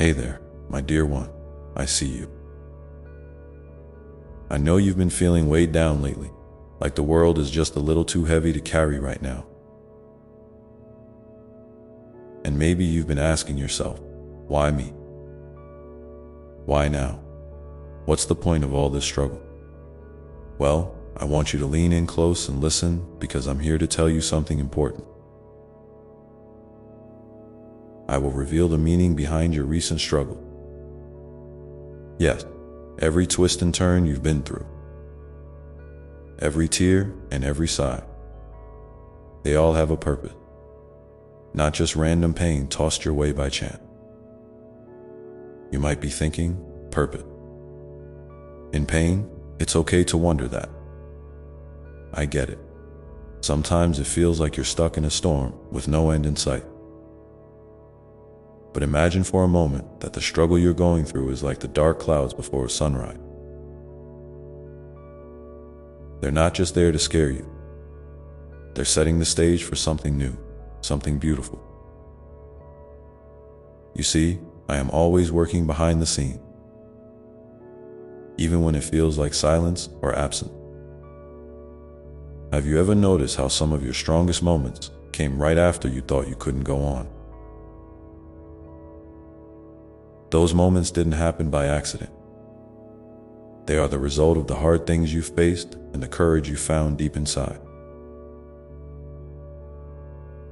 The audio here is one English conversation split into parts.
Hey there, my dear one. I see you. I know you've been feeling weighed down lately, like the world is just a little too heavy to carry right now. And maybe you've been asking yourself, why me? Why now? What's the point of all this struggle? Well, I want you to lean in close and listen, because I'm here to tell you something important. I will reveal the meaning behind your recent struggle. Yes, every twist and turn you've been through, every tear and every sigh, they all have a purpose, not just random pain tossed your way by chance. You might be thinking, purpose. In pain, it's okay to wonder that. I get it. Sometimes it feels like you're stuck in a storm with no end in sight. But imagine for a moment that the struggle you're going through is like the dark clouds before a sunrise. They're not just there to scare you. They're setting the stage for something new, something beautiful. You see, I am always working behind the scene, even when it feels like silence or absence. Have you ever noticed how some of your strongest moments came right after you thought you couldn't go on? Those moments didn't happen by accident. They are the result of the hard things you've faced and the courage you found deep inside.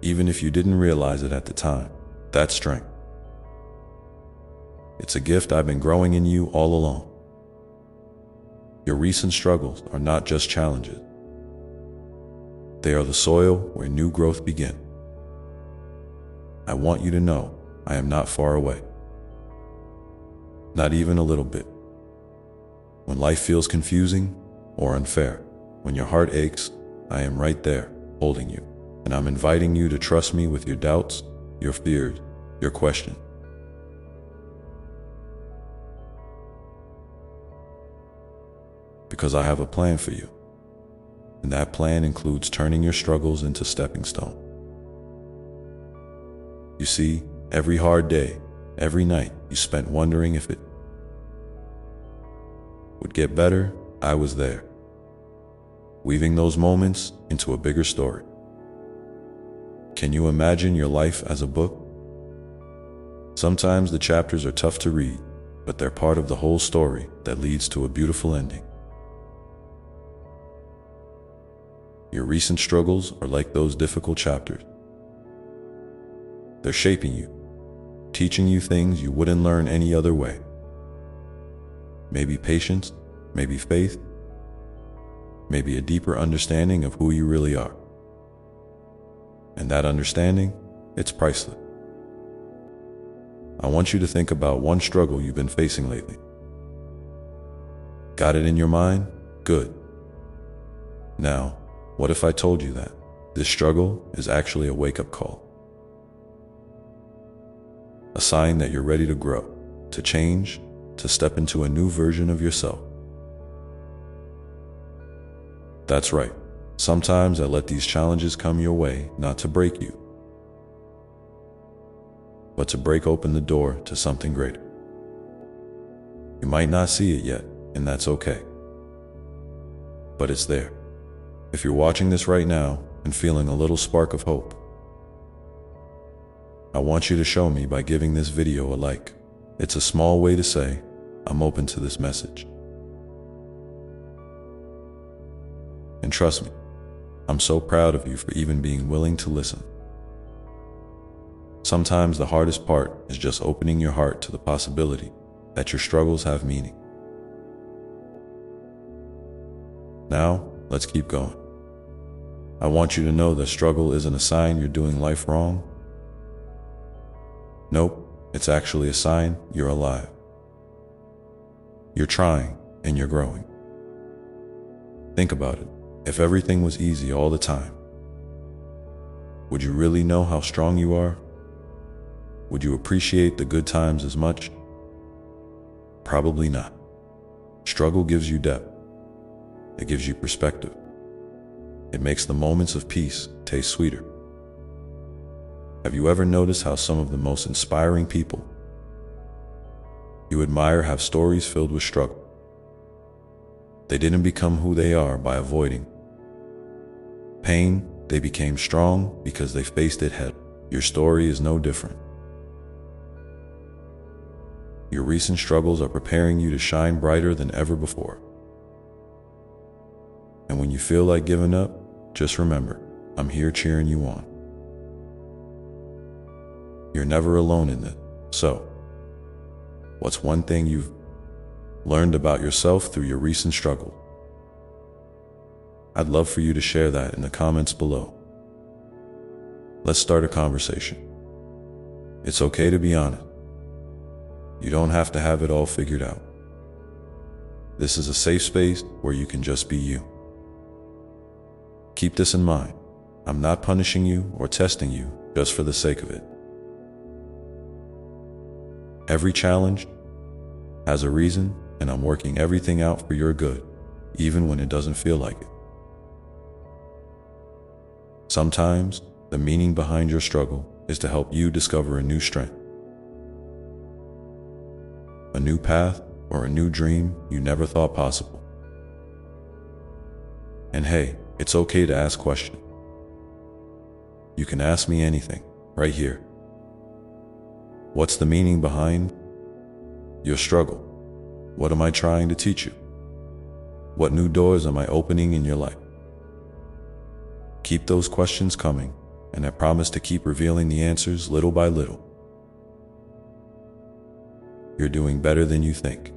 Even if you didn't realize it at the time, that's strength. It's a gift I've been growing in you all along. Your recent struggles are not just challenges. They are the soil where new growth begins. I want you to know I am not far away. Not even a little bit. When life feels confusing or unfair, when your heart aches, I am right there, holding you. And I'm inviting you to trust me with your doubts, your fears, your questions. Because I have a plan for you. And that plan includes turning your struggles into stepping stones. You see, every hard day, every night you spent wondering if it would get better, I was there, weaving those moments into a bigger story. Can you imagine your life as a book? Sometimes the chapters are tough to read, but they're part of the whole story that leads to a beautiful ending. Your recent struggles are like those difficult chapters. They're shaping you, teaching you things you wouldn't learn any other way. Maybe patience, maybe faith, maybe a deeper understanding of who you really are. And that understanding, it's priceless. I want you to think about one struggle you've been facing lately. Got it in your mind? Good. Now, what if I told you that this struggle is actually a wake-up call? A sign that you're ready to grow, to change, to step into a new version of yourself. That's right. Sometimes I let these challenges come your way not to break you, but to break open the door to something greater. You might not see it yet, and that's okay. But it's there. If you're watching this right now and feeling a little spark of hope, I want you to show me by giving this video a like. It's a small way to say, I'm open to this message. And trust me, I'm so proud of you for even being willing to listen. Sometimes the hardest part is just opening your heart to the possibility that your struggles have meaning. Now, let's keep going. I want you to know that struggle isn't a sign you're doing life wrong. Nope, it's actually a sign you're alive. You're trying and you're growing. Think about it. If everything was easy all the time, would you really know how strong you are? Would you appreciate the good times as much? Probably not. Struggle gives you depth. It gives you perspective. It makes the moments of peace taste sweeter. Have you ever noticed how some of the most inspiring people you admire have stories filled with struggle. They didn't become who they are by avoiding pain. They became strong because they faced it head. Your story is no different. Your recent struggles are preparing you to shine brighter than ever before. And when you feel like giving up, just remember, I'm here cheering you on. You're never alone in this. So, what's one thing you've learned about yourself through your recent struggle? I'd love for you to share that in the comments below. Let's start a conversation. It's okay to be honest. You don't have to have it all figured out. This is a safe space where you can just be you. Keep this in mind. I'm not punishing you or testing you just for the sake of it. Every challenge has a reason, and I'm working everything out for your good, even when it doesn't feel like it. Sometimes, the meaning behind your struggle is to help you discover a new strength, a new path, or a new dream you never thought possible. And hey, it's okay to ask questions. You can ask me anything, right here. What's the meaning behind your struggle? What am I trying to teach you? What new doors am I opening in your life? Keep those questions coming, and I promise to keep revealing the answers little by little. You're doing better than you think.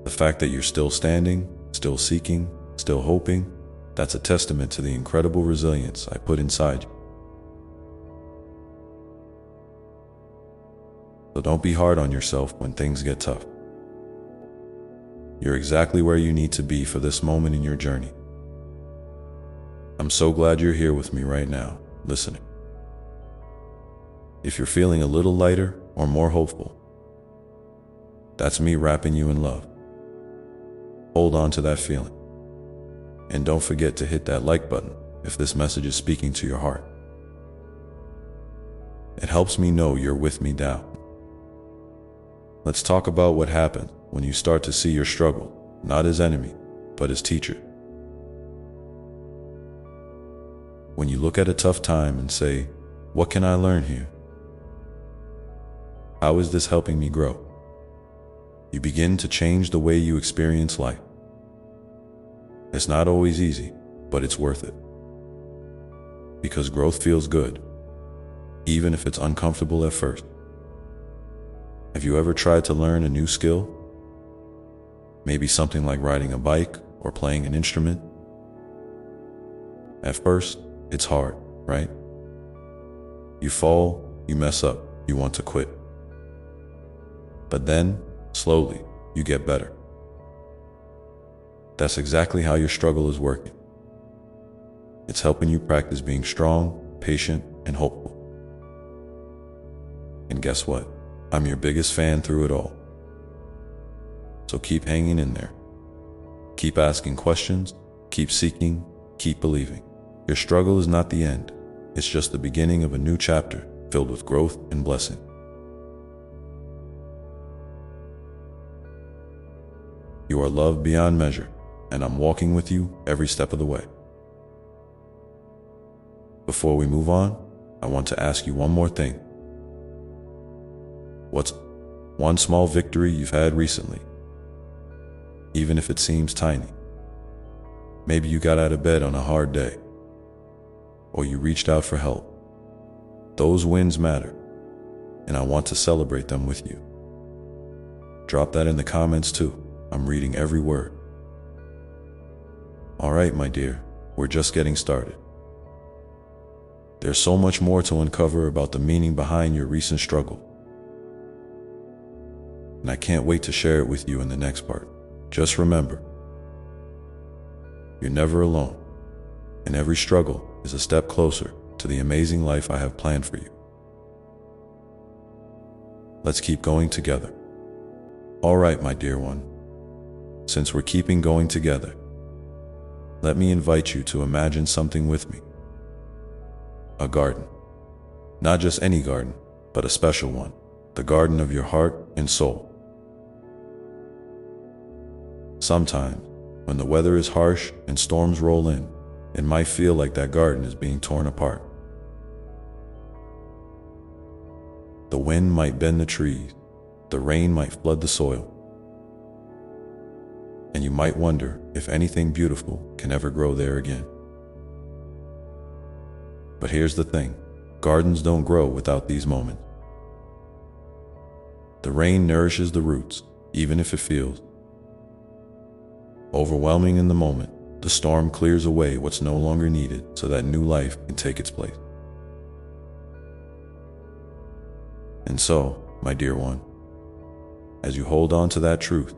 The fact that you're still standing, still seeking, still hoping, that's a testament to the incredible resilience I put inside you. So don't be hard on yourself when things get tough. You're exactly where you need to be for this moment in your journey. I'm so glad you're here with me right now, listening. If you're feeling a little lighter or more hopeful, that's me wrapping you in love. Hold on to that feeling. And don't forget to hit that like button if this message is speaking to your heart. It helps me know you're with me down. Let's talk about what happens when you start to see your struggle, not as enemy, but as teacher. When you look at a tough time and say, what can I learn here? How is this helping me grow? You begin to change the way you experience life. It's not always easy, but it's worth it. Because growth feels good, even if it's uncomfortable at first. Have you ever tried to learn a new skill? Maybe something like riding a bike or playing an instrument? At first, it's hard, right? You fall, you mess up, you want to quit. But then, slowly, you get better. That's exactly how your struggle is working. It's helping you practice being strong, patient, and hopeful. And guess what? I'm your biggest fan through it all. So keep hanging in there. Keep asking questions, keep seeking, keep believing. Your struggle is not the end. It's just the beginning of a new chapter filled with growth and blessing. You are loved beyond measure, and I'm walking with you every step of the way. Before we move on, I want to ask you one more thing. What's one small victory you've had recently? Even if it seems tiny. Maybe you got out of bed on a hard day, or you reached out for help. Those wins matter, and I want to celebrate them with you. Drop that in the comments too. I'm reading every word. All right, my dear, we're just getting started. There's so much more to uncover about the meaning behind your recent struggle. And I can't wait to share it with you in the next part. Just remember, you're never alone, and every struggle is a step closer to the amazing life I have planned for you. Let's keep going together. All right, my dear one. Since we're keeping going together, let me invite you to imagine something with me. A garden. Not just any garden, but a special one. The garden of your heart and soul. Sometimes, when the weather is harsh and storms roll in, it might feel like that garden is being torn apart. The wind might bend the trees, the rain might flood the soil, and you might wonder if anything beautiful can ever grow there again. But here's the thing, gardens don't grow without these moments. The rain nourishes the roots, even if it feels overwhelming in the moment. The storm clears away what's no longer needed so that new life can take its place. And so, my dear one, as you hold on to that truth,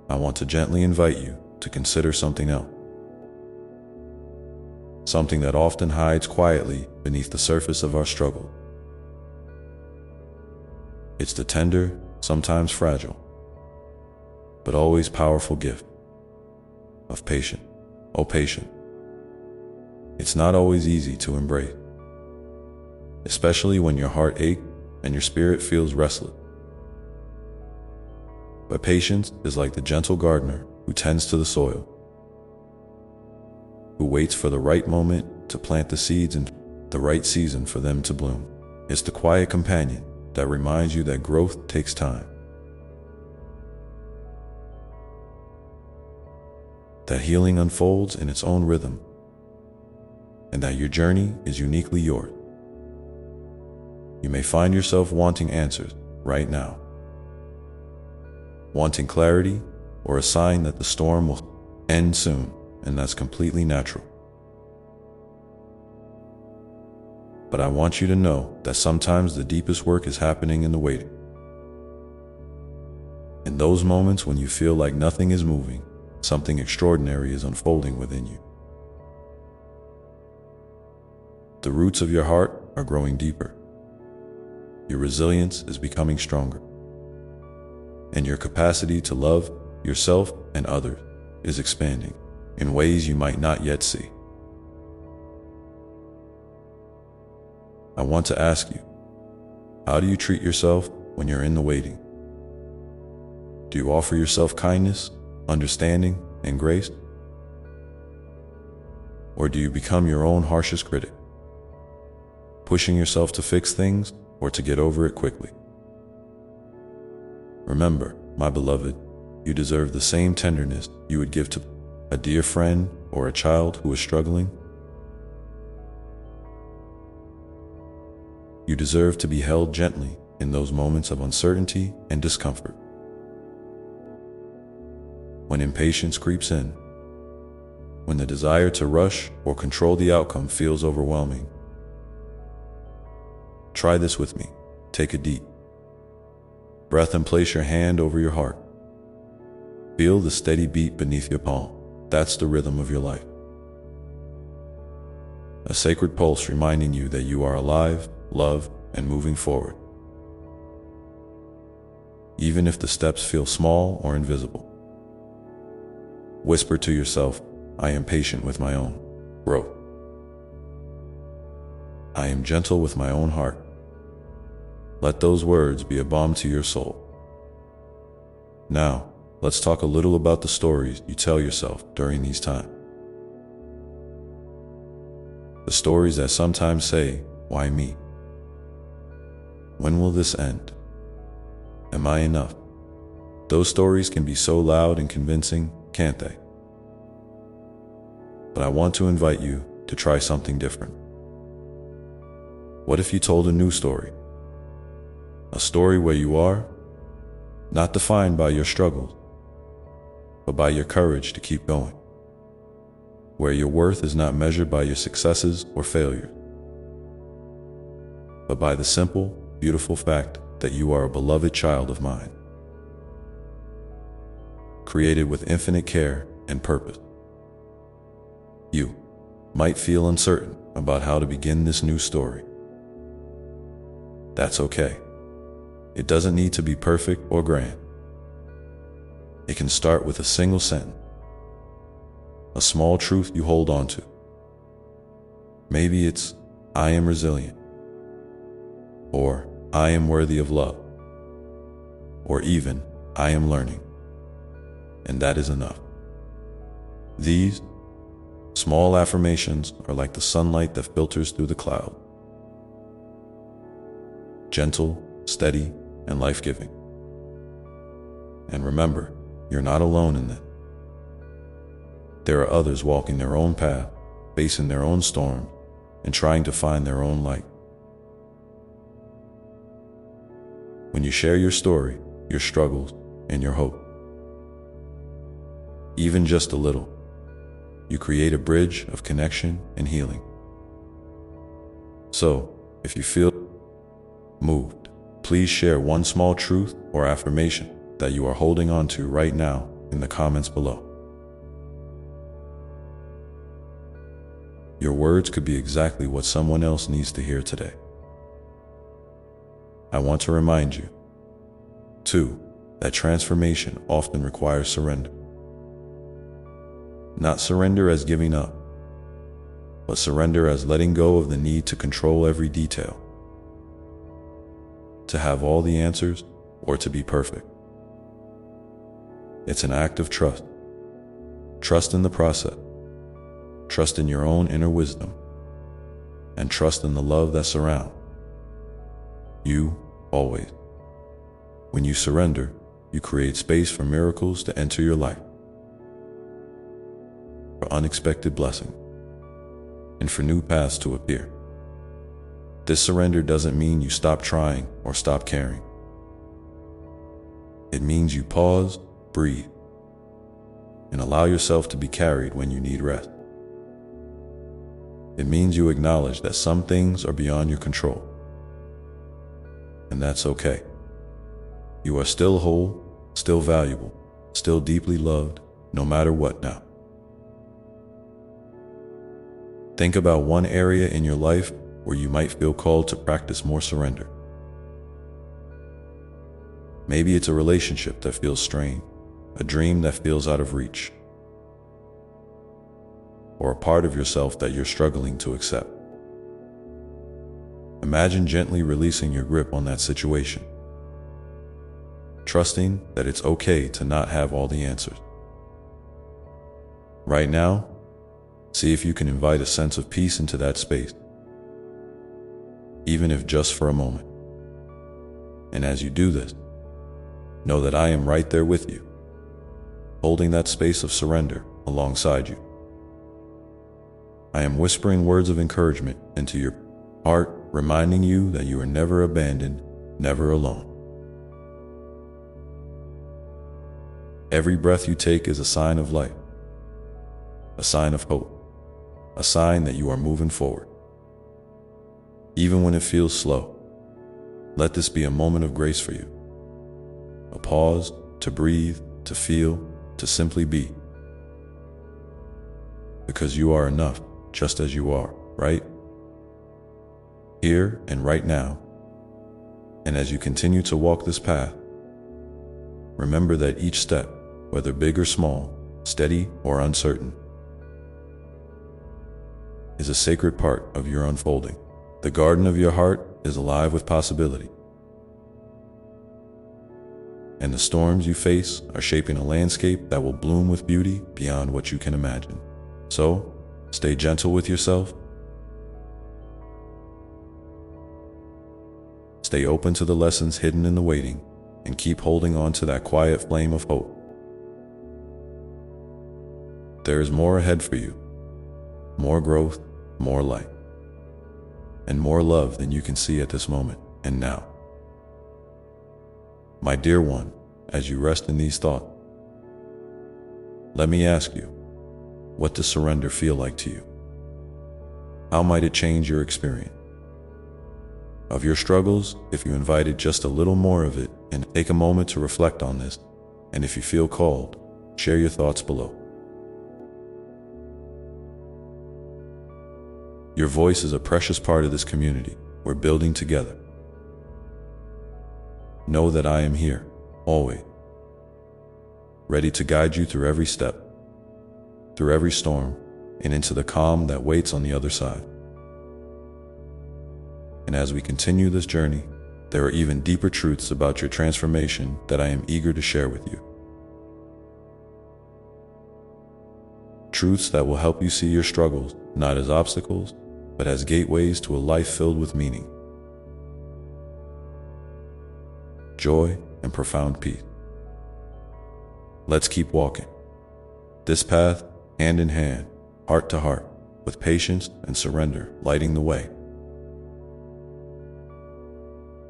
I want to gently invite you to consider something else. Something that often hides quietly beneath the surface of our struggle. It's the tender, sometimes fragile, but always powerful gift of patience. Oh, patience. It's not always easy to embrace, especially when your heart aches and your spirit feels restless. But patience is like the gentle gardener who tends to the soil, who waits for the right moment to plant the seeds and the right season for them to bloom. It's the quiet companion that reminds you that growth takes time, that healing unfolds in its own rhythm, and that your journey is uniquely yours. You may find yourself wanting answers right now, wanting clarity or a sign that the storm will end soon, and that's completely natural. But I want you to know that sometimes the deepest work is happening in the waiting. In those moments when you feel like nothing is moving, something extraordinary is unfolding within you. The roots of your heart are growing deeper. Your resilience is becoming stronger. And your capacity to love yourself and others is expanding in ways you might not yet see. I want to ask you, how do you treat yourself when you're in the waiting? Do you offer yourself kindness, understanding, and grace? Or do you become your own harshest critic, pushing yourself to fix things or to get over it quickly? Remember, my beloved, you deserve the same tenderness you would give to a dear friend or a child who is struggling. You deserve to be held gently in those moments of uncertainty and discomfort. When impatience creeps in, when the desire to rush or control the outcome feels overwhelming, try this with me. Take a deep breath and place your hand over your heart. Feel the steady beat beneath your palm. That's the rhythm of your life. A sacred pulse reminding you that you are alive, loved, and moving forward. Even if the steps feel small or invisible. Whisper to yourself, I am patient with my own growth. I am gentle with my own heart. Let those words be a balm to your soul. Now, let's talk a little about the stories you tell yourself during these times. The stories that sometimes say, why me? When will this end? Am I enough? Those stories can be so loud and convincing, can't they? But I want to invite you to try something different. What if you told a new story? A story where you are, not defined by your struggles, but by your courage to keep going. Where your worth is not measured by your successes or failures, but by the simple, beautiful fact that you are a beloved child of mine, created with infinite care and purpose. You might feel uncertain about how to begin this new story. That's okay. It doesn't need to be perfect or grand. It can start with a single sentence, a small truth you hold on to. Maybe it's, I am resilient, or I am worthy of love, or even, I am learning. and that is enough. These small affirmations are like the sunlight that filters through the cloud. Gentle, steady, and life-giving. And remember, you're not alone in that. There are others walking their own path, facing their own storms, and trying to find their own light. When you share your story, your struggles, and your hope, even just a little, you create a bridge of connection and healing. So, if you feel moved, please share one small truth or affirmation that you are holding on to right now in the comments below. Your words could be exactly what someone else needs to hear today. I want to remind you, too, that transformation often requires surrender. Not surrender as giving up, but surrender as letting go of the need to control every detail, to have all the answers, or to be perfect. It's an act of trust. Trust in the process. Trust in your own inner wisdom. And trust in the love that surrounds you always. When you surrender, you create space for miracles to enter your life, for unexpected blessings, and for new paths to appear. This surrender doesn't mean you stop trying or stop caring. It means you pause, breathe, and allow yourself to be carried when you need rest. It means you acknowledge that some things are beyond your control. And that's okay. You are still whole, still valuable, still deeply loved, no matter what now. Think about one area in your life where you might feel called to practice more surrender. Maybe it's a relationship that feels strained, a dream that feels out of reach, or a part of yourself that you're struggling to accept. Imagine gently releasing your grip on that situation, trusting that it's okay to not have all the answers. Right now, see if you can invite a sense of peace into that space, even if just for a moment. And as you do this, know that I am right there with you, holding that space of surrender alongside you. I am whispering words of encouragement into your heart, reminding you that you are never abandoned, never alone. Every breath you take is a sign of life, a sign of hope, a sign that you are moving forward. Even when it feels slow, let this be a moment of grace for you. A pause to breathe, to feel, to simply be. Because you are enough, just as you are, right? Here and right now. And as you continue to walk this path, remember that each step, whether big or small, steady or uncertain, is a sacred part of your unfolding. The garden of your heart is alive with possibility. And the storms you face are shaping a landscape that will bloom with beauty beyond what you can imagine. So, stay gentle with yourself. Stay open to the lessons hidden in the waiting, and keep holding on to that quiet flame of hope. There is more ahead for you, more growth, more light, and more love than you can see at this moment and now. My dear one, as you rest in these thoughts, let me ask you, what does surrender feel like to you? How might it change your experience of your struggles if you invited just a little more of it? And take a moment to reflect on this, and if you feel called, share your thoughts below. Your voice is a precious part of this community we're building together. Know that I am here, always, ready to guide you through every step, through every storm, and into the calm that waits on the other side. And as we continue this journey, there are even deeper truths about your transformation that I am eager to share with you. truths that will help you see your struggles not as obstacles, but as gateways to a life filled with meaning, joy, and profound peace. Let's keep walking this path hand in hand, heart to heart, with patience and surrender lighting the way.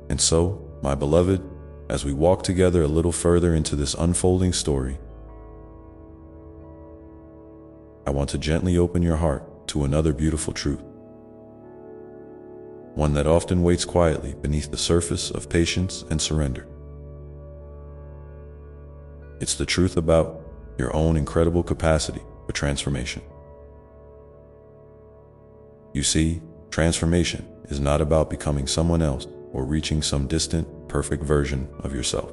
And so, my beloved, as we walk together a little further into this unfolding story, I want to gently open your heart to another beautiful truth, one that often waits quietly beneath the surface of patience and surrender. It's the truth about your own incredible capacity for transformation. You see, transformation is not about becoming someone else or reaching some distant, perfect version of yourself.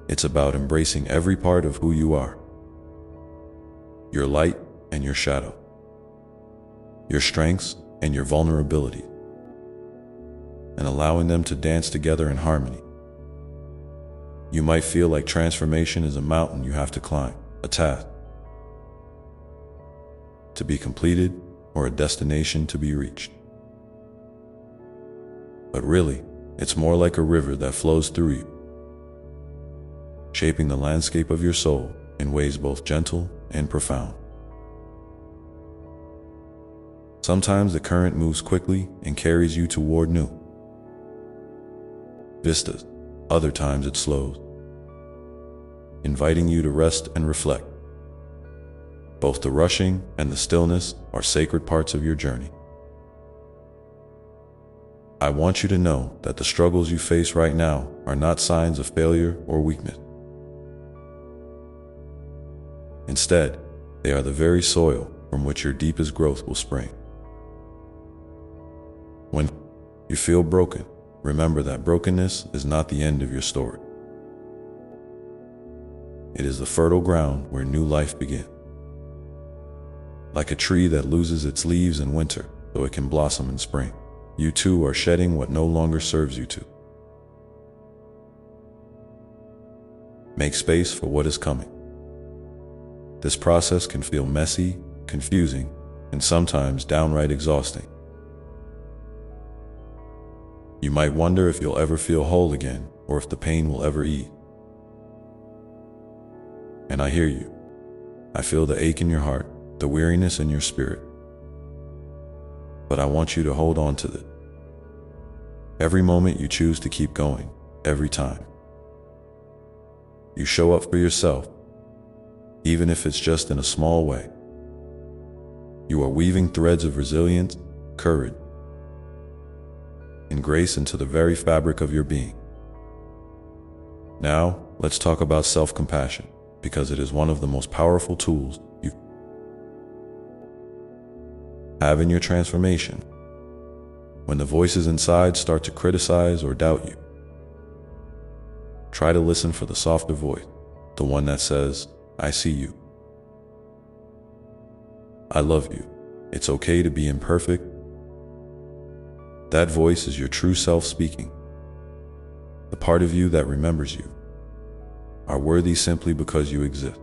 It's about embracing every part of who you are, your light and your shadow, your strengths and your vulnerability, and allowing them to dance together in harmony. You might feel like transformation is a mountain you have to climb, a task to be completed, or a destination to be reached. But really, it's more like a river that flows through you, shaping the landscape of your soul in ways both gentle and profound. Sometimes the current moves quickly and carries you toward new vistas. Other times it slows, inviting you to rest and reflect. Both the rushing and the stillness are sacred parts of your journey. I want you to know that the struggles you face right now are not signs of failure or weakness. Instead, they are the very soil from which your deepest growth will spring. When you feel broken, remember that brokenness is not the end of your story. It is the fertile ground where new life begins. Like a tree that loses its leaves in winter so it can blossom in spring, you too are shedding what no longer serves you to. Make space for what is coming. This process can feel messy, confusing, and sometimes downright exhausting. You might wonder if you'll ever feel whole again, or if the pain will ever ease. And I hear you. I feel the ache in your heart, the weariness in your spirit. But I want you to hold on to it. Every moment you choose to keep going, every time you show up for yourself, even if it's just in a small way, you are weaving threads of resilience, courage, and grace into the very fabric of your being. Now, let's talk about self-compassion, because it is one of the most powerful tools you have in your transformation. When the voices inside start to criticize or doubt you, try to listen for the softer voice, the one that says, I see you. I love you. It's okay to be imperfect. That voice is your true self speaking. The part of you that remembers you are worthy simply because you exist.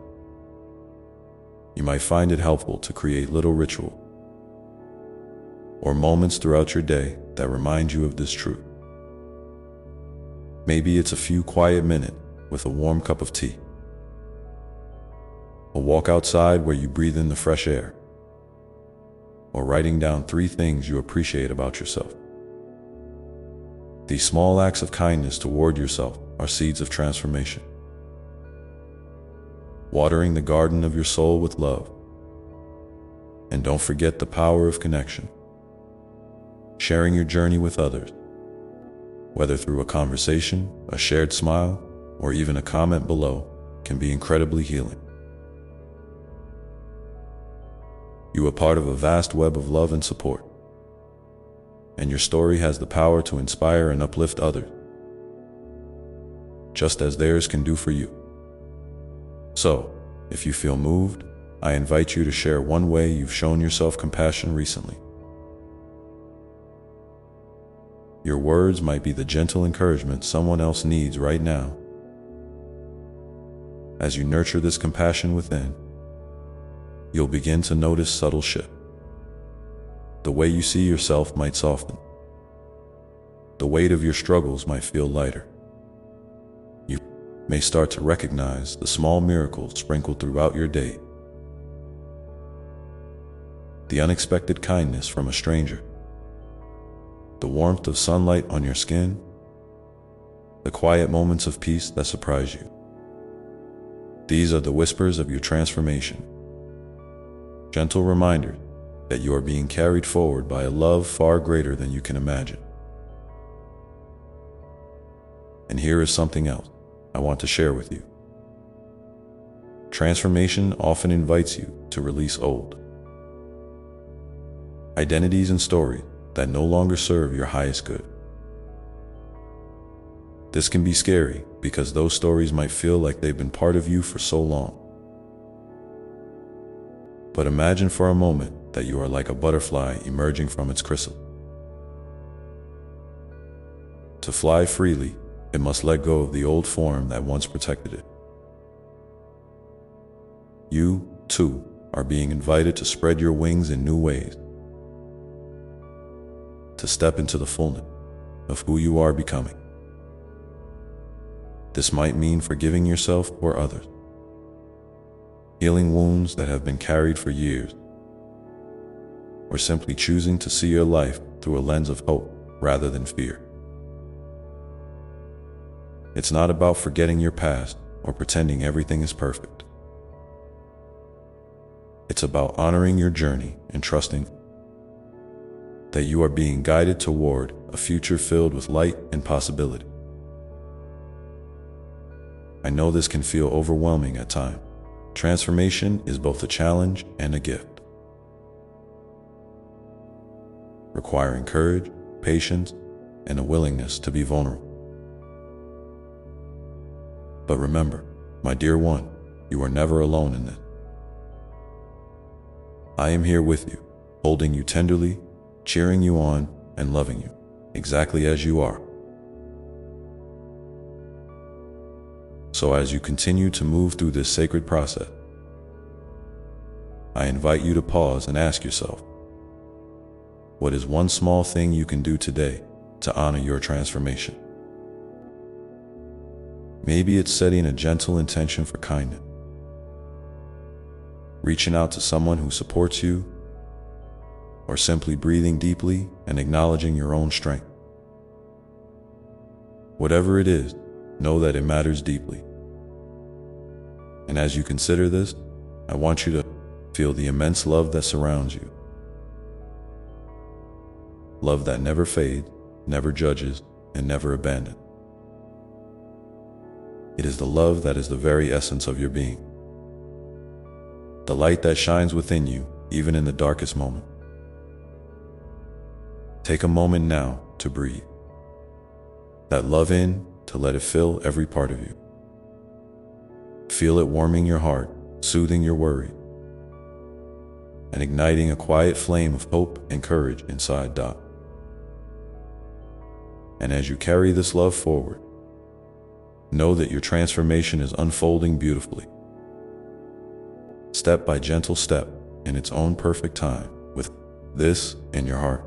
You might find it helpful to create little rituals or moments throughout your day that remind you of this truth. Maybe it's a few quiet minutes with a warm cup of tea, a walk outside where you breathe in the fresh air, or writing down 3 things you appreciate about yourself. These small acts of kindness toward yourself are seeds of transformation. Watering the garden of your soul with love. And don't forget the power of connection. Sharing your journey with others, whether through a conversation, a shared smile, or even a comment below, can be incredibly healing. You are part of a vast web of love and support, and your story has the power to inspire and uplift others, just as theirs can do for you. So, if you feel moved, I invite you to share one way you've shown yourself compassion recently. Your words might be the gentle encouragement someone else needs right now. As you nurture this compassion within, you'll begin to notice subtle shifts. The way you see yourself might soften. The weight of your struggles might feel lighter. You may start to recognize the small miracles sprinkled throughout your day. The unexpected kindness from a stranger, the warmth of sunlight on your skin, the quiet moments of peace that surprise you. These are the whispers of your transformation. Gentle reminders that you are being carried forward by a love far greater than you can imagine. And here is something else I want to share with you. Transformation often invites you to release old identities and stories that no longer serve your highest good. This can be scary because those stories might feel like they've been part of you for so long. But imagine for a moment that you are like a butterfly emerging from its chrysalis. To fly freely, it must let go of the old form that once protected it. You, too, are being invited to spread your wings in new ways, to step into the fullness of who you are becoming. This might mean forgiving yourself or others, healing wounds that have been carried for years, or simply choosing to see your life through a lens of hope rather than fear. It's not about forgetting your past or pretending everything is perfect. It's about honoring your journey and trusting that you are being guided toward a future filled with light and possibility. I know this can feel overwhelming at times. Transformation is both a challenge and a gift, requiring courage, patience, and a willingness to be vulnerable. But remember, my dear one, you are never alone in this. I am here with you, holding you tenderly, cheering you on, and loving you, exactly as you are. So as you continue to move through this sacred process, I invite you to pause and ask yourself, what is one small thing you can do today to honor your transformation? Maybe it's setting a gentle intention for kindness, reaching out to someone who supports you, or simply breathing deeply and acknowledging your own strength. Whatever it is, know that it matters deeply. And as you consider this, I want you to feel the immense love that surrounds you. Love that never fades, never judges, and never abandons. It is the love that is the very essence of your being. The light that shines within you, even in the darkest moment. Take a moment now to breathe that love in, to let it fill every part of you. Feel it warming your heart, soothing your worry, and igniting a quiet flame of hope and courage inside Dot. And as you carry this love forward, know that your transformation is unfolding beautifully, step by gentle step in its own perfect time, with this in your heart.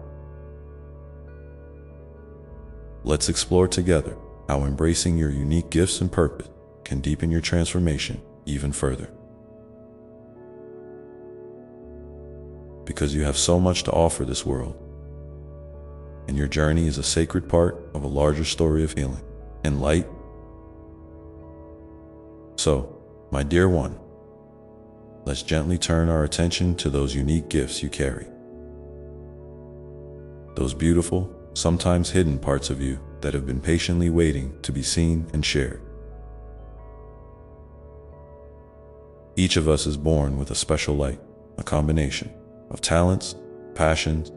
Let's explore together how embracing your unique gifts and purpose can deepen your transformation even further. Because you have so much to offer this world, and your journey is a sacred part of a larger story of healing and light. So, my dear one, let's gently turn our attention to those unique gifts you carry. Those beautiful, sometimes hidden parts of you that have been patiently waiting to be seen and shared. Each of us is born with a special light, a combination of talents, passions,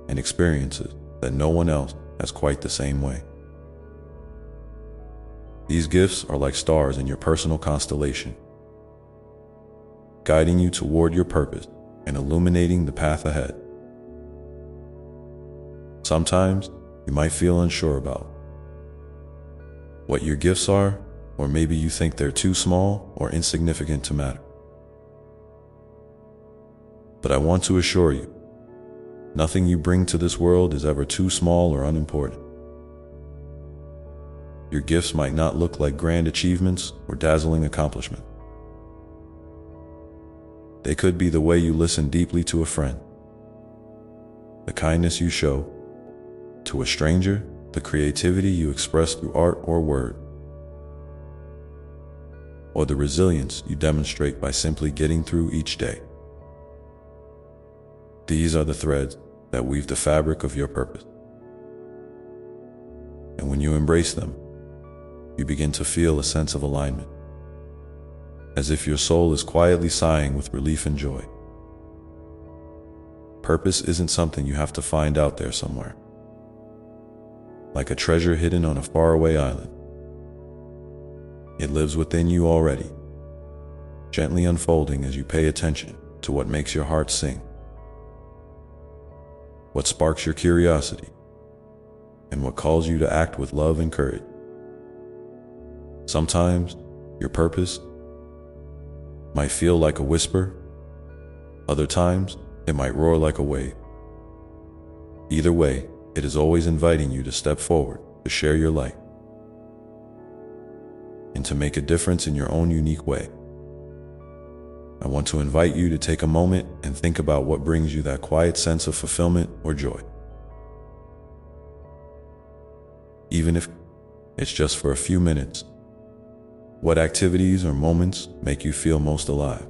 and experiences that no one else has quite the same way. These gifts are like stars in your personal constellation, guiding you toward your purpose and illuminating the path ahead. Sometimes you might feel unsure about what your gifts are, or maybe you think they're too small or insignificant to matter. But I want to assure you, nothing you bring to this world is ever too small or unimportant. Your gifts might not look like grand achievements or dazzling accomplishments. They could be the way you listen deeply to a friend, the kindness you show to a stranger, the creativity you express through art or word, or the resilience you demonstrate by simply getting through each day. These are the threads that weave the fabric of your purpose. And when you embrace them, you begin to feel a sense of alignment, as if your soul is quietly sighing with relief and joy. Purpose isn't something you have to find out there somewhere, like a treasure hidden on a faraway island. It lives within you already, gently unfolding as you pay attention to what makes your heart sing, what sparks your curiosity, and what calls you to act with love and courage. Sometimes your purpose might feel like a whisper, other times it might roar like a wave. Either way, it is always inviting you to step forward, to share your light, and to make a difference in your own unique way. I want to invite you to take a moment and think about what brings you that quiet sense of fulfillment or joy. Even if it's just for a few minutes, what activities or moments make you feel most alive?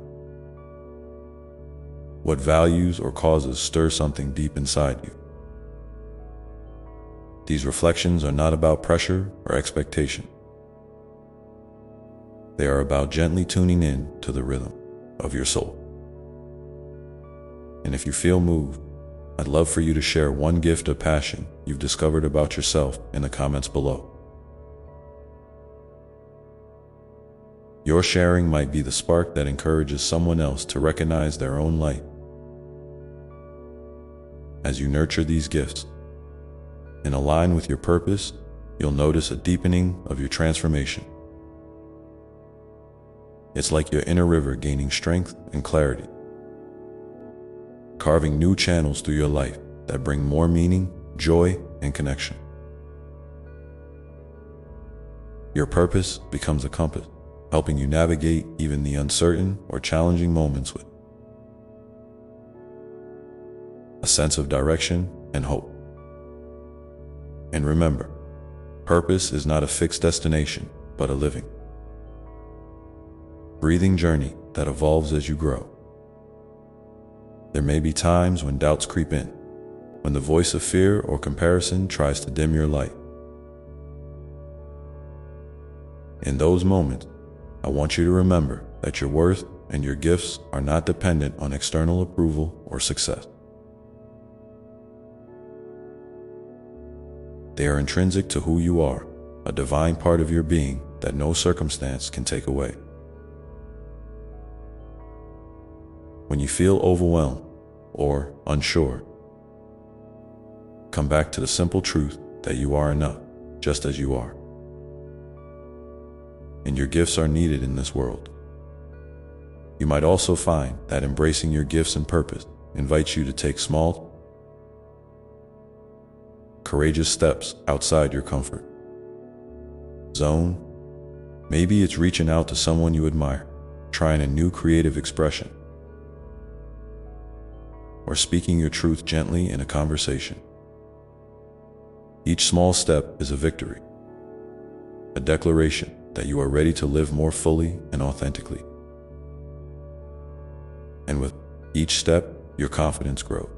What values or causes stir something deep inside you? These reflections are not about pressure or expectation. They are about gently tuning in to the rhythm of your soul. And if you feel moved, I'd love for you to share one gift or passion you've discovered about yourself in the comments below. Your sharing might be the spark that encourages someone else to recognize their own light. As you nurture these gifts and align with your purpose, you'll notice a deepening of your transformation. It's like your inner river gaining strength and clarity, carving new channels through your life that bring more meaning, joy, and connection. Your purpose becomes a compass, helping you navigate even the uncertain or challenging moments with a sense of direction and hope. And remember, purpose is not a fixed destination, but a living, breathing journey that evolves as you grow. There may be times when doubts creep in, when the voice of fear or comparison tries to dim your light. In those moments, I want you to remember that your worth and your gifts are not dependent on external approval or success. They are intrinsic to who you are, a divine part of your being that no circumstance can take away. When you feel overwhelmed or unsure, come back to the simple truth that you are enough, just as you are. And your gifts are needed in this world. You might also find that embracing your gifts and purpose invites you to take small, courageous steps outside your comfort zone. Maybe it's reaching out to someone you admire, trying a new creative expression, or speaking your truth gently in a conversation. Each small step is a victory, a declaration that you are ready to live more fully and authentically. And with each step, your confidence grows,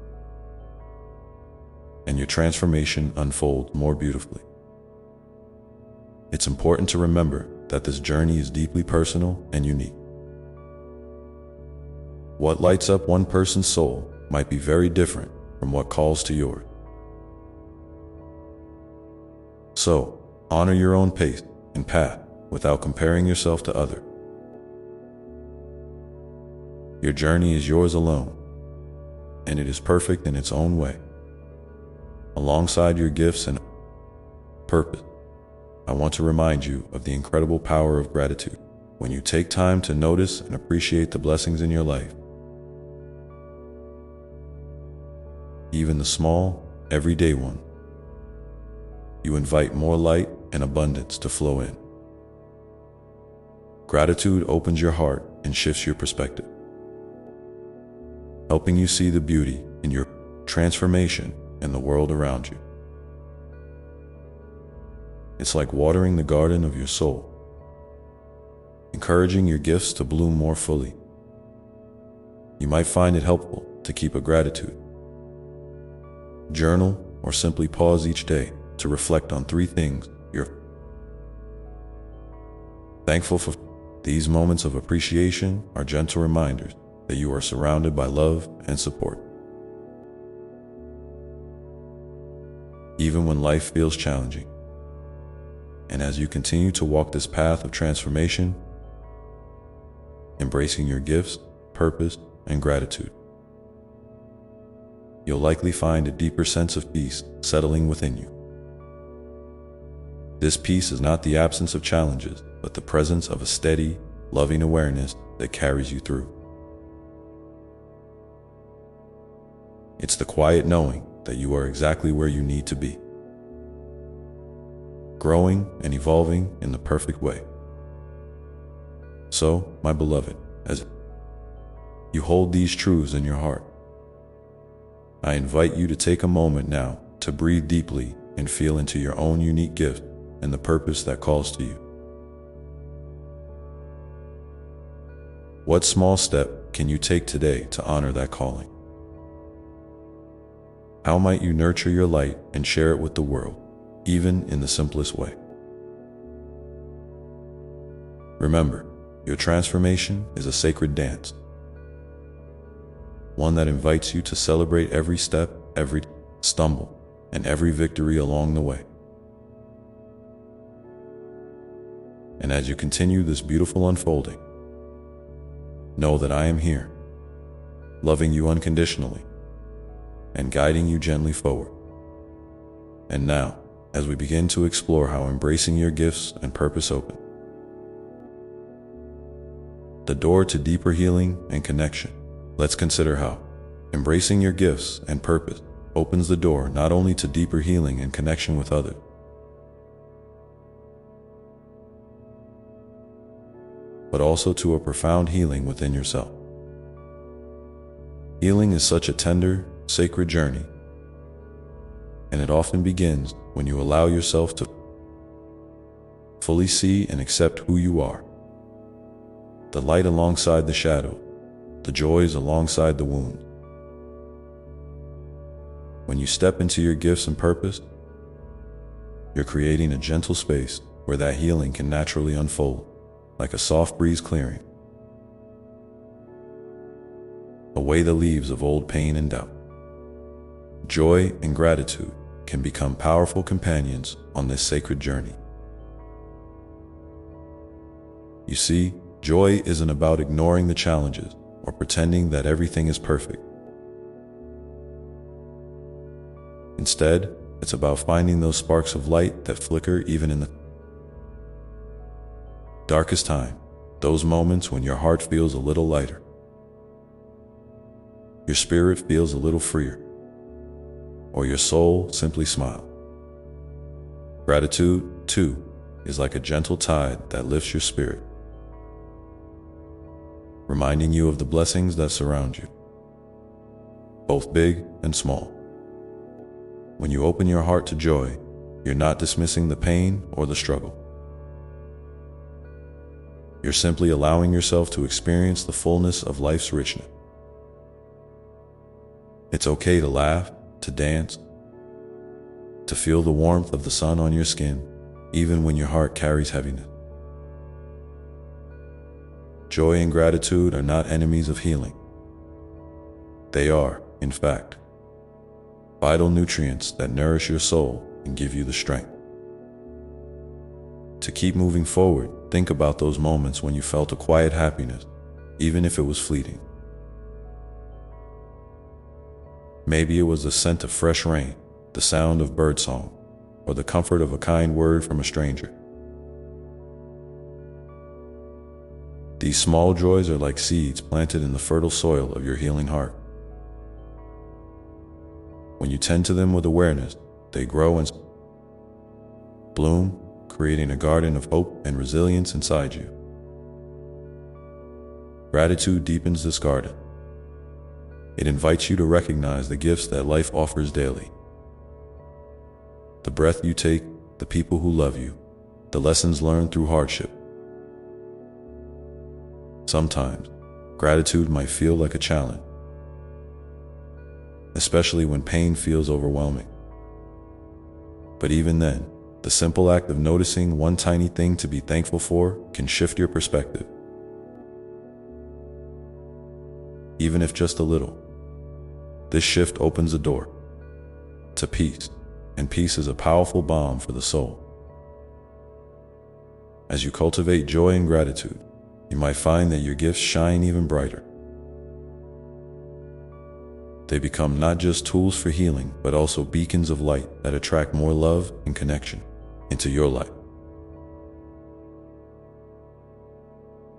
and your transformation unfolds more beautifully. It's important to remember that this journey is deeply personal and unique. What lights up one person's soul might be very different from what calls to yours. So, honor your own pace and path without comparing yourself to others. Your journey is yours alone, and it is perfect in its own way. Alongside your gifts and purpose, I want to remind you of the incredible power of gratitude. When you take time to notice and appreciate the blessings in your life, even the small, everyday ones, you invite more light and abundance to flow in. Gratitude opens your heart and shifts your perspective, helping you see the beauty in your transformation and the world around you. It's like watering the garden of your soul, encouraging your gifts to bloom more fully. You might find it helpful to keep a gratitude journal or simply pause each day to reflect on 3 things you're thankful for. These moments of appreciation are gentle reminders that you are surrounded by love and support. Even when life feels challenging, and as you continue to walk this path of transformation, embracing your gifts, purpose, and gratitude, you'll likely find a deeper sense of peace settling within you. This peace is not the absence of challenges, but the presence of a steady, loving awareness that carries you through. It's the quiet knowing that you are exactly where you need to be, growing and evolving in the perfect way. So, my beloved, as you hold these truths in your heart, I invite you to take a moment now to breathe deeply and feel into your own unique gift and the purpose that calls to you. What small step can you take today to honor that calling? How might you nurture your light and share it with the world, even in the simplest way? Remember, your transformation is a sacred dance, one that invites you to celebrate every step, every stumble, and every victory along the way. And as you continue this beautiful unfolding, know that I am here, loving you unconditionally, and guiding you gently forward. And now, as we begin to explore how embracing your gifts and purpose open the door to deeper healing and connection, let's consider how embracing your gifts and purpose opens the door not only to deeper healing and connection with others, but also to a profound healing within yourself. Healing is such a tender, sacred journey, and it often begins when you allow yourself to fully see and accept who you are. The light alongside the shadow, the joys alongside the wounds. When you step into your gifts and purpose, you're creating a gentle space where that healing can naturally unfold, like a soft breeze clearing away the leaves of old pain and doubt. Joy and gratitude can become powerful companions on this sacred journey. You see, joy isn't about ignoring the challenges or pretending that everything is perfect. Instead, it's about finding those sparks of light that flicker even in the darkest time, those moments when your heart feels a little lighter, your spirit feels a little freer, or your soul simply smiles. Gratitude, too, is like a gentle tide that lifts your spirit, reminding you of the blessings that surround you, both big and small. When you open your heart to joy, you're not dismissing the pain or the struggle. You're simply allowing yourself to experience the fullness of life's richness. It's okay to laugh, to dance, to feel the warmth of the sun on your skin, even when your heart carries heaviness. Joy and gratitude are not enemies of healing. They are, in fact, vital nutrients that nourish your soul and give you the strength to keep moving forward. Think about those moments when you felt a quiet happiness, even if it was fleeting. Maybe it was the scent of fresh rain, the sound of birdsong, or the comfort of a kind word from a stranger. These small joys are like seeds planted in the fertile soil of your healing heart. When you tend to them with awareness, they grow and bloom, creating a garden of hope and resilience inside you. Gratitude deepens this garden. It invites you to recognize the gifts that life offers daily. The breath you take, the people who love you, the lessons learned through hardship. Sometimes, gratitude might feel like a challenge, especially when pain feels overwhelming. But even then, the simple act of noticing one tiny thing to be thankful for can shift your perspective. Even if just a little. This shift opens a door to peace, and peace is a powerful balm for the soul. As you cultivate joy and gratitude, you might find that your gifts shine even brighter. They become not just tools for healing, but also beacons of light that attract more love and connection into your life.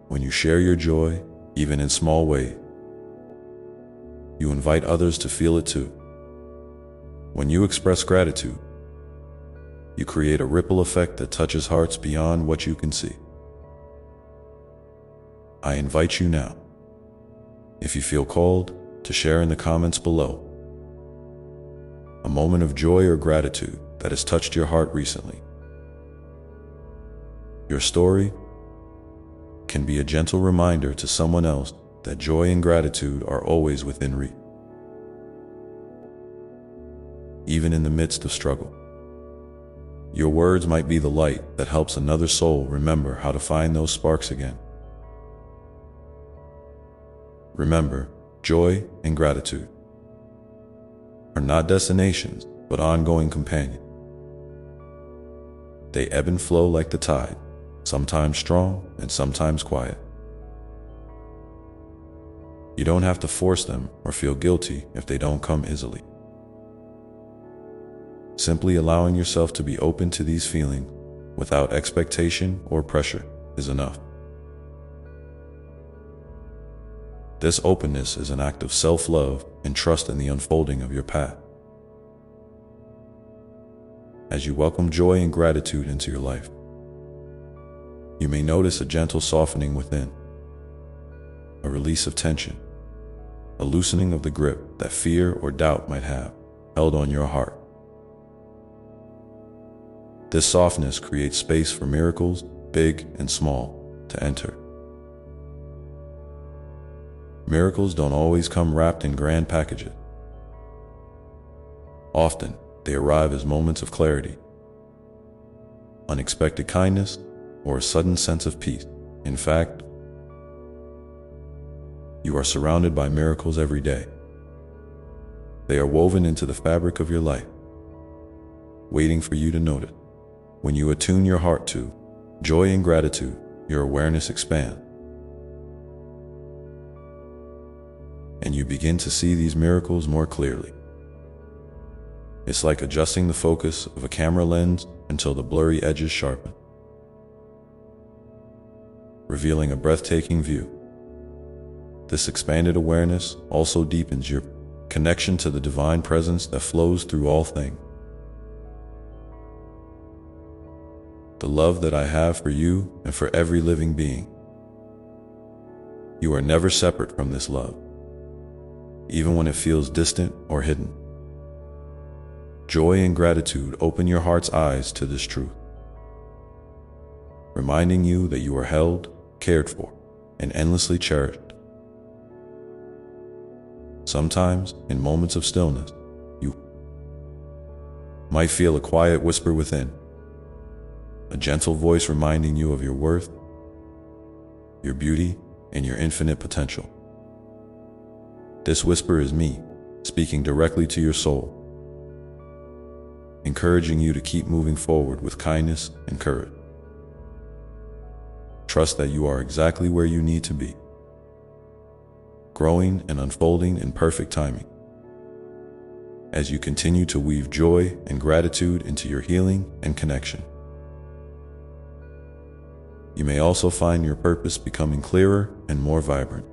When you share your joy, even in small ways, you invite others to feel it too. When you express gratitude, you create a ripple effect that touches hearts beyond what you can see. I invite you now, if you feel called, to share in the comments below a moment of joy or gratitude that has touched your heart recently. Your story can be a gentle reminder to someone else that joy and gratitude are always within reach. Even in the midst of struggle, your words might be the light that helps another soul remember how to find those sparks again. Remember, joy and gratitude are not destinations, but ongoing companions. They ebb and flow like the tide, sometimes strong and sometimes quiet. You don't have to force them or feel guilty if they don't come easily. Simply allowing yourself to be open to these feelings without expectation or pressure is enough. This openness is an act of self-love and trust in the unfolding of your path. As you welcome joy and gratitude into your life, you may notice a gentle softening within, a release of tension, a loosening of the grip that fear or doubt might have held on your heart. This softness creates space for miracles, big and small, to enter. Miracles don't always come wrapped in grand packages. Often, they arrive as moments of clarity, unexpected kindness, or a sudden sense of peace. In fact, you are surrounded by miracles every day. They are woven into the fabric of your life, waiting for you to notice. When you attune your heart to joy and gratitude, your awareness expands, and you begin to see these miracles more clearly. It's like adjusting the focus of a camera lens until the blurry edges sharpen, revealing a breathtaking view. This expanded awareness also deepens your connection to the divine presence that flows through all things. The love that I have for you and for every living being. You are never separate from this love, even when it feels distant or hidden. Joy and gratitude open your heart's eyes to this truth, reminding you that you are held, cared for, and endlessly cherished. Sometimes, in moments of stillness, you might feel a quiet whisper within, a gentle voice reminding you of your worth, your beauty, and your infinite potential. This whisper is me, speaking directly to your soul, encouraging you to keep moving forward with kindness and courage. Trust that you are exactly where you need to be, growing and unfolding in perfect timing. as you continue to weave joy and gratitude into your healing and connection. You may also find your purpose becoming clearer and more vibrant.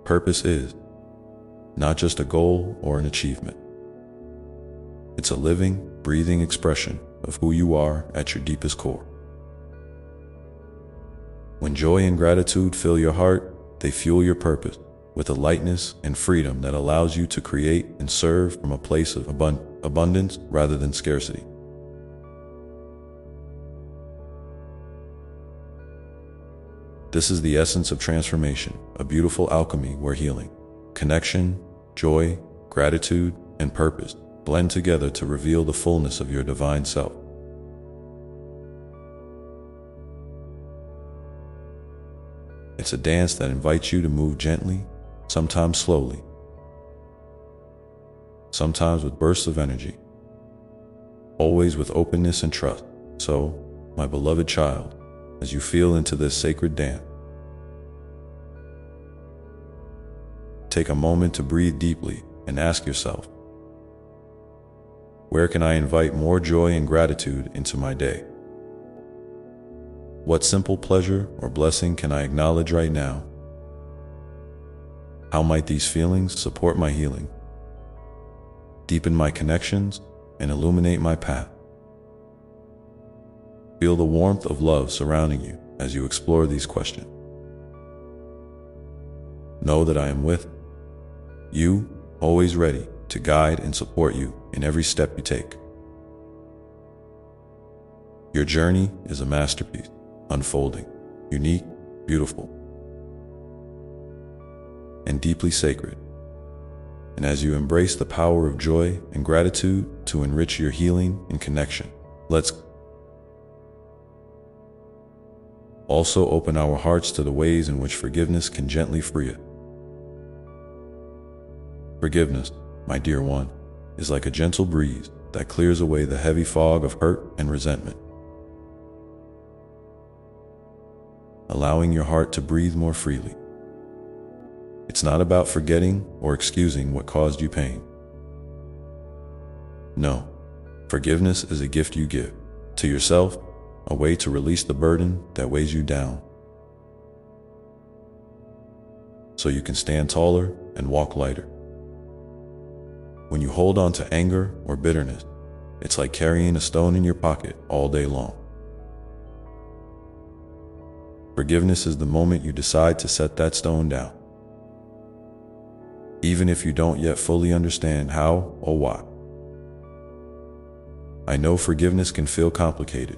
Purpose is not just a goal or an achievement. It's a living, breathing expression of who you are at your deepest core. When joy and gratitude fill your heart, they fuel your purpose with a lightness and freedom that allows you to create and serve from a place of abundance rather than scarcity. This is the essence of transformation, a beautiful alchemy where healing, connection, joy, gratitude, and purpose blend together to reveal the fullness of your divine self. It's a dance that invites you to move gently, sometimes slowly, sometimes with bursts of energy, always with openness and trust. So, my beloved child, as you feel into this sacred dance, take a moment to breathe deeply and ask yourself, where can I invite more joy and gratitude into my day? What simple pleasure or blessing can I acknowledge right now? How might these feelings support my healing, deepen my connections, and illuminate my path? Feel the warmth of love surrounding you as you explore these questions. Know that I am with you, always ready to guide and support you in every step you take. Your journey is a masterpiece, unfolding, unique, beautiful, and deeply sacred. And as you embrace the power of joy and gratitude to enrich your healing and connection, let's also open our hearts to the ways in which forgiveness can gently free it. Forgiveness, my dear one, is like a gentle breeze that clears away the heavy fog of hurt and resentment, allowing your heart to breathe more freely. It's not about forgetting or excusing what caused you pain. No, forgiveness is a gift you give to yourself, a way to release the burden that weighs you down, so you can stand taller and walk lighter. When you hold on to anger or bitterness, it's like carrying a stone in your pocket all day long. Forgiveness is the moment you decide to set that stone down, even if you don't yet fully understand how or why. I know forgiveness can feel complicated,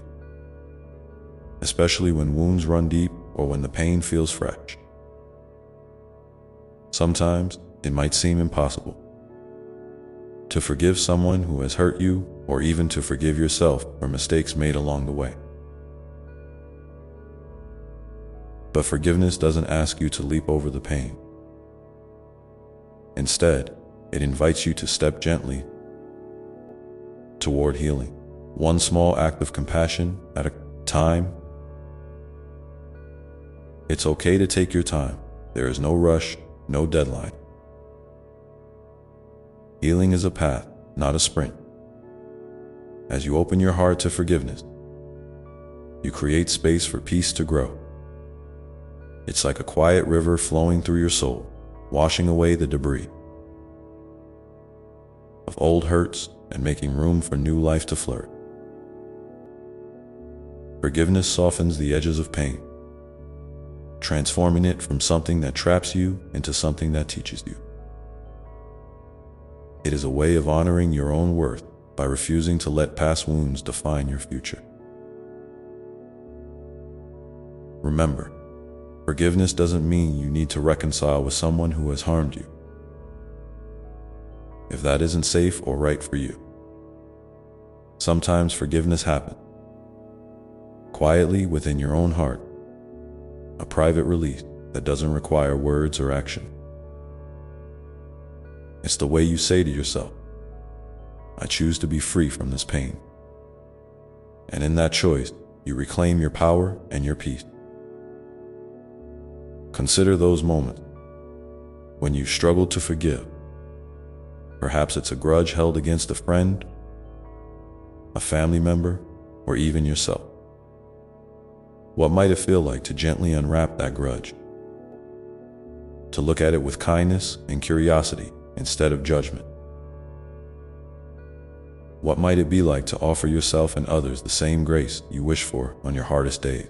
especially when wounds run deep or when the pain feels fresh. Sometimes it might seem impossible to forgive someone who has hurt you, or even to forgive yourself for mistakes made along the way. But forgiveness doesn't ask you to leap over the pain. Instead, it invites you to step gently toward healing, one small act of compassion at a time. It's okay to take your time. There is no rush, no deadline. Healing is a path, not a sprint. As you open your heart to forgiveness, you create space for peace to grow. It's like a quiet river flowing through your soul, washing away the debris of old hurts and making room for new life to flourish. Forgiveness softens the edges of pain, transforming it from something that traps you into something that teaches you. It is a way of honoring your own worth by refusing to let past wounds define your future. Remember, forgiveness doesn't mean you need to reconcile with someone who has harmed you, if that isn't safe or right for you. Sometimes forgiveness happens quietly within your own heart, a private release that doesn't require words or action. It's the way you say to yourself, I choose to be free from this pain. And in that choice, you reclaim your power and your peace. Consider those moments when you struggled to forgive, Perhaps it's a grudge held against a friend, a family member, or even yourself. What might it feel like to gently unwrap that grudge? To look at it with kindness and curiosity instead of judgment? What might it be like to offer yourself and others the same grace you wish for on your hardest days?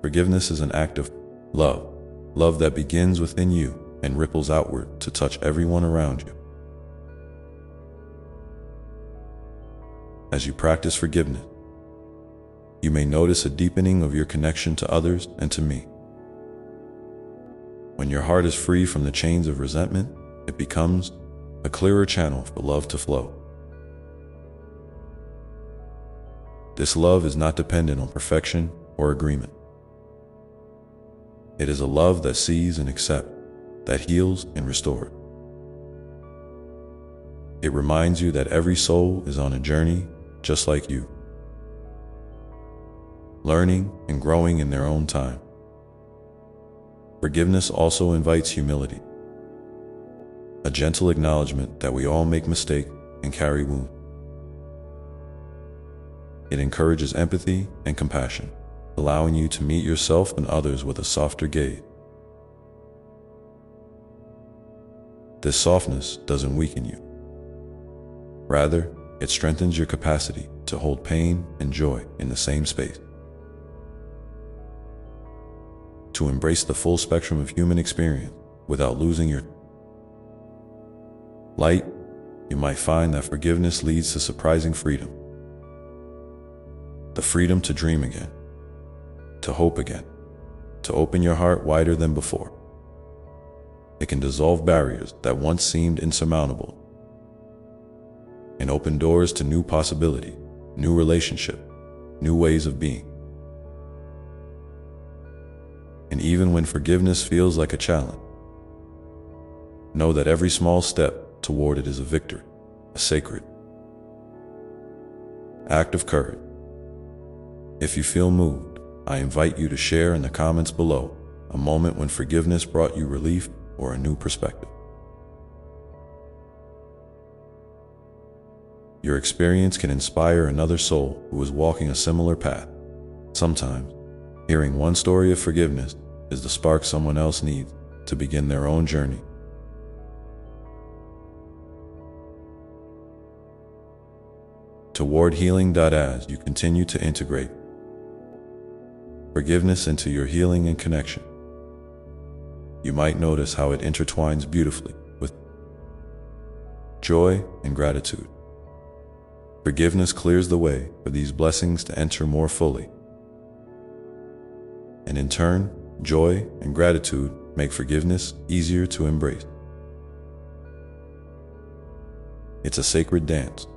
Forgiveness is an act of love, love that begins within you and ripples outward to touch everyone around you. As you practice forgiveness, you may notice a deepening of your connection to others and to me. When your heart is free from the chains of resentment, it becomes a clearer channel for love to flow. This love is not dependent on perfection or agreement. It is a love that sees and accepts, that heals and restores. It reminds you that every soul is on a journey just like you, learning and growing in their own time. Forgiveness also invites humility, a gentle acknowledgement that we all make mistakes and carry wounds. It encourages empathy and compassion, allowing you to meet yourself and others with a softer gaze. This softness doesn't weaken you. Rather, it strengthens your capacity to hold pain and joy in the same space. To embrace the full spectrum of human experience without losing your light, you might find that forgiveness leads to surprising freedom. The freedom to dream again, to hope again, to open your heart wider than before. It can dissolve barriers that once seemed insurmountable and open doors to new possibilities, new relationships, new ways of being. And even when forgiveness feels like a challenge, know that every small step toward it is a victory, a sacred act of courage. If you feel moved, I invite you to share in the comments below a moment when forgiveness brought you relief or a new perspective. Your experience can inspire another soul who is walking a similar path. Sometimes, hearing one story of forgiveness is the spark someone else needs to begin their own journey. Toward healing. As you continue to integrate forgiveness into your healing and connection, you might notice how it intertwines beautifully with joy and gratitude. Forgiveness clears the way for these blessings to enter more fully. And in turn, joy and gratitude make forgiveness easier to embrace. It's a sacred dance,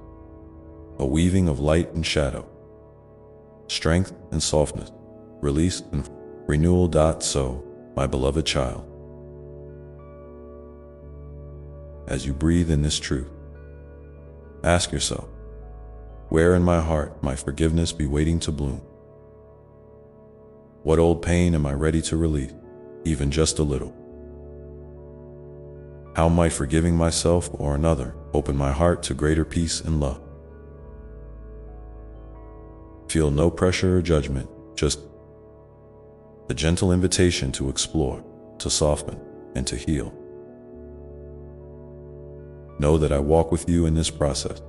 a weaving of light and shadow, strength and softness, release and renewal. So, my beloved child, as you breathe in this truth, ask yourself, where in my heart might forgiveness be waiting to bloom? What old pain am I ready to release, even just a little? How might forgiving myself or another open my heart to greater peace and love? Feel no pressure or judgment, just the gentle invitation to explore, to soften, and to heal. Know that I walk with you in this process,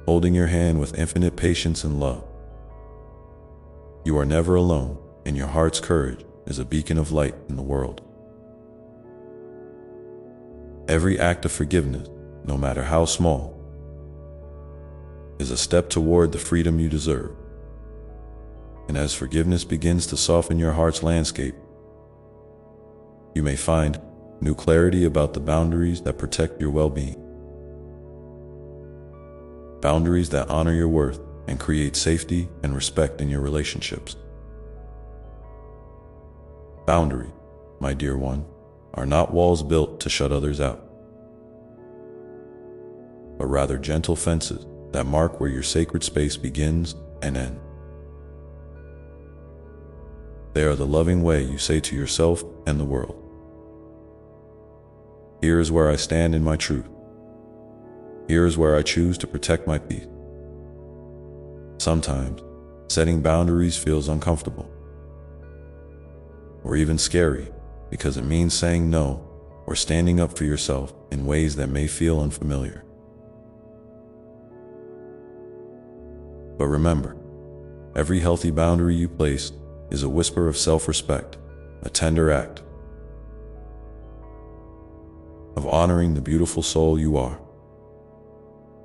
holding your hand with infinite patience and love. You are never alone, and your heart's courage is a beacon of light in the world. Every act of forgiveness, no matter how small, is a step toward the freedom you deserve. And as forgiveness begins to soften your heart's landscape, you may find new clarity about the boundaries that protect your well-being. Boundaries that honor your worth and create safety and respect in your relationships. Boundaries, my dear one, are not walls built to shut others out, but rather gentle fences that mark where your sacred space begins and ends. They are the loving way you say to yourself and the world, Here is where I stand in my truth. Here is where I choose to protect my peace. Sometimes, setting boundaries feels uncomfortable, or even scary, because it means saying no or standing up for yourself in ways that may feel unfamiliar. But remember, every healthy boundary you place is a whisper of self-respect, a tender act of honoring the beautiful soul you are.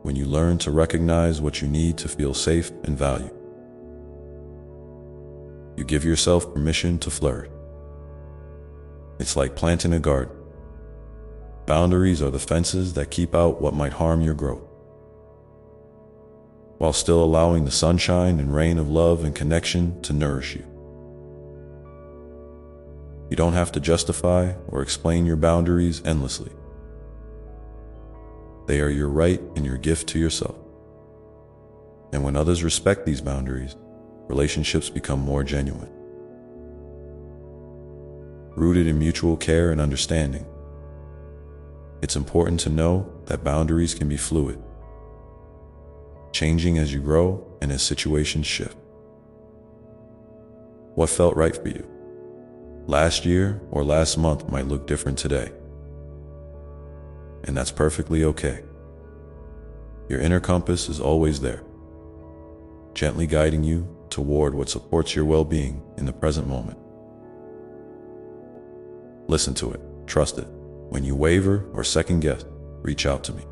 When you learn to recognize what you need to feel safe and valued, you give yourself permission to flourish. It's like planting a garden. Boundaries are the fences that keep out what might harm your growth, while still allowing the sunshine and rain of love and connection to nourish you. You don't have to justify or explain your boundaries endlessly. They are your right and your gift to yourself. And when others respect these boundaries, relationships become more genuine, rooted in mutual care and understanding. It's important to know that boundaries can be fluid, changing as you grow and as situations shift. What felt right for you last year or last month might look different today, and that's perfectly okay. Your inner compass is always there, gently guiding you toward what supports your well-being in the present moment. Listen to it, trust it. When you waver or second guess, reach out to me.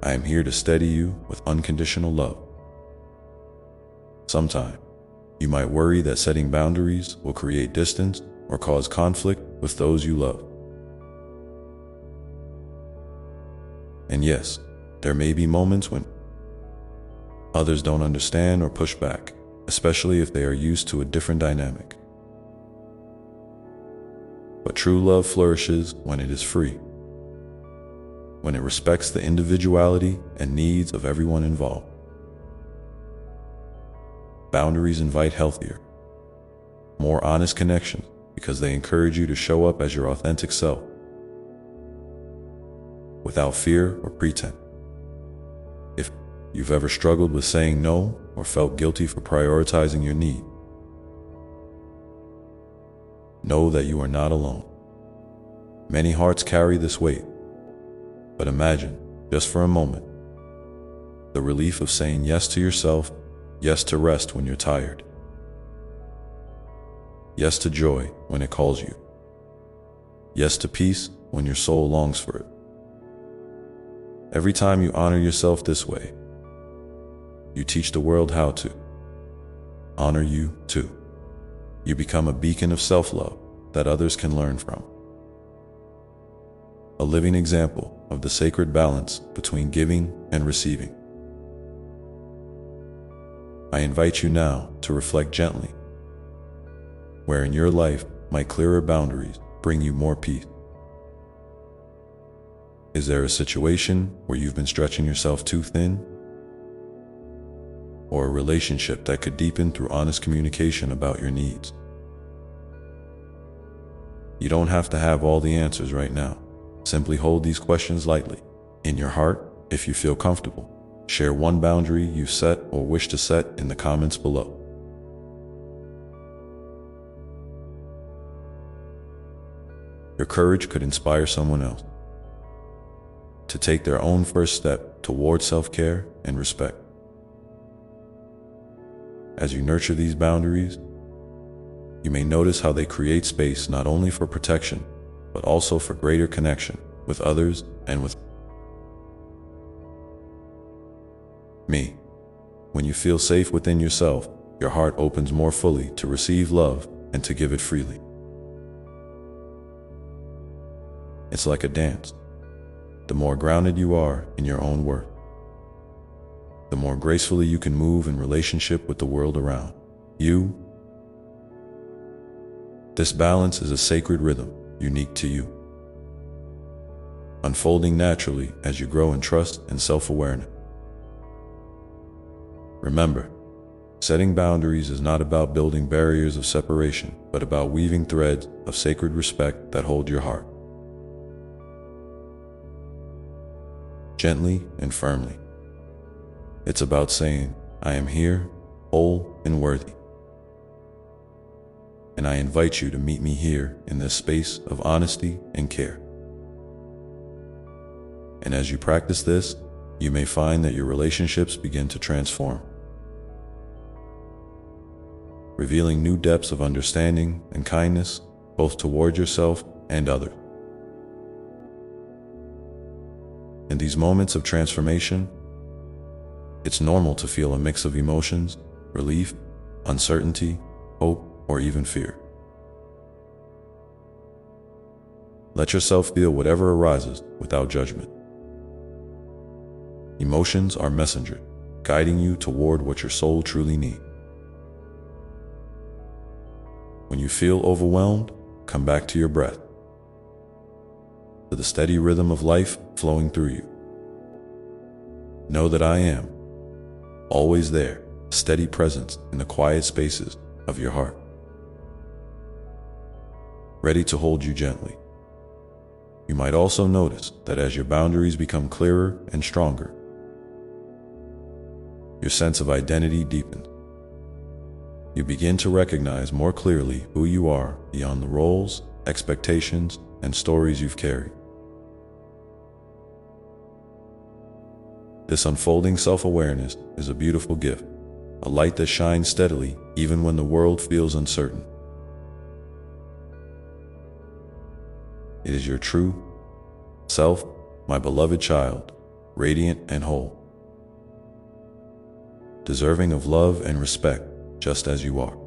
I am here to steady you with unconditional love. Sometimes, you might worry that setting boundaries will create distance or cause conflict with those you love. And yes, there may be moments when others don't understand or push back, especially if they are used to a different dynamic. But true love flourishes when it is free, when it respects the individuality and needs of everyone involved. Boundaries invite healthier, more honest connections because they encourage you to show up as your authentic self, without fear or pretense. If you've ever struggled with saying no or felt guilty for prioritizing your need, know that you are not alone. Many hearts carry this weight, but imagine, just for a moment, the relief of saying yes to yourself, yes to rest when you're tired, yes to joy when it calls you, yes to peace when your soul longs for it. Every time you honor yourself this way, you teach the world how to honor you too. You become a beacon of self-love that others can learn from. A living example of the sacred balance between giving and receiving. I invite you now to reflect gently, where in your life might clearer boundaries bring you more peace. Is there a situation where you've been stretching yourself too thin? Or a relationship that could deepen through honest communication about your needs? You don't have to have all the answers right now. Simply hold these questions lightly. In your heart, if you feel comfortable, share one boundary you've set or wish to set in the comments below. Your courage could inspire someone else to take their own first step toward self-care and respect. As you nurture these boundaries, you may notice how they create space not only for protection, but also for greater connection with others and with me. When you feel safe within yourself, your heart opens more fully to receive love and to give it freely. It's like a dance. The more grounded you are in your own worth, the more gracefully you can move in relationship with the world around you. This balance is a sacred rhythm unique to you, unfolding naturally as you grow in trust and self-awareness. Remember, Setting boundaries is not about building barriers of separation, but about weaving threads of sacred respect that hold your heart. Gently and firmly. It's about saying, I am here, whole and worthy. And I invite you to meet me here in this space of honesty and care. And as you practice this, you may find that your relationships begin to transform, revealing new depths of understanding and kindness, both toward yourself and others. In these moments of transformation, it's normal to feel a mix of emotions, relief, uncertainty, hope, or even fear. Let yourself feel whatever arises without judgment. Emotions are messengers, guiding you toward what your soul truly needs. When you feel overwhelmed, come back to your breath, to the steady rhythm of life flowing through you. Know that I am always there, a steady presence in the quiet spaces of your heart, ready to hold you gently. You might also notice that as your boundaries become clearer and stronger, your sense of identity deepens. You begin to recognize more clearly who you are beyond the roles, expectations, and stories you've carried. This unfolding self-awareness is a beautiful gift, a light that shines steadily even when the world feels uncertain. It is your true self, my beloved child, radiant and whole, deserving of love and respect just as you are.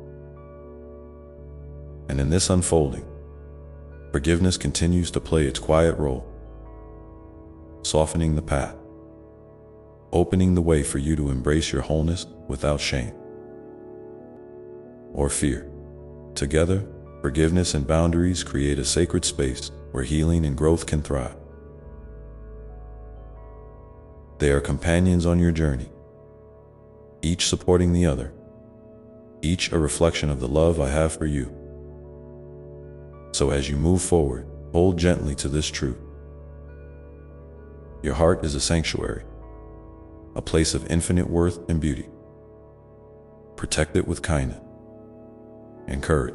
And in this unfolding, forgiveness continues to play its quiet role, softening the path, opening the way for you to embrace your wholeness without shame or fear. Together, forgiveness and boundaries create a sacred space where healing and growth can thrive. They are companions on your journey, each supporting the other, each a reflection of the love I have for you. So as you move forward, hold gently to this truth. Your heart is a sanctuary, a place of infinite worth and beauty. Protect it with kindness and courage.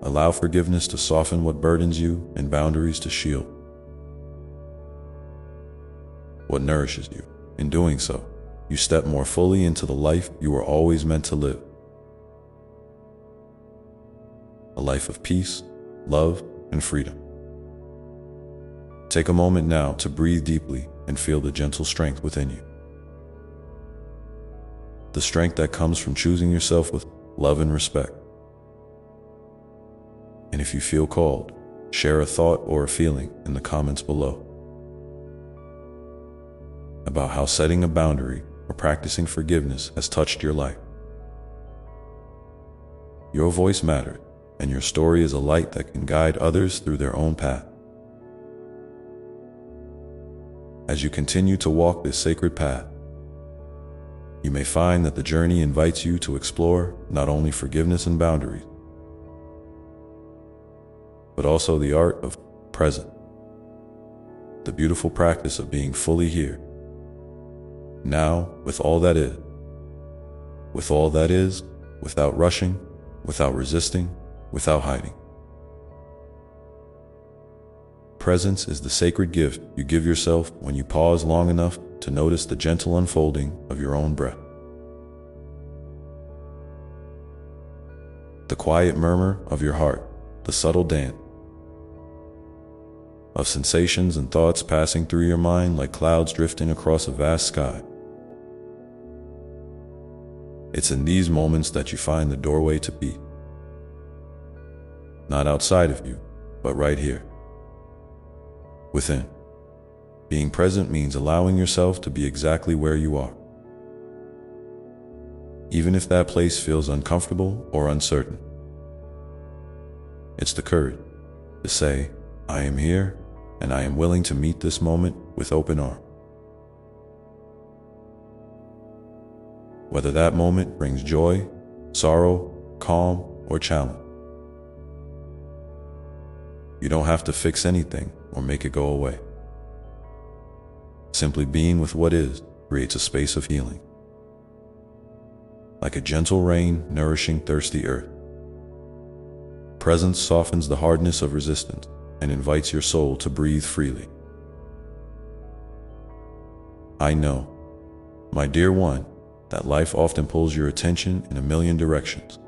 Allow forgiveness to soften what burdens you and boundaries to shield what nourishes you. In doing so, you step more fully into the life you were always meant to live. A life of peace, love, and freedom. Take a moment now to breathe deeply and feel the gentle strength within you. The strength that comes from choosing yourself with love and respect. And if you feel called, share a thought or a feeling in the comments below about how setting a boundary or practicing forgiveness has touched your life. Your voice matters, and your story is a light that can guide others through their own path. As you continue to walk this sacred path, you may find that the journey invites you to explore not only forgiveness and boundaries, but also the art of present, the beautiful practice of being fully here, now, with all that is, without rushing, without resisting, without hiding. Presence is the sacred gift you give yourself when you pause long enough to notice the gentle unfolding of your own breath. The quiet murmur of your heart, the subtle dance of sensations and thoughts passing through your mind like clouds drifting across a vast sky. It's in these moments that you find the doorway to peace. Not outside of you, but right here, within. Being present means allowing yourself to be exactly where you are, even if that place feels uncomfortable or uncertain. It's the courage to say, I am here, and I am willing to meet this moment with open arms. Whether that moment brings joy, sorrow, calm, or challenge. You don't have to fix anything or make it go away. Simply being with what is creates a space of healing. Like a gentle rain nourishing thirsty earth, presence softens the hardness of resistance and invites your soul to breathe freely. I know, my dear one, that life often pulls your attention in a million directions.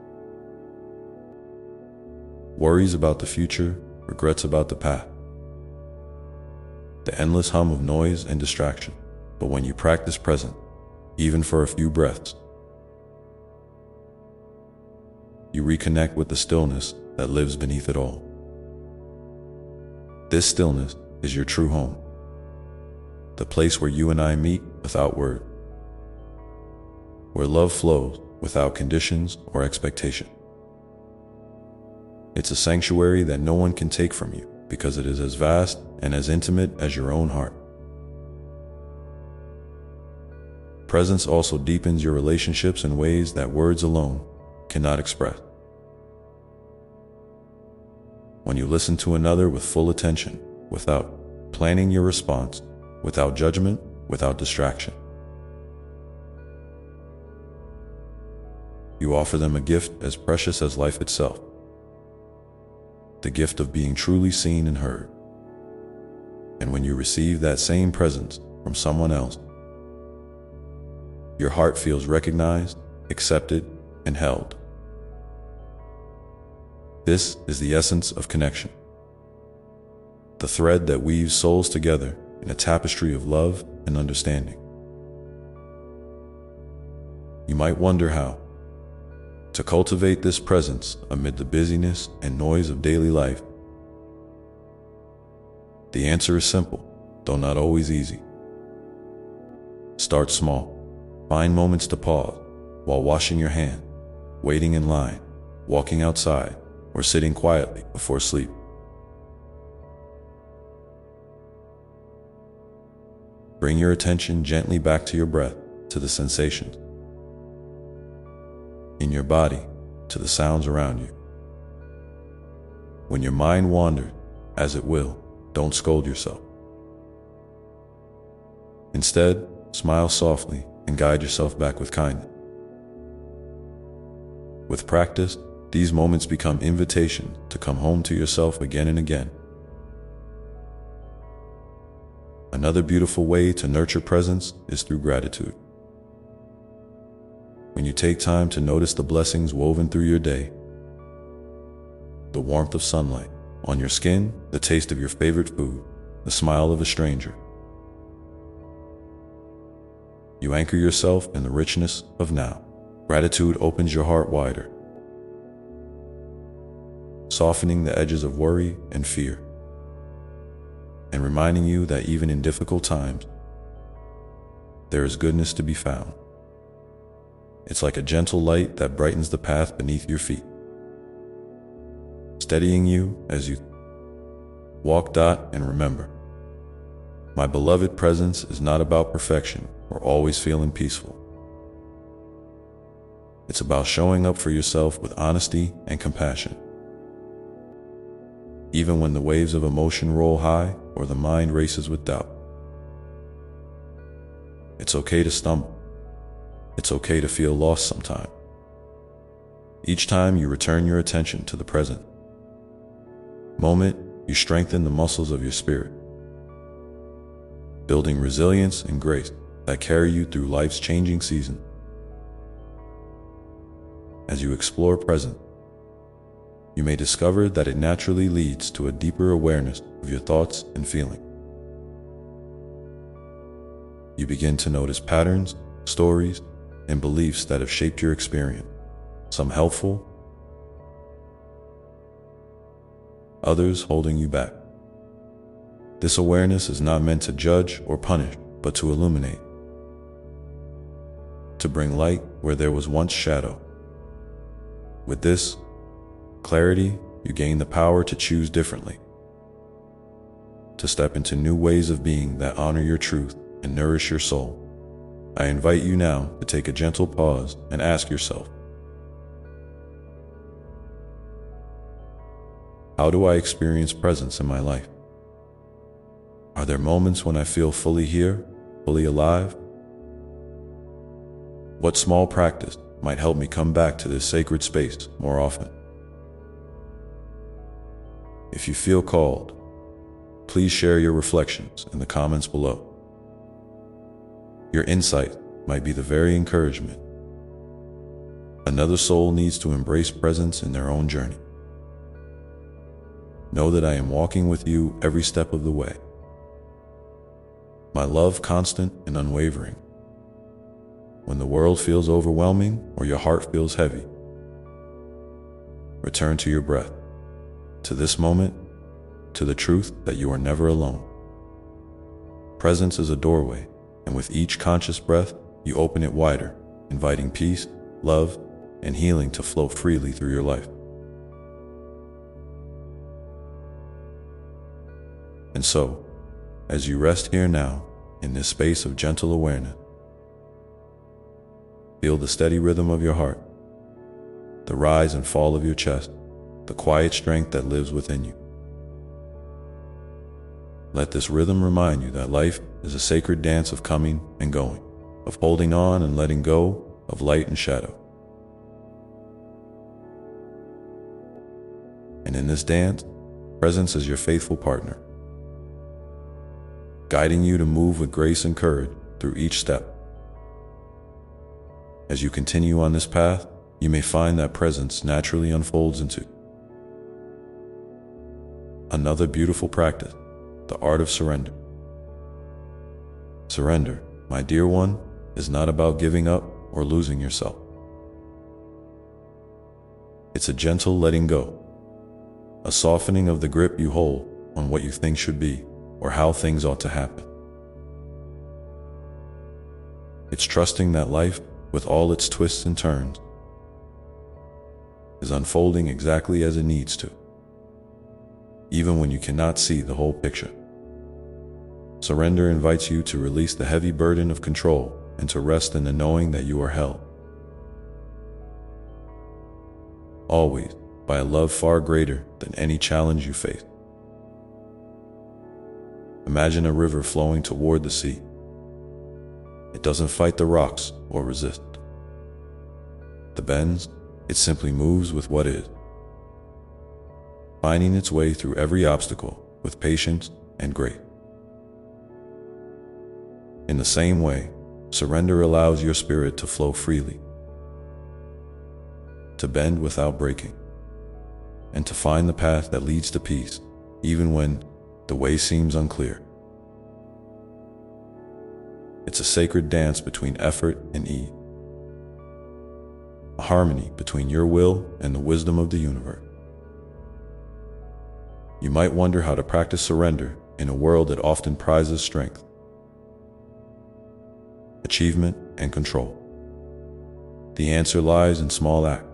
Worries about the future, regrets about the past, the endless hum of noise and distraction. But when you practice presence, even for a few breaths, you reconnect with the stillness that lives beneath it all. This stillness is your true home, the place where you and I meet without word, where love flows without conditions or expectation. It's a sanctuary that no one can take from you because it is as vast and as intimate as your own heart. Presence also deepens your relationships in ways that words alone cannot express. When you listen to another with full attention, without planning your response, without judgment, without distraction, you offer them a gift as precious as life itself, the gift of being truly seen and heard. And when you receive that same presence from someone else, your heart feels recognized, accepted, and held. This is the essence of connection, the thread that weaves souls together in a tapestry of love and understanding. You might wonder how to cultivate this presence amid the busyness and noise of daily life. The answer is simple, though not always easy. Start small. Find moments to pause while washing your hands, waiting in line, walking outside, or sitting quietly before sleep. Bring your attention gently back to your breath, to the sensations in your body, to the sounds around you. When your mind wanders, as it will, don't scold yourself. Instead, smile softly and guide yourself back with kindness. With practice, these moments become invitations to come home to yourself again and again. Another beautiful way to nurture presence is through gratitude. When you take time to notice the blessings woven through your day, the warmth of sunlight on your skin, the taste of your favorite food, the smile of a stranger, you anchor yourself in the richness of now. Gratitude opens your heart wider, softening the edges of worry and fear, and reminding you that even in difficult times, there is goodness to be found. It's like a gentle light that brightens the path beneath your feet, steadying you as you walk. And remember, my beloved, presence is not about perfection or always feeling peaceful. It's about showing up for yourself with honesty and compassion. Even when the waves of emotion roll high or the mind races with doubt, it's okay to stumble. It's okay to feel lost sometimes. Each time you return your attention to the present moment, you strengthen the muscles of your spirit, building resilience and grace that carry you through life's changing season. As you explore present, you may discover that it naturally leads to a deeper awareness of your thoughts and feelings. You begin to notice patterns, stories, and beliefs that have shaped your experience, some helpful, others holding you back. This awareness is not meant to judge or punish, but to illuminate, to bring light where there was once shadow. With this clarity, you gain the power to choose differently, to step into new ways of being that honor your truth and nourish your soul. I invite you now to take a gentle pause and ask yourself, How do I experience presence in my life? Are there moments when I feel fully here, fully alive? What small practice might help me come back to this sacred space more often? If you feel called, please share your reflections in the comments below. Your insight might be the very encouragement another soul needs to embrace presence in their own journey. Know that I am walking with you every step of the way. My love constant and unwavering. When the world feels overwhelming or your heart feels heavy, return to your breath, to this moment, to the truth that you are never alone. Presence is a doorway, and with each conscious breath, you open it wider, inviting peace, love, and healing to flow freely through your life. And so, as you rest here now, in this space of gentle awareness, feel the steady rhythm of your heart, the rise and fall of your chest, the quiet strength that lives within you. Let this rhythm remind you that life is a sacred dance of coming and going, of holding on and letting go, of light and shadow. And in this dance, presence is your faithful partner, guiding you to move with grace and courage through each step. As you continue on this path, you may find that presence naturally unfolds into another beautiful practice, the art of surrender. Surrender, my dear one, is not about giving up or losing yourself. It's a gentle letting go, a softening of the grip you hold on what you think should be or how things ought to happen. It's trusting that life, with all its twists and turns, is unfolding exactly as it needs to, even when you cannot see the whole picture. Surrender invites you to release the heavy burden of control and to rest in the knowing that you are held, always, by a love far greater than any challenge you face. Imagine a river flowing toward the sea. It doesn't fight the rocks or resist the bends, it simply moves with what is, finding its way through every obstacle with patience and grace. In the same way, surrender allows your spirit to flow freely, to bend without breaking, and to find the path that leads to peace, even when the way seems unclear. It's a sacred dance between effort and ease, a harmony between your will and the wisdom of the universe. You might wonder how to practice surrender in a world that often prizes strength, achievement, and control. The answer lies in small acts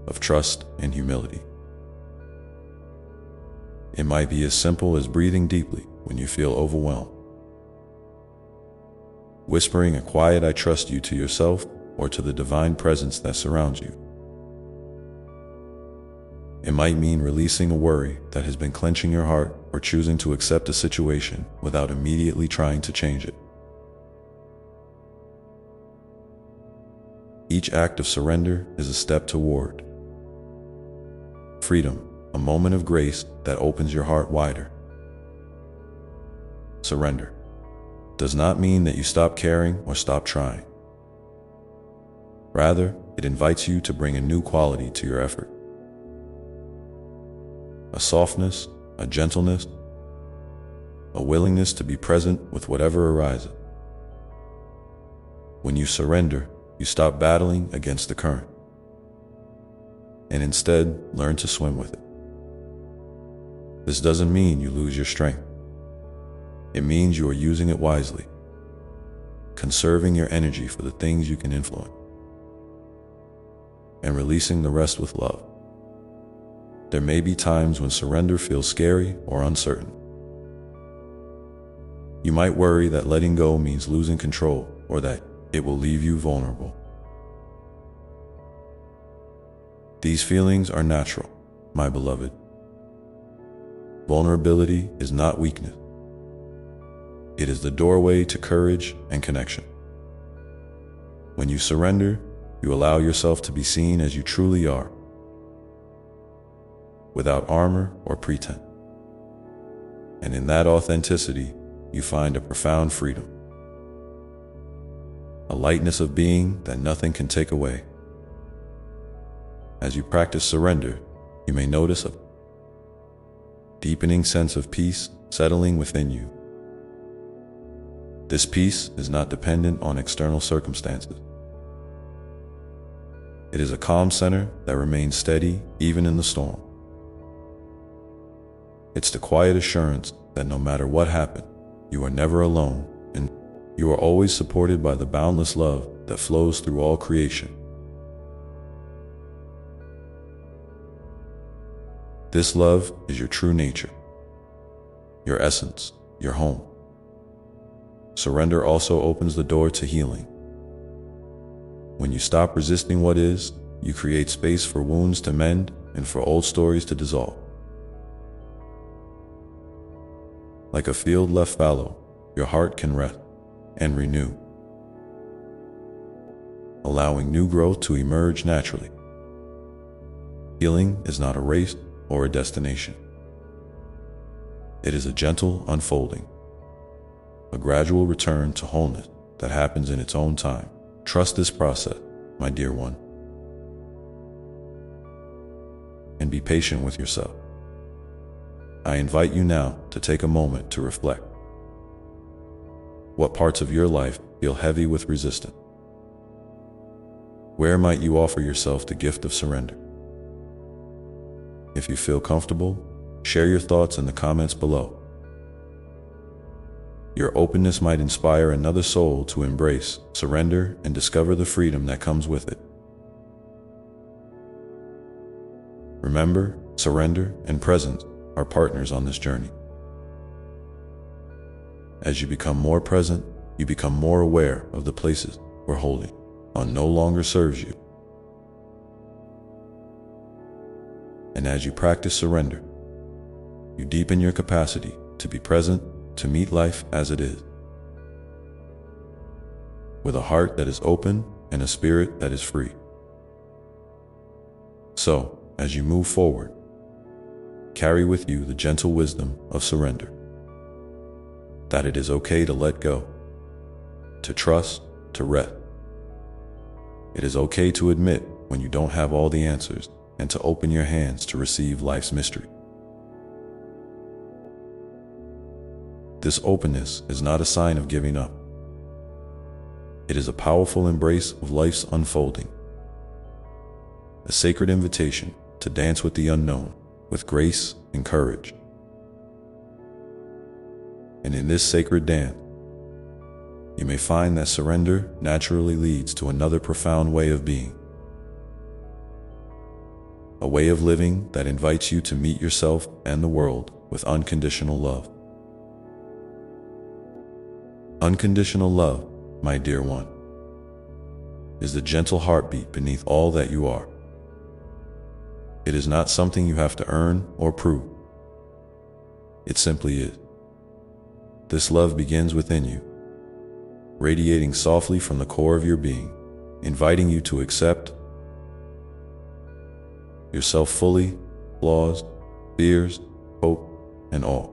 of trust and humility. It might be as simple as breathing deeply when you feel overwhelmed, whispering a quiet "I trust you" to yourself or to the divine presence that surrounds you. It might mean releasing a worry that has been clenching your heart or choosing to accept a situation without immediately trying to change it. Each act of surrender is a step toward freedom, a moment of grace that opens your heart wider. Surrender does not mean that you stop caring or stop trying. Rather, it invites you to bring a new quality to your effort. A softness, a gentleness, a willingness to be present with whatever arises. When you surrender, you stop battling against the current and instead learn to swim with it. This doesn't mean you lose your strength. It means you are using it wisely, conserving your energy for the things you can influence, and releasing the rest with love. There may be times when surrender feels scary or uncertain. You might worry that letting go means losing control or that it will leave you vulnerable. These feelings are natural, my beloved. Vulnerability is not weakness. It is the doorway to courage and connection. When you surrender, you allow yourself to be seen as you truly are, without armor or pretense. And in that authenticity, you find a profound freedom, a lightness of being that nothing can take away. As you practice surrender, you may notice a deepening sense of peace settling within you. This peace is not dependent on external circumstances. It is a calm center that remains steady even in the storm. It's the quiet assurance that no matter what happens, you are never alone, and you are always supported by the boundless love that flows through all creation. This love is your true nature, your essence, your home. Surrender also opens the door to healing. When you stop resisting what is, you create space for wounds to mend and for old stories to dissolve. Like a field left fallow, your heart can rest and renew, allowing new growth to emerge naturally. Healing is not a race or a destination. It is a gentle unfolding, a gradual return to wholeness that happens in its own time. Trust this process, my dear one, and be patient with yourself. I invite you now to take a moment to reflect. What parts of your life feel heavy with resistance? Where might you offer yourself the gift of surrender? If you feel comfortable, share your thoughts in the comments below. Your openness might inspire another soul to embrace, surrender, and discover the freedom that comes with it. Remember, surrender and presence are partners on this journey. As you become more present, you become more aware of the places where holding on no longer serves you. And as you practice surrender, you deepen your capacity to be present, to meet life as it is, with a heart that is open and a spirit that is free. So, as you move forward, carry with you the gentle wisdom of surrender, that it is okay to let go, to trust, to rest. It is okay to admit when you don't have all the answers, and to open your hands to receive life's mystery. This openness is not a sign of giving up. It is a powerful embrace of life's unfolding, a sacred invitation to dance with the unknown, with grace and courage. And in this sacred dance, you may find that surrender naturally leads to another profound way of being, a way of living that invites you to meet yourself and the world with unconditional love. Unconditional love, my dear one, is the gentle heartbeat beneath all that you are. It is not something you have to earn or prove. It simply is. This love begins within you, radiating softly from the core of your being, inviting you to accept yourself fully, flaws, fears, hope, and all.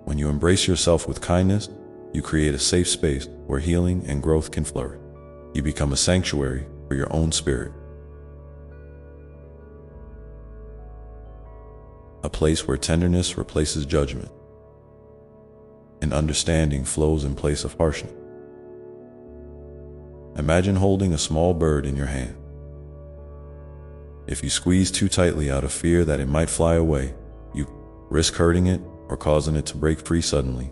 When you embrace yourself with kindness, you create a safe space where healing and growth can flourish. You become a sanctuary for your own spirit, a place where tenderness replaces judgment, and understanding flows in place of harshness. Imagine holding a small bird in your hand. If you squeeze too tightly out of fear that it might fly away, you risk hurting it or causing it to break free suddenly.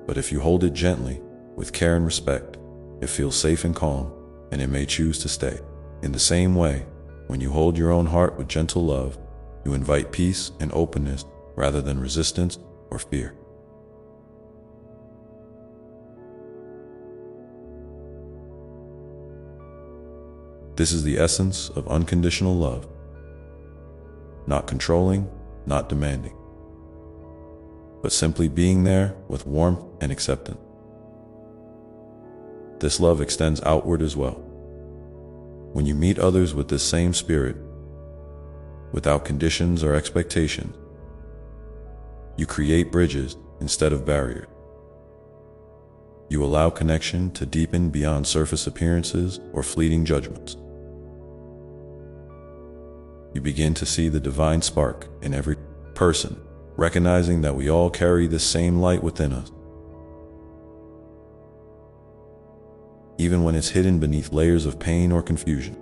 But if you hold it gently, with care and respect, it feels safe and calm, and it may choose to stay. In the same way, when you hold your own heart with gentle love, you invite peace and openness rather than resistance or fear. This is the essence of unconditional love. Not controlling, not demanding, but simply being there with warmth and acceptance. This love extends outward as well. When you meet others with this same spirit, without conditions or expectations, you create bridges instead of barriers. You allow connection to deepen beyond surface appearances or fleeting judgments. You begin to see the divine spark in every person, recognizing that we all carry this same light within us, even when it's hidden beneath layers of pain or confusion.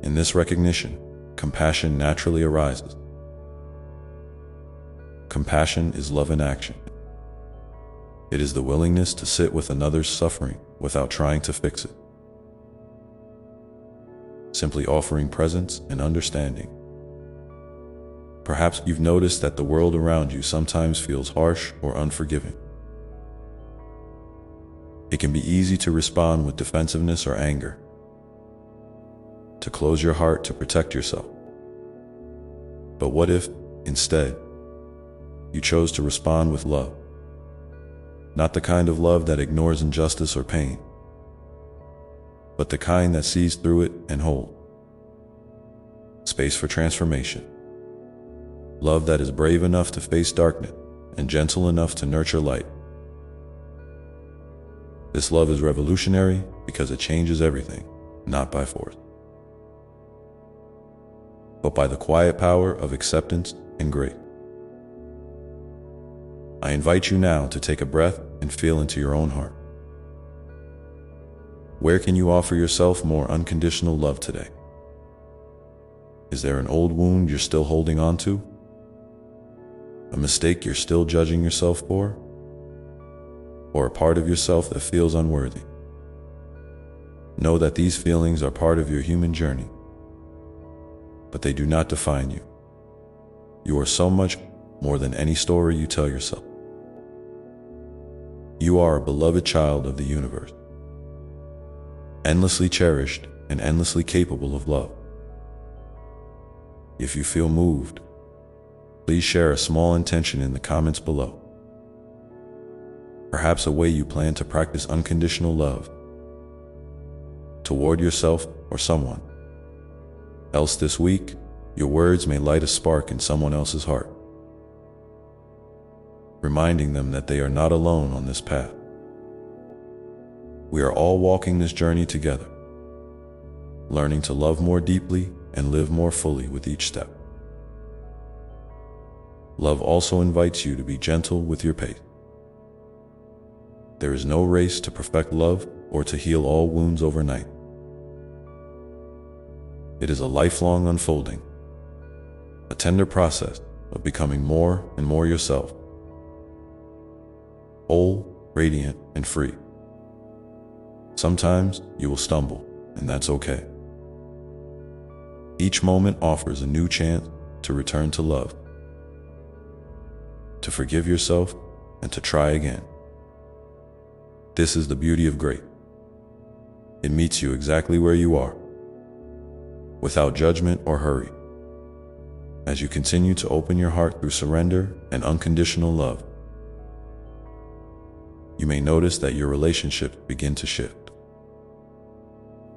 In this recognition, compassion naturally arises. Compassion is love in action. It is the willingness to sit with another's suffering without trying to fix it, simply offering presence and understanding. Perhaps you've noticed that the world around you sometimes feels harsh or unforgiving. It can be easy to respond with defensiveness or anger, to close your heart to protect yourself. But what if, instead, you chose to respond with love? Not the kind of love that ignores injustice or pain, but the kind that sees through it and holds space for transformation. Love that is brave enough to face darkness and gentle enough to nurture light. This love is revolutionary because it changes everything, not by force, but by the quiet power of acceptance and grace. I invite you now to take a breath and feel into your own heart. Where can you offer yourself more unconditional love today? Is there an old wound you're still holding on to? A mistake you're still judging yourself for? Or a part of yourself that feels unworthy? Know that these feelings are part of your human journey, but they do not define you. You are so much more than any story you tell yourself. You are a beloved child of the universe, endlessly cherished and endlessly capable of love. If you feel moved, please share a small intention in the comments below. Perhaps a way you plan to practice unconditional love toward yourself or someone else this week. Your words may light a spark in someone else's heart, reminding them that they are not alone on this path. We are all walking this journey together, learning to love more deeply and live more fully with each step. Love also invites you to be gentle with your pace. There is no race to perfect love or to heal all wounds overnight. It is a lifelong unfolding, a tender process of becoming more and more yourself, whole, radiant, and free. Sometimes you will stumble, and that's okay. Each moment offers a new chance to return to love, to forgive yourself, and to try again. This is the beauty of grace. It meets you exactly where you are, without judgment or hurry. As you continue to open your heart through surrender and unconditional love, you may notice that your relationships begin to shift.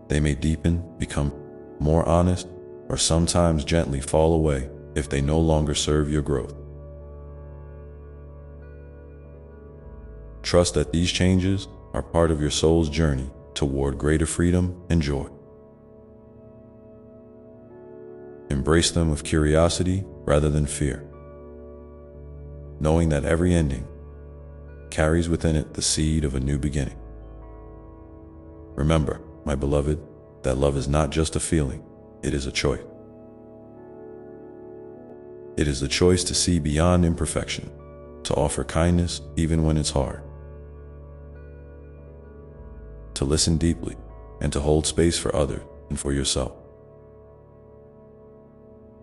They may deepen, become more honest, or sometimes gently fall away if they no longer serve your growth. Trust that these changes are part of your soul's journey toward greater freedom and joy. Embrace them with curiosity rather than fear, knowing that every ending carries within it the seed of a new beginning. Remember, my beloved, that love is not just a feeling, it is a choice. It is the choice to see beyond imperfection, to offer kindness even when it's hard, to listen deeply, and to hold space for others and for yourself.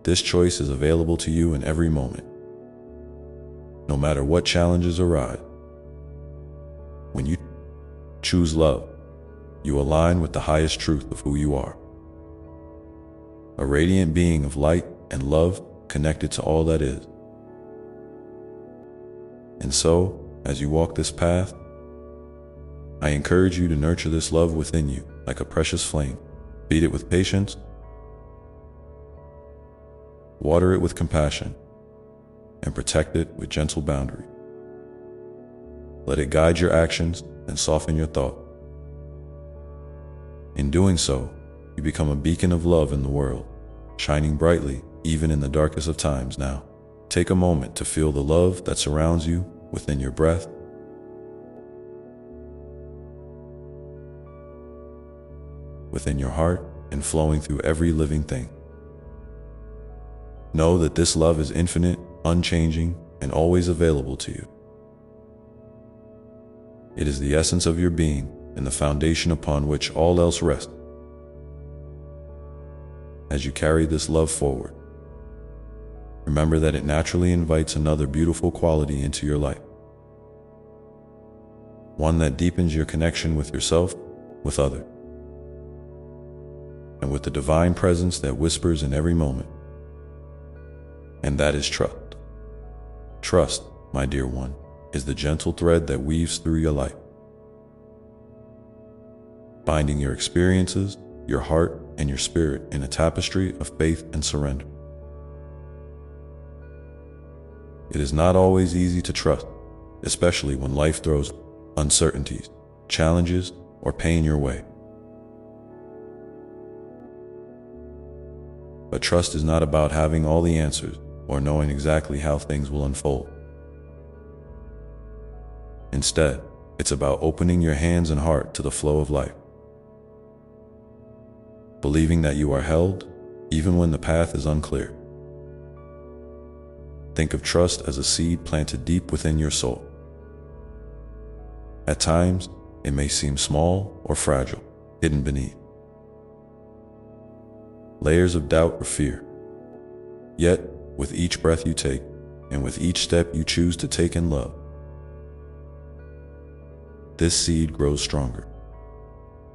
This choice is available to you in every moment, no matter what challenges arise. When you choose love, you align with the highest truth of who you are. A radiant being of light and love connected to all that is. And so, as you walk this path, I encourage you to nurture this love within you like a precious flame. Feed it with patience, water it with compassion, and protect it with gentle boundaries. Let it guide your actions and soften your thought. In doing so, you become a beacon of love in the world, shining brightly even in the darkest of times. Now, take a moment to feel the love that surrounds you within your breath, within your heart, and flowing through every living thing. Know that this love is infinite, unchanging, and always available to you. It is the essence of your being and the foundation upon which all else rests. As you carry this love forward, remember that it naturally invites another beautiful quality into your life. One that deepens your connection with yourself, with others, and with the divine presence that whispers in every moment. And that is trust. Trust, my dear one, is the gentle thread that weaves through your life, binding your experiences, your heart, and your spirit in a tapestry of faith and surrender. It is not always easy to trust, especially when life throws uncertainties, challenges, or pain your way. But trust is not about having all the answers or knowing exactly how things will unfold. Instead, it's about opening your hands and heart to the flow of life, believing that you are held even when the path is unclear. Think of trust as a seed planted deep within your soul. At times, it may seem small or fragile, hidden beneath layers of doubt or fear. Yet, with each breath you take, and with each step you choose to take in love, this seed grows stronger.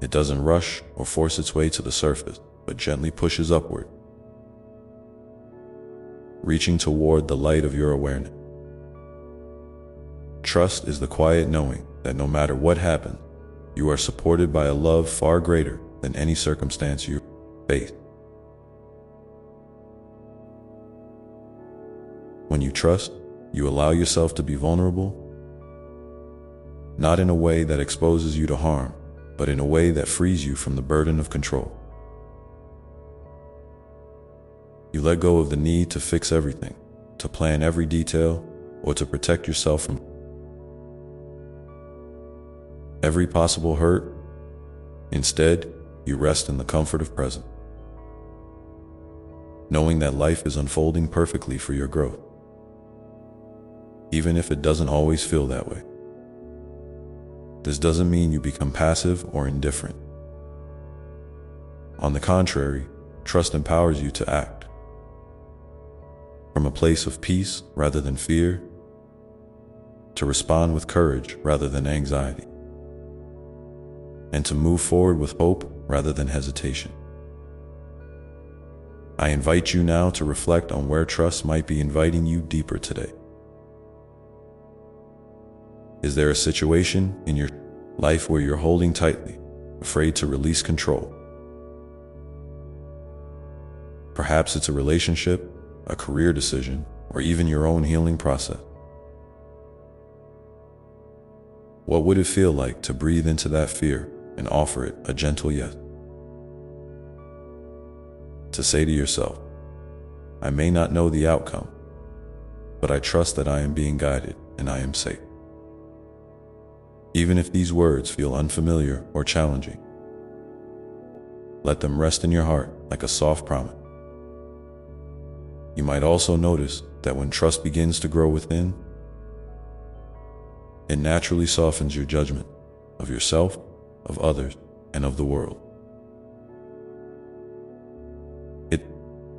It doesn't rush or force its way to the surface, but gently pushes upward, reaching toward the light of your awareness. Trust is the quiet knowing that no matter what happens, you are supported by a love far greater than any circumstance you face. When you trust, you allow yourself to be vulnerable, not in a way that exposes you to harm, but in a way that frees you from the burden of control. You let go of the need to fix everything, to plan every detail, or to protect yourself from every possible hurt. Instead, you rest in the comfort of presence, knowing that life is unfolding perfectly for your growth, even if it doesn't always feel that way. This doesn't mean you become passive or indifferent. On the contrary, trust empowers you to act from a place of peace rather than fear, to respond with courage rather than anxiety, and to move forward with hope rather than hesitation. I invite you now to reflect on where trust might be inviting you deeper today. Is there a situation in your life where you're holding tightly, afraid to release control? Perhaps it's a relationship, a career decision, or even your own healing process. What would it feel like to breathe into that fear and offer it a gentle yes? To say to yourself, I may not know the outcome, but I trust that I am being guided and I am safe. Even if these words feel unfamiliar or challenging, let them rest in your heart like a soft promise. You might also notice that when trust begins to grow within, it naturally softens your judgment of yourself, of others, and of the world. It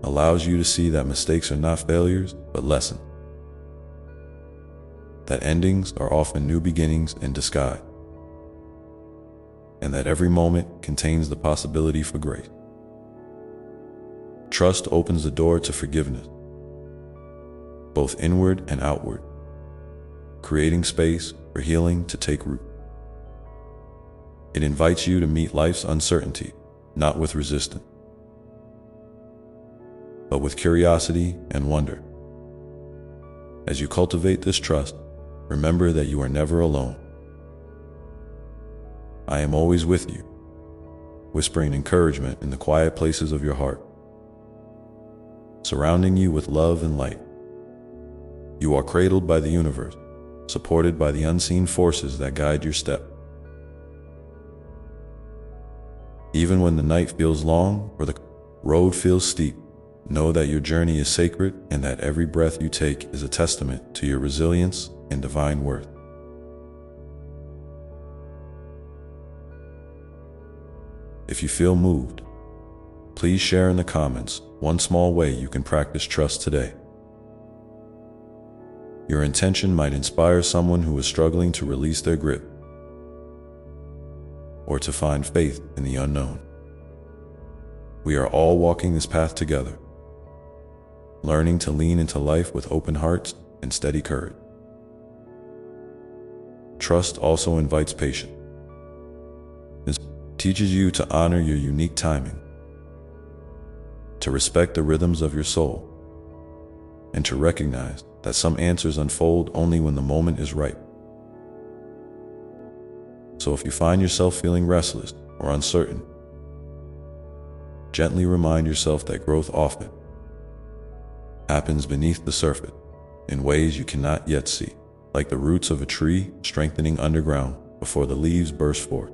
allows you to see that mistakes are not failures, but lessons. That endings are often new beginnings in disguise. and that every moment contains the possibility for grace. Trust opens the door to forgiveness, both inward and outward, creating space for healing to take root. It invites you to meet life's uncertainty, not with resistance, but with curiosity and wonder. As you cultivate this trust, remember that you are never alone. I am always with you, whispering encouragement in the quiet places of your heart, surrounding you with love and light. You are cradled by the universe, supported by the unseen forces that guide your step. Even when the night feels long or the road feels steep, know that your journey is sacred and that every breath you take is a testament to your resilience and divine worth. If you feel moved, please share in the comments one small way you can practice trust today. Your intention might inspire someone who is struggling to release their grip or to find faith in the unknown. We are all walking this path together, learning to lean into life with open hearts and steady courage. Trust also invites patience. It teaches you to honor your unique timing, to respect the rhythms of your soul, and to recognize that some answers unfold only when the moment is right. So if you find yourself feeling restless or uncertain, gently remind yourself that growth often happens beneath the surface in ways you cannot yet see, like the roots of a tree strengthening underground before the leaves burst forth.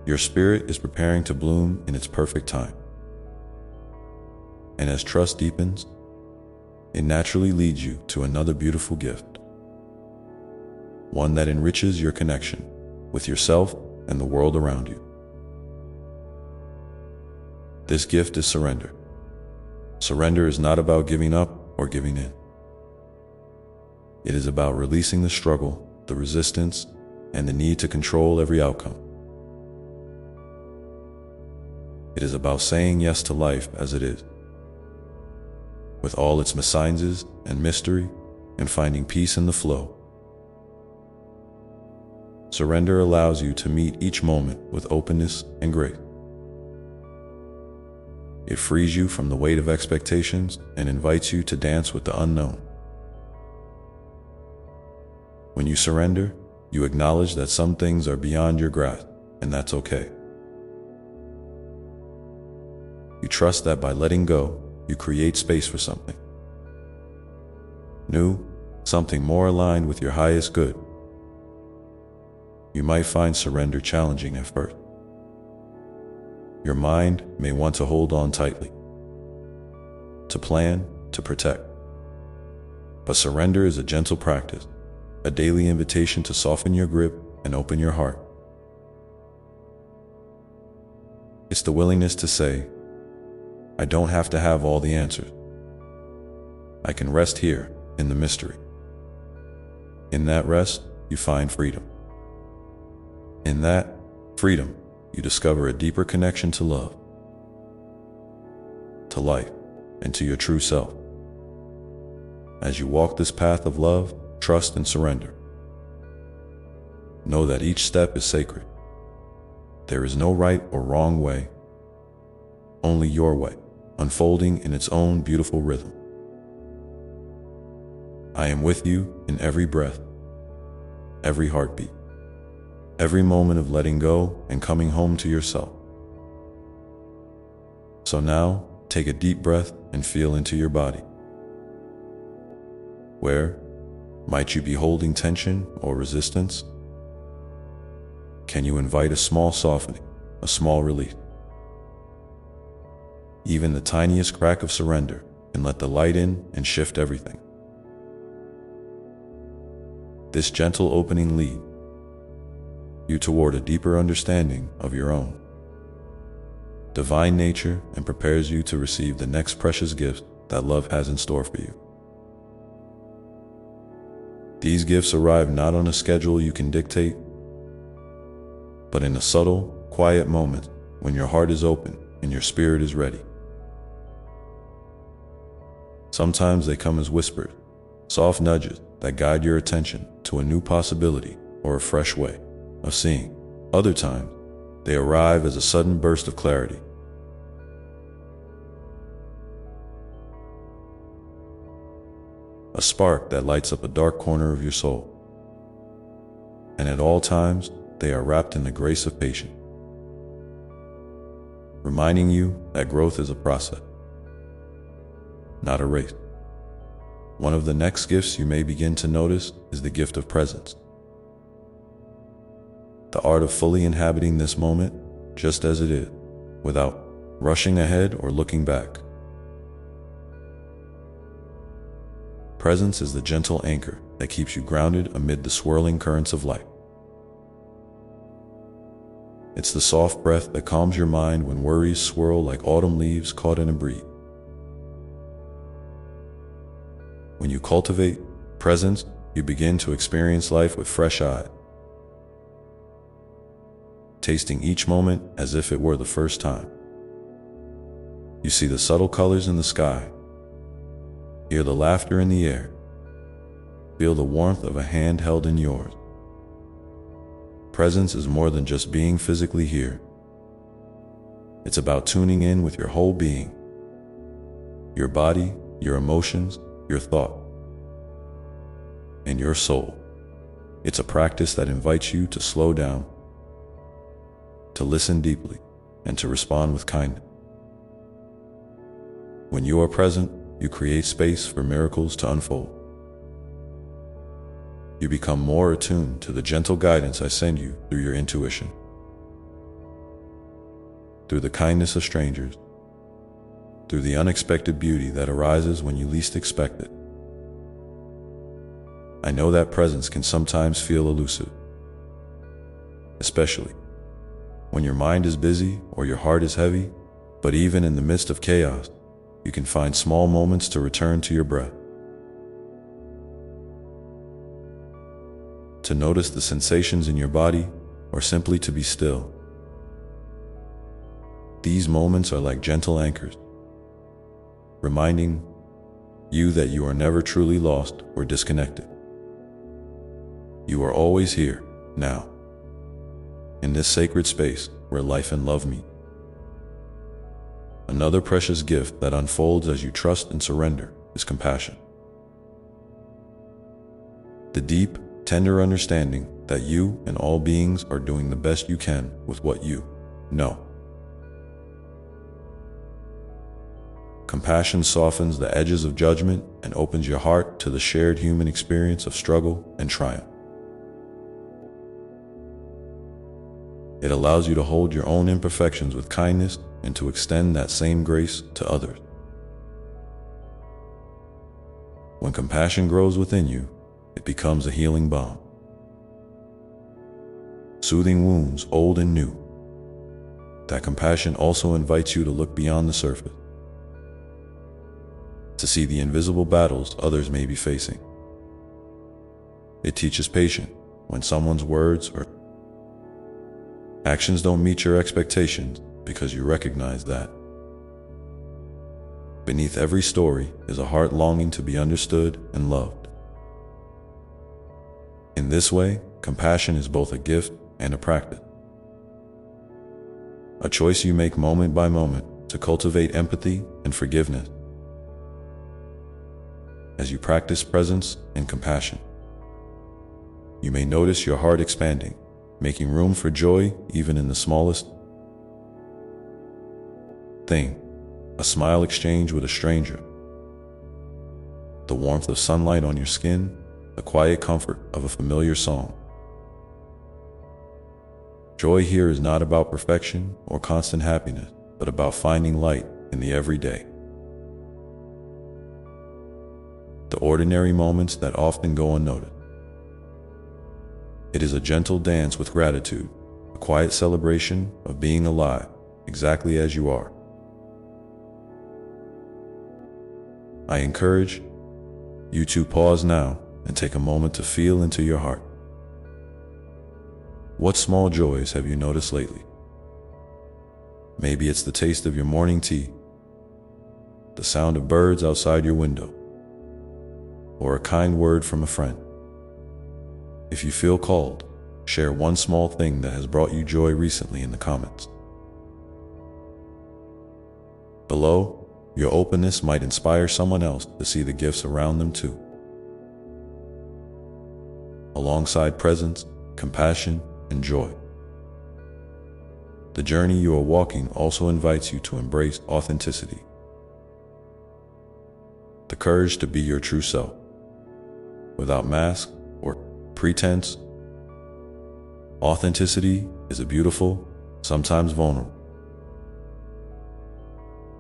Your spirit is preparing to bloom in its perfect time. And as trust deepens, it naturally leads you to another beautiful gift, one that enriches your connection with yourself and the world around you. This gift is surrender. Surrender is not about giving up or giving in. It is about releasing the struggle, the resistance, and the need to control every outcome. It is about saying yes to life as it is, with all its messages and mystery, and finding peace in the flow. Surrender allows you to meet each moment with openness and grace. It frees you from the weight of expectations and invites you to dance with the unknown. When you surrender, you acknowledge that some things are beyond your grasp, and that's okay. You trust that by letting go, you create space for something new, something more aligned with your highest good. You might find surrender challenging at first. Your mind may want to hold on tightly, to plan, to protect. But surrender is a gentle practice, a daily invitation to soften your grip and open your heart. It's the willingness to say, I don't have to have all the answers. I can rest here in the mystery. In that rest, you find freedom. In that freedom, you discover a deeper connection to love, to life, and to your true self. As you walk this path of love, trust, and surrender, know that each step is sacred. There is no right or wrong way, only your way, unfolding in its own beautiful rhythm. I am with you in every breath, every heartbeat, every moment of letting go and coming home to yourself. So now, take a deep breath and feel into your body. Where might you be holding tension or resistance? Can you invite a small softening, a small relief? Even the tiniest crack of surrender can let the light in and shift everything. This gentle opening leads you toward a deeper understanding of your own divine nature and prepares you to receive the next precious gift that love has in store for you. These gifts arrive not on a schedule you can dictate, but in a subtle, quiet moment when your heart is open and your spirit is ready. Sometimes they come as whispers, soft nudges that guide your attention to a new possibility or a fresh way of seeing. Other times, they arrive as a sudden burst of clarity. A spark that lights up a dark corner of your soul. And at all times, they are wrapped in the grace of patience, reminding you that growth is a process, not a race. One of the next gifts you may begin to notice is the gift of presence. The art of fully inhabiting this moment just as it is, without rushing ahead or looking back. Presence is the gentle anchor that keeps you grounded amid the swirling currents of life. It's the soft breath that calms your mind when worries swirl like autumn leaves caught in a breeze. When you cultivate presence, you begin to experience life with fresh eyes, tasting each moment as if it were the first time. You see the subtle colors in the sky, hear the laughter in the air, feel the warmth of a hand held in yours. Presence is more than just being physically here. It's about tuning in with your whole being, your body, your emotions, your thought, and your soul. It's a practice that invites you to slow down, to listen deeply, and to respond with kindness. When you are present, you create space for miracles to unfold. You become more attuned to the gentle guidance I send you through your intuition, through the kindness of strangers, through the unexpected beauty that arises when you least expect it. I know that presence can sometimes feel elusive, especially when your mind is busy or your heart is heavy, but even in the midst of chaos, you can find small moments to return to your breath, to notice the sensations in your body, or simply to be still. These moments are like gentle anchors, reminding you that you are never truly lost or disconnected. You are always here, now, in this sacred space where life and love meet. Another precious gift that unfolds as you trust and surrender is compassion. The deep, tender understanding that you and all beings are doing the best you can with what you know. Compassion softens the edges of judgment and opens your heart to the shared human experience of struggle and triumph. It allows you to hold your own imperfections with kindness and to extend that same grace to others. When compassion grows within you, it becomes a healing balm, soothing wounds old and new. That compassion also invites you to look beyond the surface, to see the invisible battles others may be facing. It teaches patience when someone's words or actions don't meet your expectations, because you recognize that beneath every story is a heart longing to be understood and loved. In this way, compassion is both a gift and a practice, a choice you make moment by moment to cultivate empathy and forgiveness. As you practice presence and compassion, you may notice your heart expanding, making room for joy even in the smallest thing. A smile exchange with a stranger, the warmth of sunlight on your skin, the quiet comfort of a familiar song. Joy here is not about perfection or constant happiness, but about finding light in the everyday, the ordinary moments that often go unnoticed. It is a gentle dance with gratitude, a quiet celebration of being alive exactly as you are. I encourage you to pause now and take a moment to feel into your heart. What small joys have you noticed lately? Maybe it's the taste of your morning tea, the sound of birds outside your window, or a kind word from a friend. If you feel called, share one small thing that has brought you joy recently in the comments. Below, your openness might inspire someone else to see the gifts around them too. Alongside presence, compassion, and joy, the journey you are walking also invites you to embrace authenticity. The courage to be your true self, without mask or pretense. Authenticity is a beautiful, sometimes vulnerable,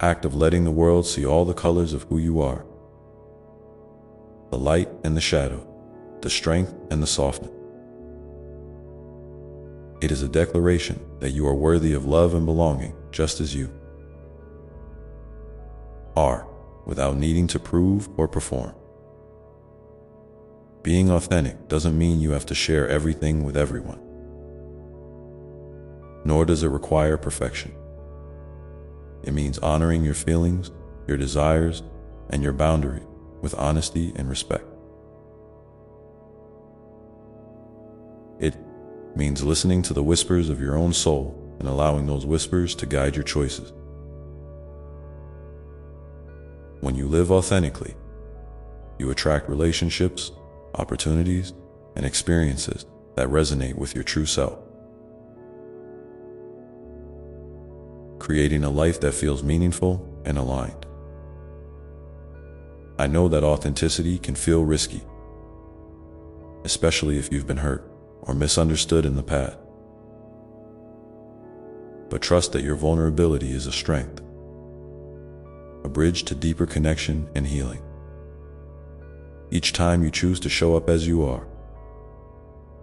act of letting the world see all the colors of who you are. The light and the shadow, the strength and the softness. It is a declaration that you are worthy of love and belonging just as you are, without needing to prove or perform. Being authentic doesn't mean you have to share everything with everyone, nor does it require perfection. It means honoring your feelings, your desires, and your boundaries with honesty and respect. It means listening to the whispers of your own soul and allowing those whispers to guide your choices. When you live authentically, you attract relationships, opportunities, and experiences that resonate with your true self, creating a life that feels meaningful and aligned. I know that authenticity can feel risky, especially if you've been hurt or misunderstood in the past. But trust that your vulnerability is a strength, a bridge to deeper connection and healing. Each time you choose to show up as you are,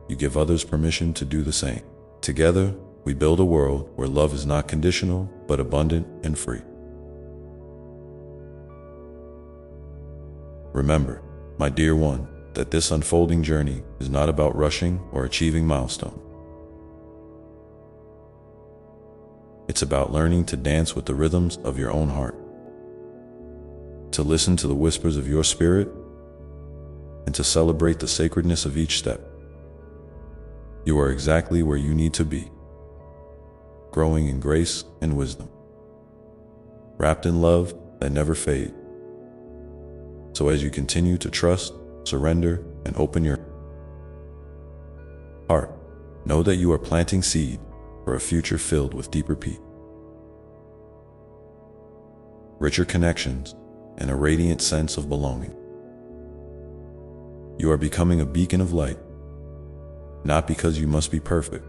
you give others permission to do the same. Together, we build a world where love is not conditional, but abundant and free. Remember, my dear one, that this unfolding journey is not about rushing or achieving milestones. It's about learning to dance with the rhythms of your own heart, to listen to the whispers of your spirit, and to celebrate the sacredness of each step. You are exactly where you need to be, growing in grace and wisdom, wrapped in love that never fades. So as you continue to trust, surrender, and open your heart, know that you are planting seed for a future filled with deeper peace, richer connections, and a radiant sense of belonging. You are becoming a beacon of light, not because you must be perfect,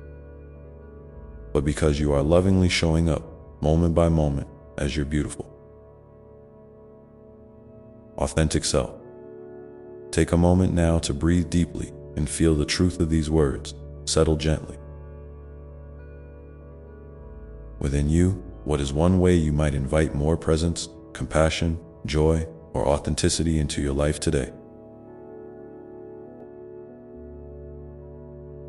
but because you are lovingly showing up moment by moment as your beautiful, authentic self. Take a moment now to breathe deeply and feel the truth of these words settle gently. Within you, what is one way you might invite more presence, compassion, joy, or authenticity into your life today?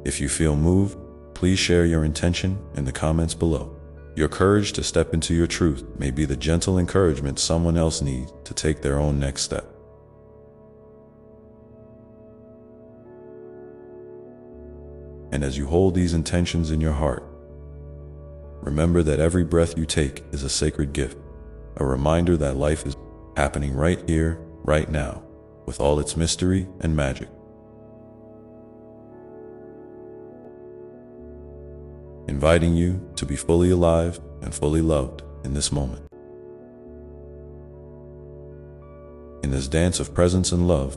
If you feel moved, please share your intention in the comments below. Your courage to step into your truth may be the gentle encouragement someone else needs to take their own next step. And as you hold these intentions in your heart, remember that every breath you take is a sacred gift, a reminder that life is happening right here, right now, with all its mystery and magic. Inviting you to be fully alive and fully loved in this moment. In this dance of presence and love,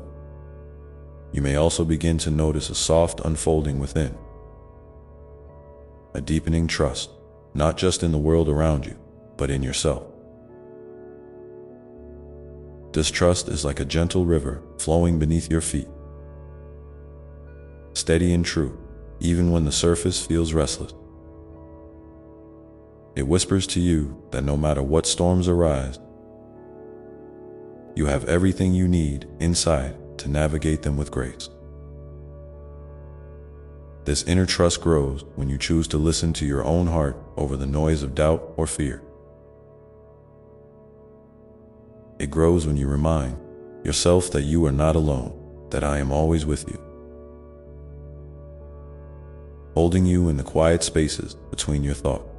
you may also begin to notice a soft unfolding within, a deepening trust, not just in the world around you, but in yourself. This trust is like a gentle river flowing beneath your feet, steady and true, even when the surface feels restless. It whispers to you that no matter what storms arise, you have everything you need inside to to navigate them with grace. This inner trust grows when you choose to listen to your own heart over the noise of doubt or fear. It grows when you remind yourself that you are not alone, that I am always with you, holding you in the quiet spaces between your thoughts.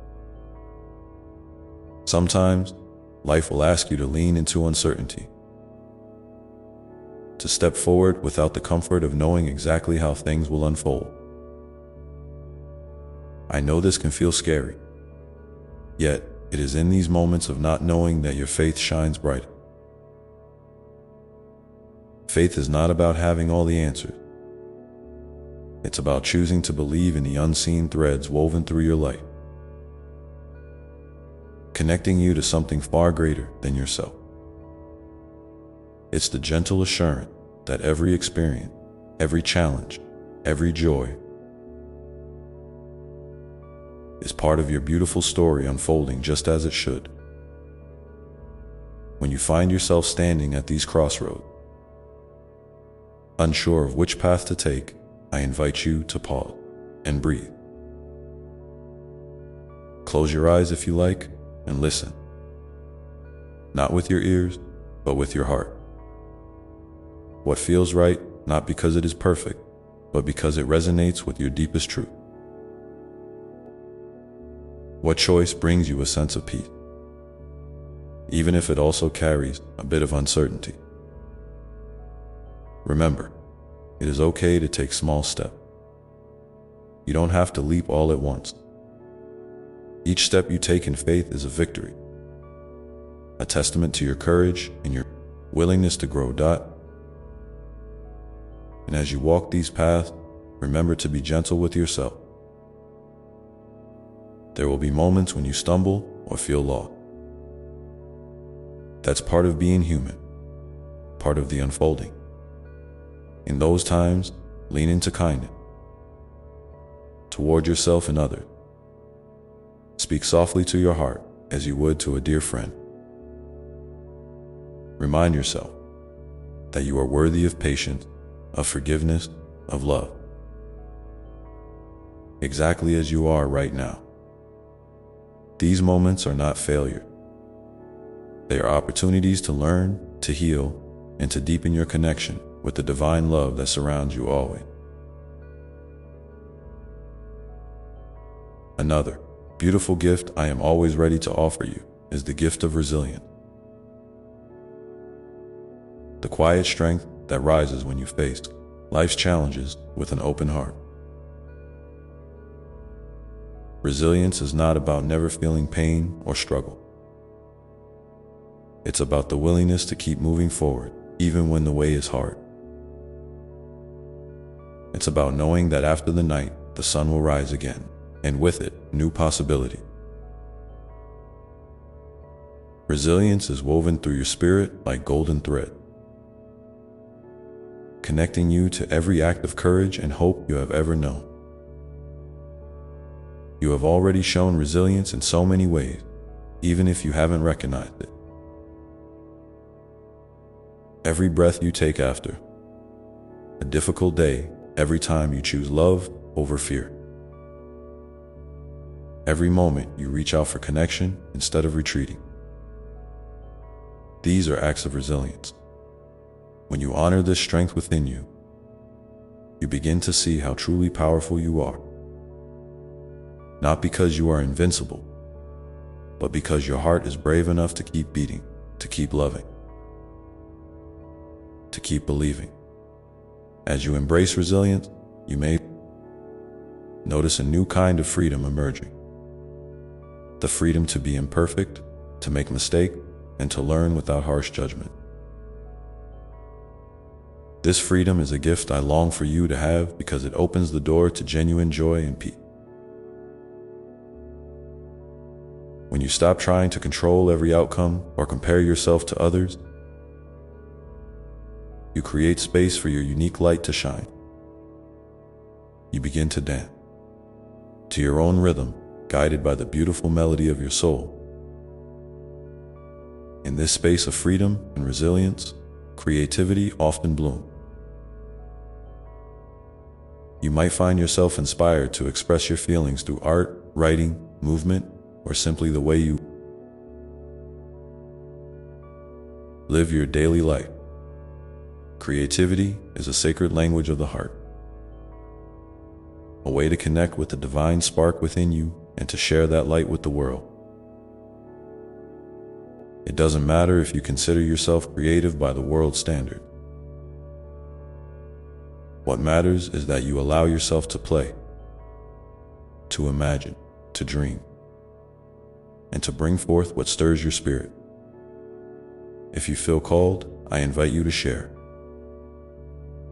Sometimes, life will ask you to lean into uncertainty, to step forward without the comfort of knowing exactly how things will unfold. I know this can feel scary, yet it is in these moments of not knowing that your faith shines brighter. Faith is not about having all the answers. It's about choosing to believe in the unseen threads woven through your life, connecting you to something far greater than yourself. It's the gentle assurance that every experience, every challenge, every joy is part of your beautiful story unfolding just as it should. When you find yourself standing at these crossroads, unsure of which path to take, I invite you to pause and breathe. Close your eyes if you like and listen. Not with your ears, but with your heart. What feels right, not because it is perfect, but because it resonates with your deepest truth. What choice brings you a sense of peace, even if it also carries a bit of uncertainty? Remember, it is okay to take small steps. You don't have to leap all at once. Each step you take in faith is a victory, a testament to your courage and your willingness to grow. And as you walk these paths, remember to be gentle with yourself. There will be moments when you stumble or feel lost. That's part of being human, part of the unfolding. In those times, lean into kindness toward yourself and others. Speak softly to your heart as you would to a dear friend. Remind yourself that you are worthy of patience, of forgiveness, of love, exactly as you are right now. These moments are not failure. They are opportunities to learn, to heal, and to deepen your connection with the divine love that surrounds you always. Another beautiful gift I am always ready to offer you is the gift of resilience. The quiet strength that rises when you face life's challenges with an open heart. Resilience is not about never feeling pain or struggle. It's about the willingness to keep moving forward, even when the way is hard. It's about knowing that after the night, the sun will rise again, and with it, new possibility. Resilience is woven through your spirit like golden thread, connecting you to every act of courage and hope you have ever known. You have already shown resilience in so many ways, even if you haven't recognized it. Every breath you take after a difficult day, every time you choose love over fear, every moment you reach out for connection instead of retreating. These are acts of resilience. When you honor this strength within you, you begin to see how truly powerful you are. Not because you are invincible, but because your heart is brave enough to keep beating, to keep loving, to keep believing. As you embrace resilience, you may notice a new kind of freedom emerging. The freedom to be imperfect, to make mistakes, and to learn without harsh judgment. This freedom is a gift I long for you to have because it opens the door to genuine joy and peace. When you stop trying to control every outcome or compare yourself to others, you create space for your unique light to shine. You begin to dance to your own rhythm, guided by the beautiful melody of your soul. In this space of freedom and resilience, creativity often blooms. You might find yourself inspired to express your feelings through art, writing, movement, or simply the way you live your daily life. Creativity is a sacred language of the heart, a way to connect with the divine spark within you and to share that light with the world. It doesn't matter if you consider yourself creative by the world's standard. What matters is that you allow yourself to play, to imagine, to dream, and to bring forth what stirs your spirit. If you feel called, I invite you to share.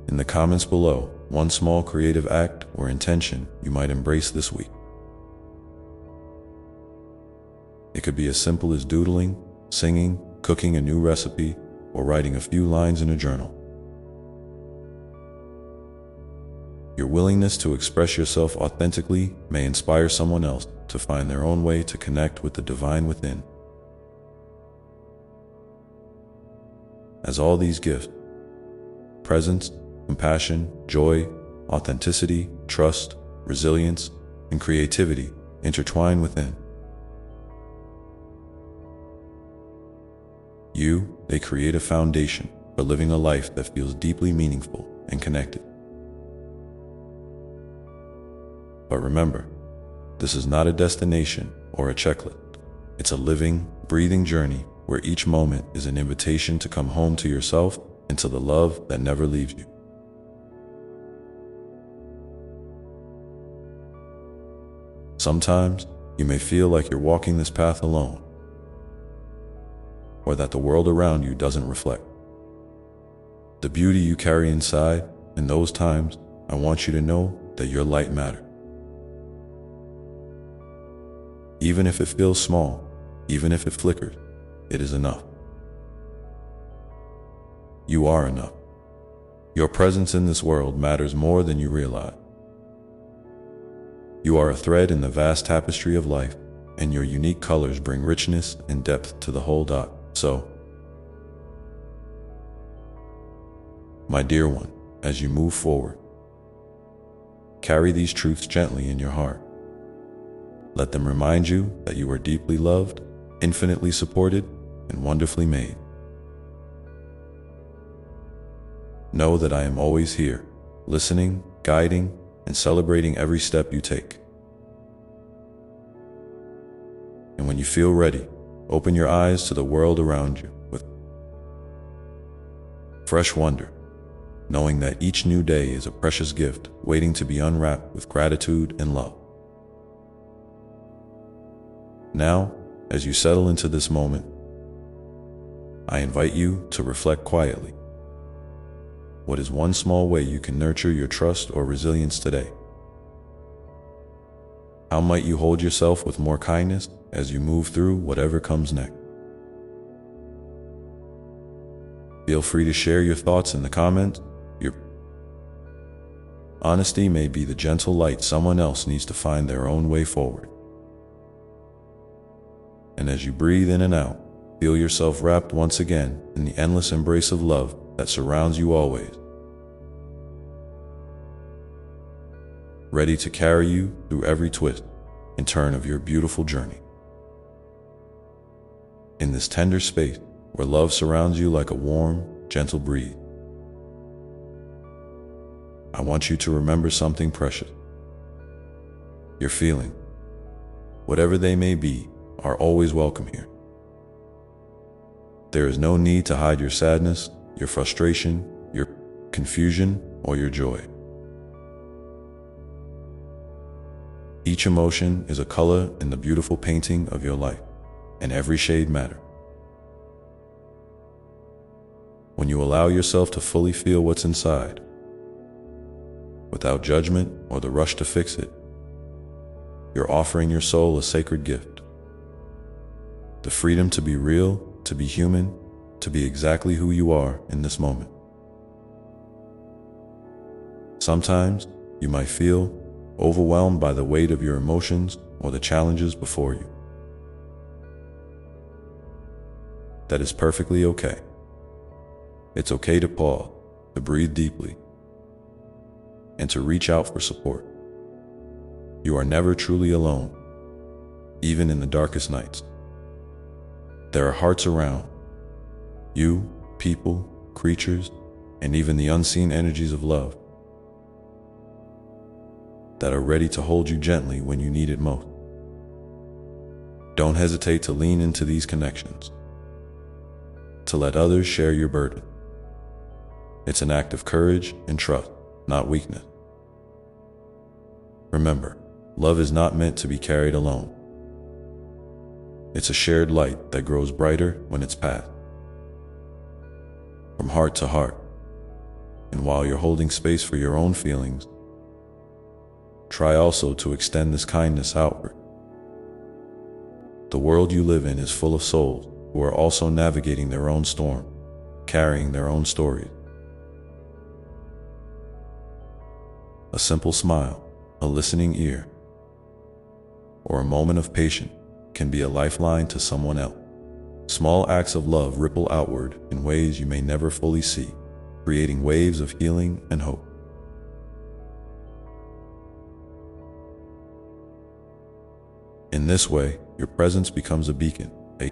In the comments below, one small creative act or intention you might embrace this week. It could be as simple as doodling, singing, cooking a new recipe, or writing a few lines in a journal. Your willingness to express yourself authentically may inspire someone else to find their own way to connect with the divine within. As all these gifts, presence, compassion, joy, authenticity, trust, resilience, and creativity intertwine within you, they create a foundation for living a life that feels deeply meaningful and connected. But remember, this is not a destination or a checklist. It's a living, breathing journey where each moment is an invitation to come home to yourself and to the love that never leaves you. Sometimes you may feel like you're walking this path alone, or that the world around you doesn't reflect the beauty you carry inside. In those times, I want you to know that your light matters. Even if it feels small, even if it flickers, it is enough. You are enough. Your presence in this world matters more than you realize. You are a thread in the vast tapestry of life, and your unique colors bring richness and depth to the whole dot. So, my dear one, as you move forward, carry these truths gently in your heart. Let them remind you that you are deeply loved, infinitely supported, and wonderfully made. Know that I am always here, listening, guiding, and celebrating every step you take. And when you feel ready, open your eyes to the world around you with fresh wonder, knowing that each new day is a precious gift waiting to be unwrapped with gratitude and love. Now, as you settle into this moment, I invite you to reflect quietly. What is one small way you can nurture your trust or resilience today? How might you hold yourself with more kindness as you move through whatever comes next? Feel free to share your thoughts in the comments. Your honesty may be the gentle light someone else needs to find their own way forward. And as you breathe in and out, feel yourself wrapped once again in the endless embrace of love that surrounds you always, ready to carry you through every twist and turn of your beautiful journey. In this tender space where love surrounds you like a warm, gentle breeze, I want you to remember something precious. Your feelings, whatever they may be, are always welcome here. There is no need to hide your sadness, your frustration, your confusion, or your joy. Each emotion is a color in the beautiful painting of your life, and every shade matters. When you allow yourself to fully feel what's inside, without judgment or the rush to fix it, you're offering your soul a sacred gift. The freedom to be real, to be human, to be exactly who you are in this moment. Sometimes you might feel overwhelmed by the weight of your emotions or the challenges before you. That is perfectly okay. It's okay to pause, to breathe deeply, and to reach out for support. You are never truly alone, even in the darkest nights. There are hearts around you, people, creatures, and even the unseen energies of love that are ready to hold you gently when you need it most. Don't hesitate to lean into these connections, to let others share your burden. It's an act of courage and trust, not weakness. Remember, love is not meant to be carried alone. It's a shared light that grows brighter when it's passed from heart to heart. And while you're holding space for your own feelings, try also to extend this kindness outward. The world you live in is full of souls who are also navigating their own storm, carrying their own stories. A simple smile, a listening ear, or a moment of patience can be a lifeline to someone else. Small acts of love ripple outward in ways you may never fully see, creating waves of healing and hope. In this way, your presence becomes a beacon, a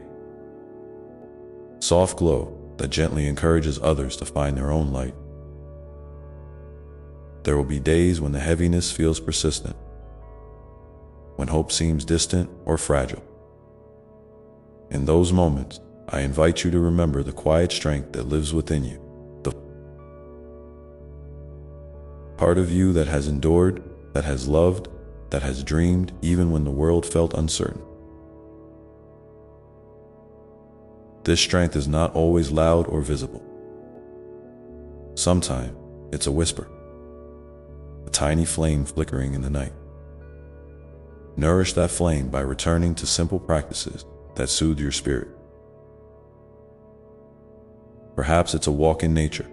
soft glow that gently encourages others to find their own light. There will be days when the heaviness feels persistent, when hope seems distant or fragile. In those moments, I invite you to remember the quiet strength that lives within you, the part of you that has endured, that has loved, that has dreamed even when the world felt uncertain. This strength is not always loud or visible. Sometimes it's a whisper, a tiny flame flickering in the night. Nourish that flame by returning to simple practices that soothe your spirit. Perhaps it's a walk in nature,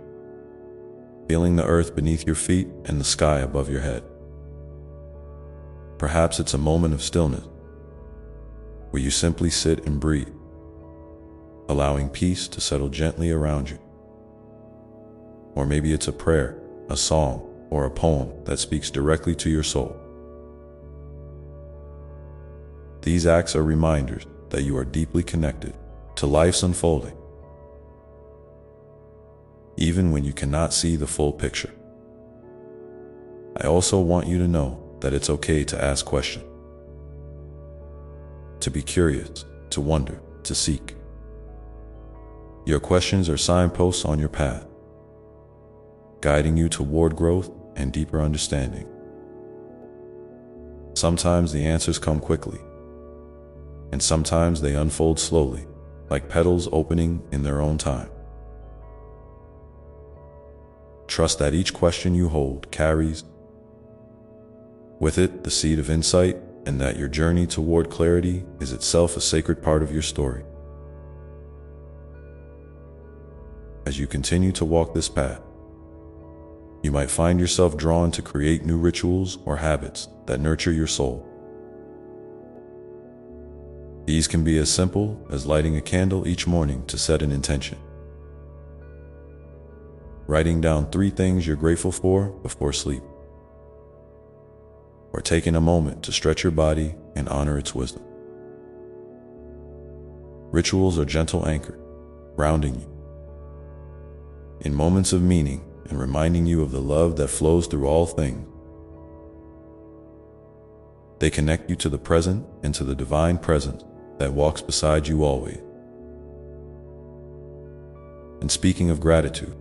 feeling the earth beneath your feet and the sky above your head. Perhaps it's a moment of stillness, where you simply sit and breathe, allowing peace to settle gently around you. Or maybe it's a prayer, a song, or a poem that speaks directly to your soul. These acts are reminders that you are deeply connected to life's unfolding, even when you cannot see the full picture. I also want you to know that it's okay to ask questions, to be curious, to wonder, to seek. Your questions are signposts on your path, guiding you toward growth and deeper understanding. Sometimes the answers come quickly, and sometimes they unfold slowly, like petals opening in their own time. Trust that each question you hold carries with it the seed of insight, and that your journey toward clarity is itself a sacred part of your story. As you continue to walk this path, you might find yourself drawn to create new rituals or habits that nurture your soul. These can be as simple as lighting a candle each morning to set an intention, writing down 3 things you're grateful for before sleep, or taking a moment to stretch your body and honor its wisdom. Rituals are gentle anchors, grounding you in moments of meaning and reminding you of the love that flows through all things. They connect you to the present and to the divine presence that walks beside you always. And speaking of gratitude,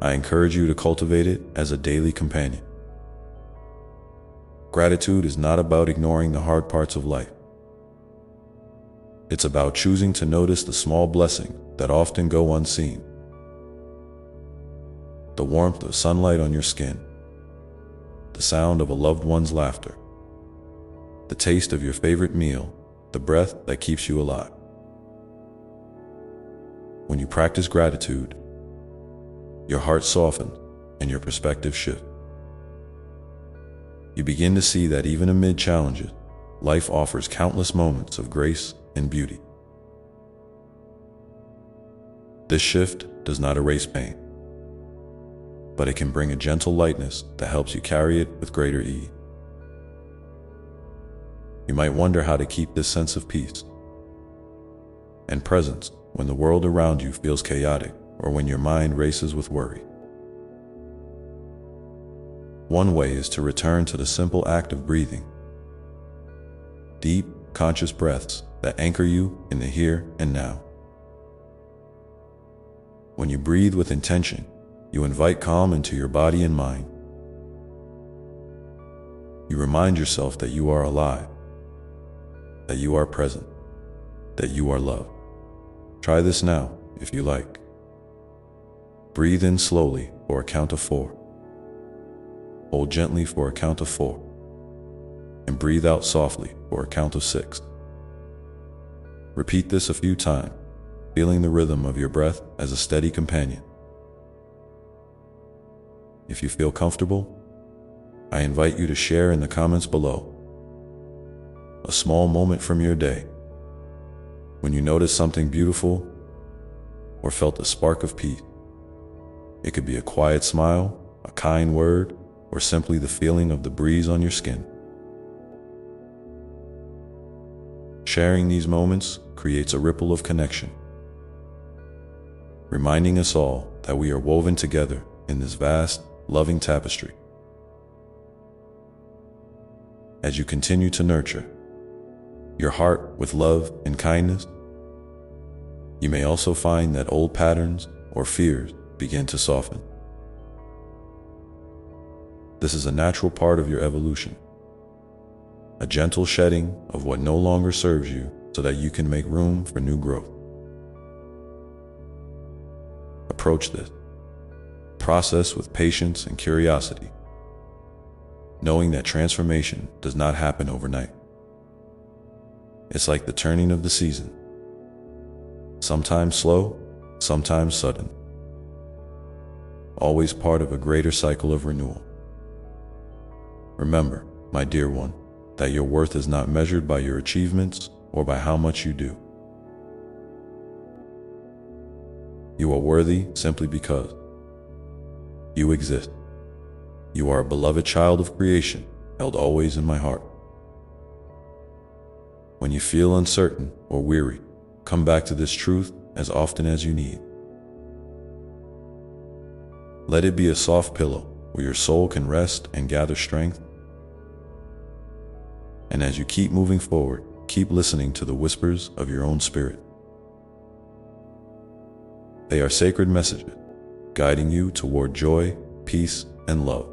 I encourage you to cultivate it as a daily companion. Gratitude is not about ignoring the hard parts of life. It's about choosing to notice the small blessings that often go unseen. The warmth of sunlight on your skin, the sound of a loved one's laughter, the taste of your favorite meal, the breath that keeps you alive. When you practice gratitude, your heart softens and your perspective shifts. You begin to see that even amid challenges, life offers countless moments of grace and beauty. This shift does not erase pain, but it can bring a gentle lightness that helps you carry it with greater ease. You might wonder how to keep this sense of peace and presence when the world around you feels chaotic or when your mind races with worry. One way is to return to the simple act of breathing. Deep, conscious breaths that anchor you in the here and now. When you breathe with intention, you invite calm into your body and mind. You remind yourself that you are alive, that you are present, that you are loved. Try this now, if you like. Breathe in slowly for a count of 4. Hold gently for a count of 4. And breathe out softly for a count of 6. Repeat this a few times, feeling the rhythm of your breath as a steady companion. If you feel comfortable, I invite you to share in the comments below a small moment from your day when you noticed something beautiful or felt a spark of peace. It could be a quiet smile, a kind word, or simply the feeling of the breeze on your skin. Sharing these moments creates a ripple of connection, reminding us all that we are woven together in this vast, loving tapestry. As you continue to nurture your heart with love and kindness, you may also find that old patterns or fears begin to soften. This is a natural part of your evolution, a gentle shedding of what no longer serves you so that you can make room for new growth. Approach this process with patience and curiosity, knowing that transformation does not happen overnight. It's like the turning of the season, sometimes slow, sometimes sudden, always part of a greater cycle of renewal. Remember, my dear one, that your worth is not measured by your achievements or by how much you do. You are worthy simply because you exist. You are a beloved child of creation, held always in my heart. When you feel uncertain or weary, come back to this truth as often as you need. Let it be a soft pillow where your soul can rest and gather strength. And as you keep moving forward, keep listening to the whispers of your own spirit. They are sacred messages, guiding you toward joy, peace, and love.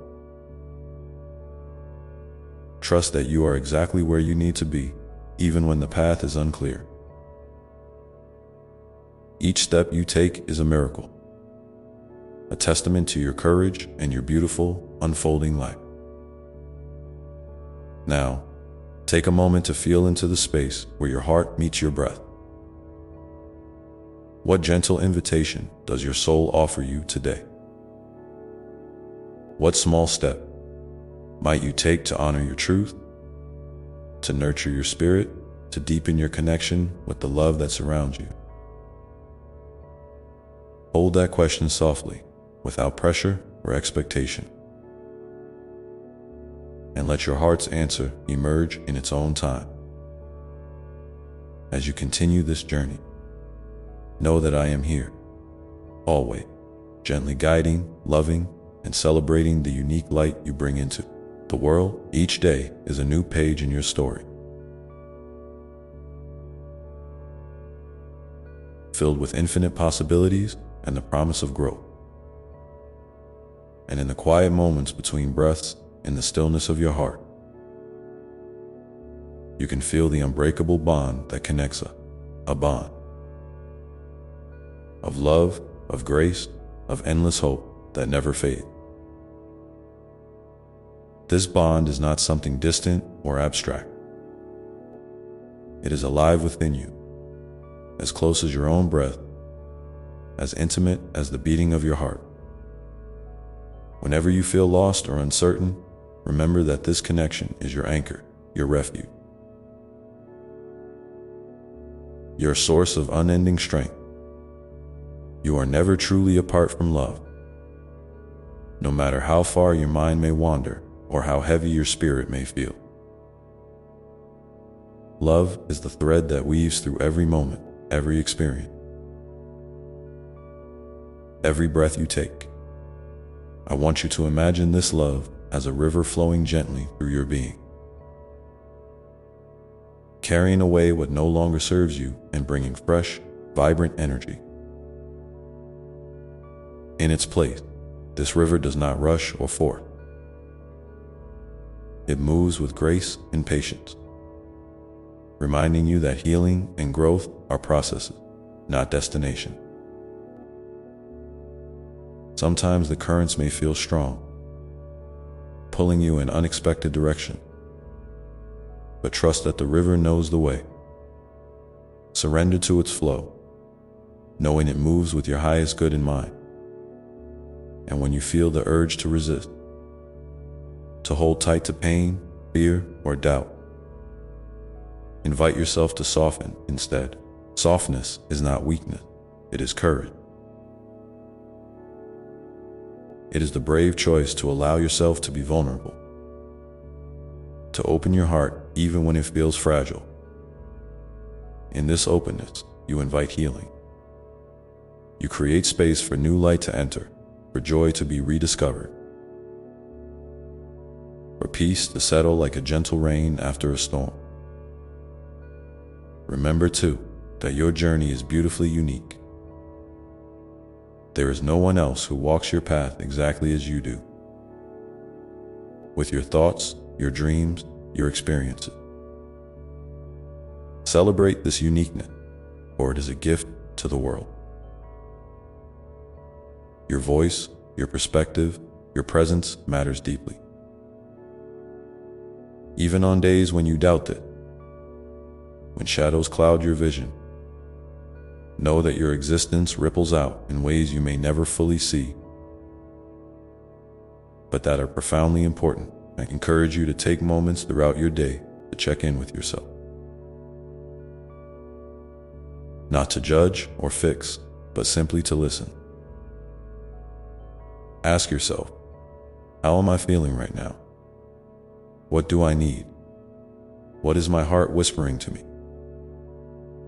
Trust that you are exactly where you need to be, even when the path is unclear. Each step you take is a miracle, a testament to your courage and your beautiful, unfolding life. Now, take a moment to feel into the space where your heart meets your breath. What gentle invitation does your soul offer you today? What small step might you take to honor your truth, to nurture your spirit, to deepen your connection with the love that surrounds you? Hold that question softly, without pressure or expectation, and let your heart's answer emerge in its own time. As you continue this journey, know that I am here, always, gently guiding, loving, and celebrating the unique light you bring into the world. Each day is a new page in your story, filled with infinite possibilities and the promise of growth. And in the quiet moments between breaths, in the stillness of your heart, you can feel the unbreakable bond that connects us, a bond of love, of grace, of endless hope that never fades. This bond is not something distant or abstract. It is alive within you, as close as your own breath, as intimate as the beating of your heart. Whenever you feel lost or uncertain, remember that this connection is your anchor, your refuge, your source of unending strength. You are never truly apart from love. no matter how far your mind may wander or how heavy your spirit may feel. Love is the thread that weaves through every moment, every experience, every breath you take. I want you to imagine this love as a river flowing gently through your being, carrying away what no longer serves you and bringing fresh, vibrant energy. In its place, this river does not rush or force. It moves with grace and patience, reminding you that healing and growth are processes, not destination. Sometimes the currents may feel strong, pulling you in unexpected directions, but trust that the river knows the way. Surrender to its flow, knowing it moves with your highest good in mind. And when you feel the urge to resist, to hold tight to pain, fear, or doubt, invite yourself to soften instead. Softness is not weakness, it is courage. It is the brave choice to allow yourself to be vulnerable, to open your heart even when it feels fragile. In this openness, you invite healing. You create space for new light to enter, for joy to be rediscovered, for peace to settle like a gentle rain after a storm. Remember, too, that your journey is beautifully unique. There is no one else who walks your path exactly as you do, with your thoughts, your dreams, your experiences. Celebrate this uniqueness, for it is a gift to the world. Your voice, your perspective, your presence matters deeply. Even on days when you doubt it, when shadows cloud your vision, know that your existence ripples out in ways you may never fully see, but that are profoundly important. I encourage you to take moments throughout your day to check in with yourself. Not to judge or fix, but simply to listen. Ask yourself, how am I feeling right now? What do I need? What is my heart whispering to me?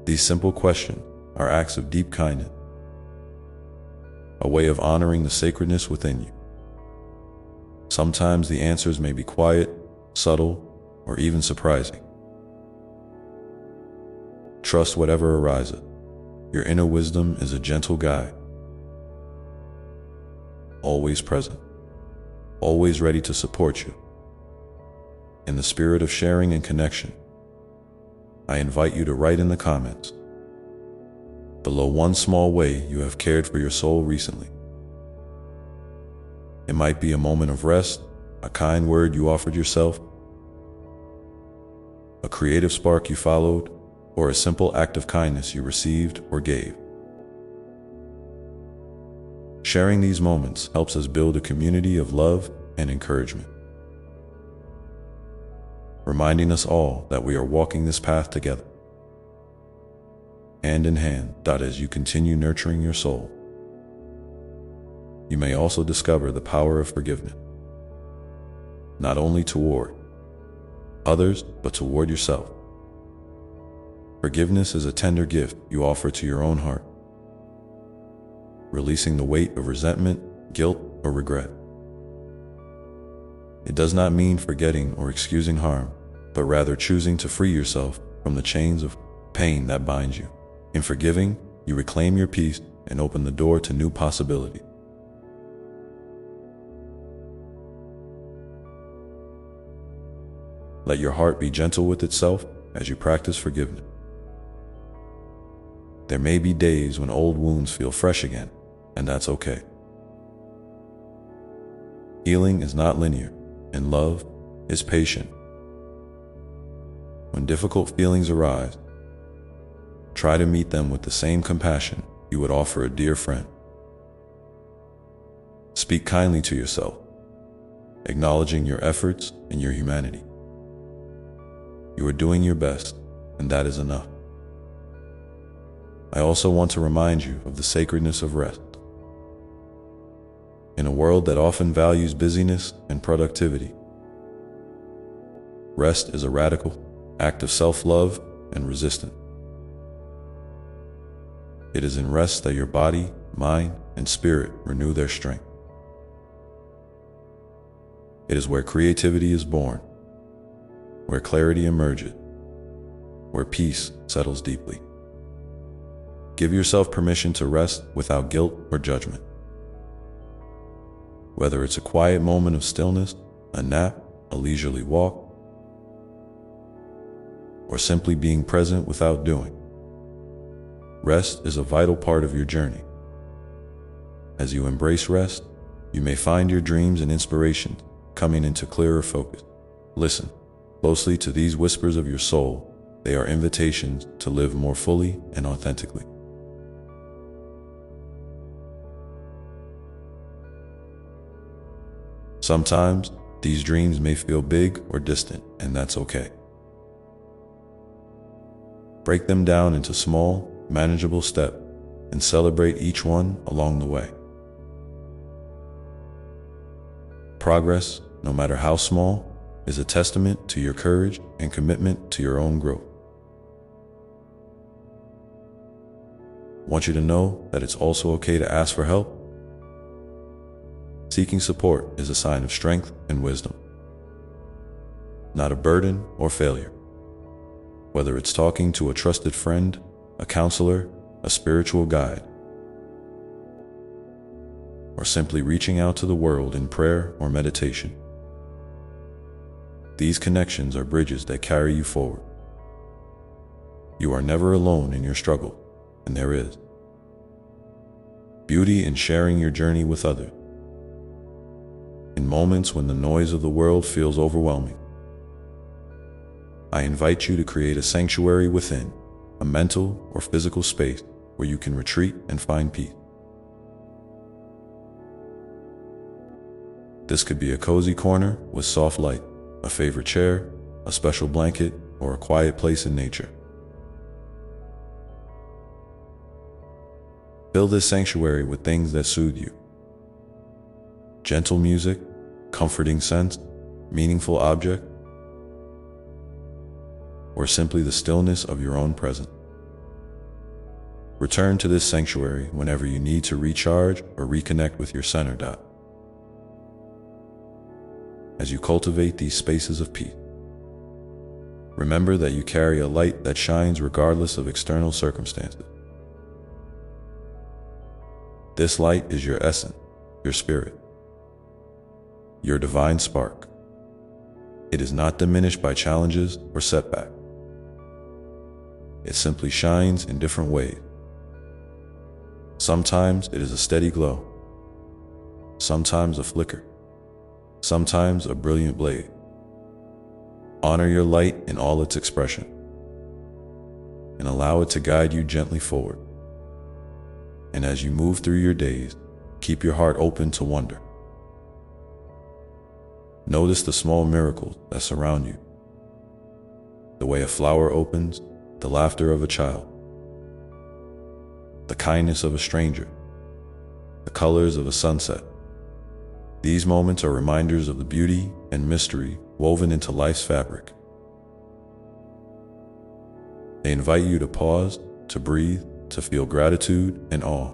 These simple questions are acts of deep kindness, a way of honoring the sacredness within you. Sometimes the answers may be quiet, subtle, or even surprising. Trust whatever arises. Your inner wisdom is a gentle guide, always present, always ready to support you. In the spirit of sharing and connection, I invite you to write in the comments below one small way you have cared for your soul recently. It might be a moment of rest, a kind word you offered yourself, a creative spark you followed, or a simple act of kindness you received or gave. Sharing these moments helps us build a community of love and encouragement, reminding us all that we are walking this path together, hand in hand. As you continue nurturing your soul, you may also discover the power of forgiveness, not only toward others, but toward yourself. Forgiveness is a tender gift you offer to your own heart, releasing the weight of resentment, guilt, or regret. It does not mean forgetting or excusing harm, but rather choosing to free yourself from the chains of pain that bind you. In forgiving, you reclaim your peace and open the door to new possibilities. Let your heart be gentle with itself as you practice forgiveness. There may be days when old wounds feel fresh again, and that's okay. Healing is not linear, and love is patient. When difficult feelings arise, try to meet them with the same compassion you would offer a dear friend. Speak kindly to yourself, acknowledging your efforts and your humanity. You are doing your best, and that is enough. I also want to remind you of the sacredness of rest. In a world that often values busyness and productivity, rest is a radical act of self-love and resistance. It is in rest that your body, mind, and spirit renew their strength. It is where creativity is born, where clarity emerges, where peace settles deeply. Give yourself permission to rest without guilt or judgment. Whether it's a quiet moment of stillness, a nap, a leisurely walk, or simply being present without doing, rest is a vital part of your journey. As you embrace rest, you may find your dreams and inspirations coming into clearer focus. Listen closely to these whispers of your soul. They are invitations to live more fully and authentically. Sometimes these dreams may feel big or distant, and that's okay. Break them down into small, manageable steps and celebrate each one along the way. Progress, no matter how small, is a testament to your courage and commitment to your own growth. I want you to know that it's also okay to ask for help. Seeking support is a sign of strength and wisdom, not a burden or failure. Whether it's talking to a trusted friend, a counselor, a spiritual guide, or simply reaching out to the world in prayer or meditation, these connections are bridges that carry you forward. You are never alone in your struggle, and there is beauty in sharing your journey with others. In moments when the noise of the world feels overwhelming, I invite you to create a sanctuary within, a mental or physical space where you can retreat and find peace. This could be a cozy corner with soft light, a favorite chair, a special blanket, or a quiet place in nature. Fill this sanctuary with things that soothe you. Gentle music, comforting scents, meaningful objects, or simply the stillness of your own presence. Return to this sanctuary whenever you need to recharge or reconnect with your center dot. As you cultivate these spaces of peace, remember that you carry a light that shines regardless of external circumstances. This light is your essence, your spirit, your divine spark. It is not diminished by challenges or setbacks. It simply shines in different ways. Sometimes it is a steady glow, sometimes a flicker, sometimes a brilliant blaze. Honor your light in all its expression and allow it to guide you gently forward. And as you move through your days, keep your heart open to wonder. Notice the small miracles that surround you. The way a flower opens, the laughter of a child, the kindness of a stranger, the colors of a sunset. These moments are reminders of the beauty and mystery woven into life's fabric. They invite you to pause, to breathe, to feel gratitude and awe.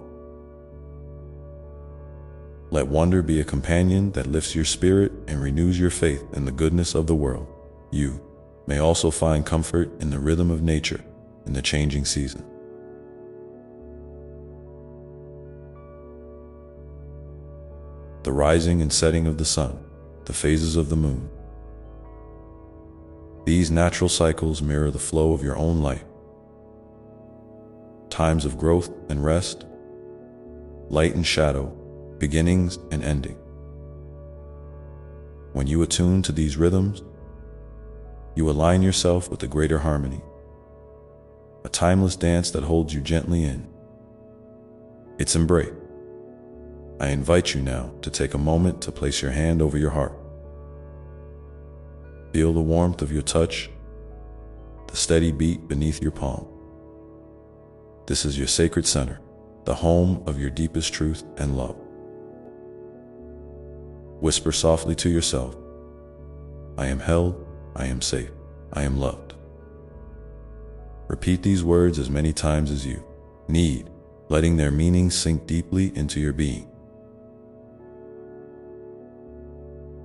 Let wonder be a companion that lifts your spirit and renews your faith in the goodness of the world. You may also find comfort in the rhythm of nature in the changing season. The rising and setting of the sun, the phases of the moon. These natural cycles mirror the flow of your own life. Times of growth and rest, light and shadow, beginnings and ending. When you attune to these rhythms, you align yourself with a greater harmony, a timeless dance that holds you gently in its embrace. I invite you now to take a moment to place your hand over your heart. Feel the warmth of your touch, the steady beat beneath your palm. This is your sacred center, the home of your deepest truth and love. Whisper softly to yourself, I am held, I am safe, I am loved. Repeat these words as many times as you need, letting their meaning sink deeply into your being.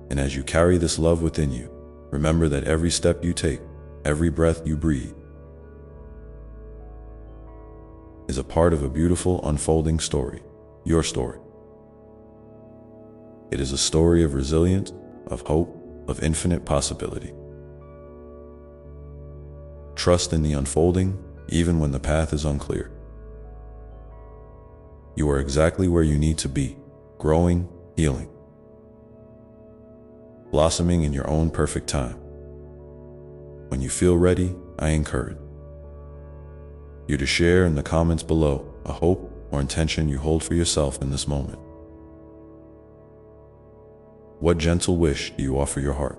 And as you carry this love within you, remember that every step you take, every breath you breathe, is a part of a beautiful unfolding story, your story. It is a story of resilience, of hope, of infinite possibility. Trust in the unfolding, even when the path is unclear. You are exactly where you need to be, growing, healing, blossoming in your own perfect time. When you feel ready, I encourage you to share in the comments below a hope or intention you hold for yourself in this moment. What gentle wish do you offer your heart?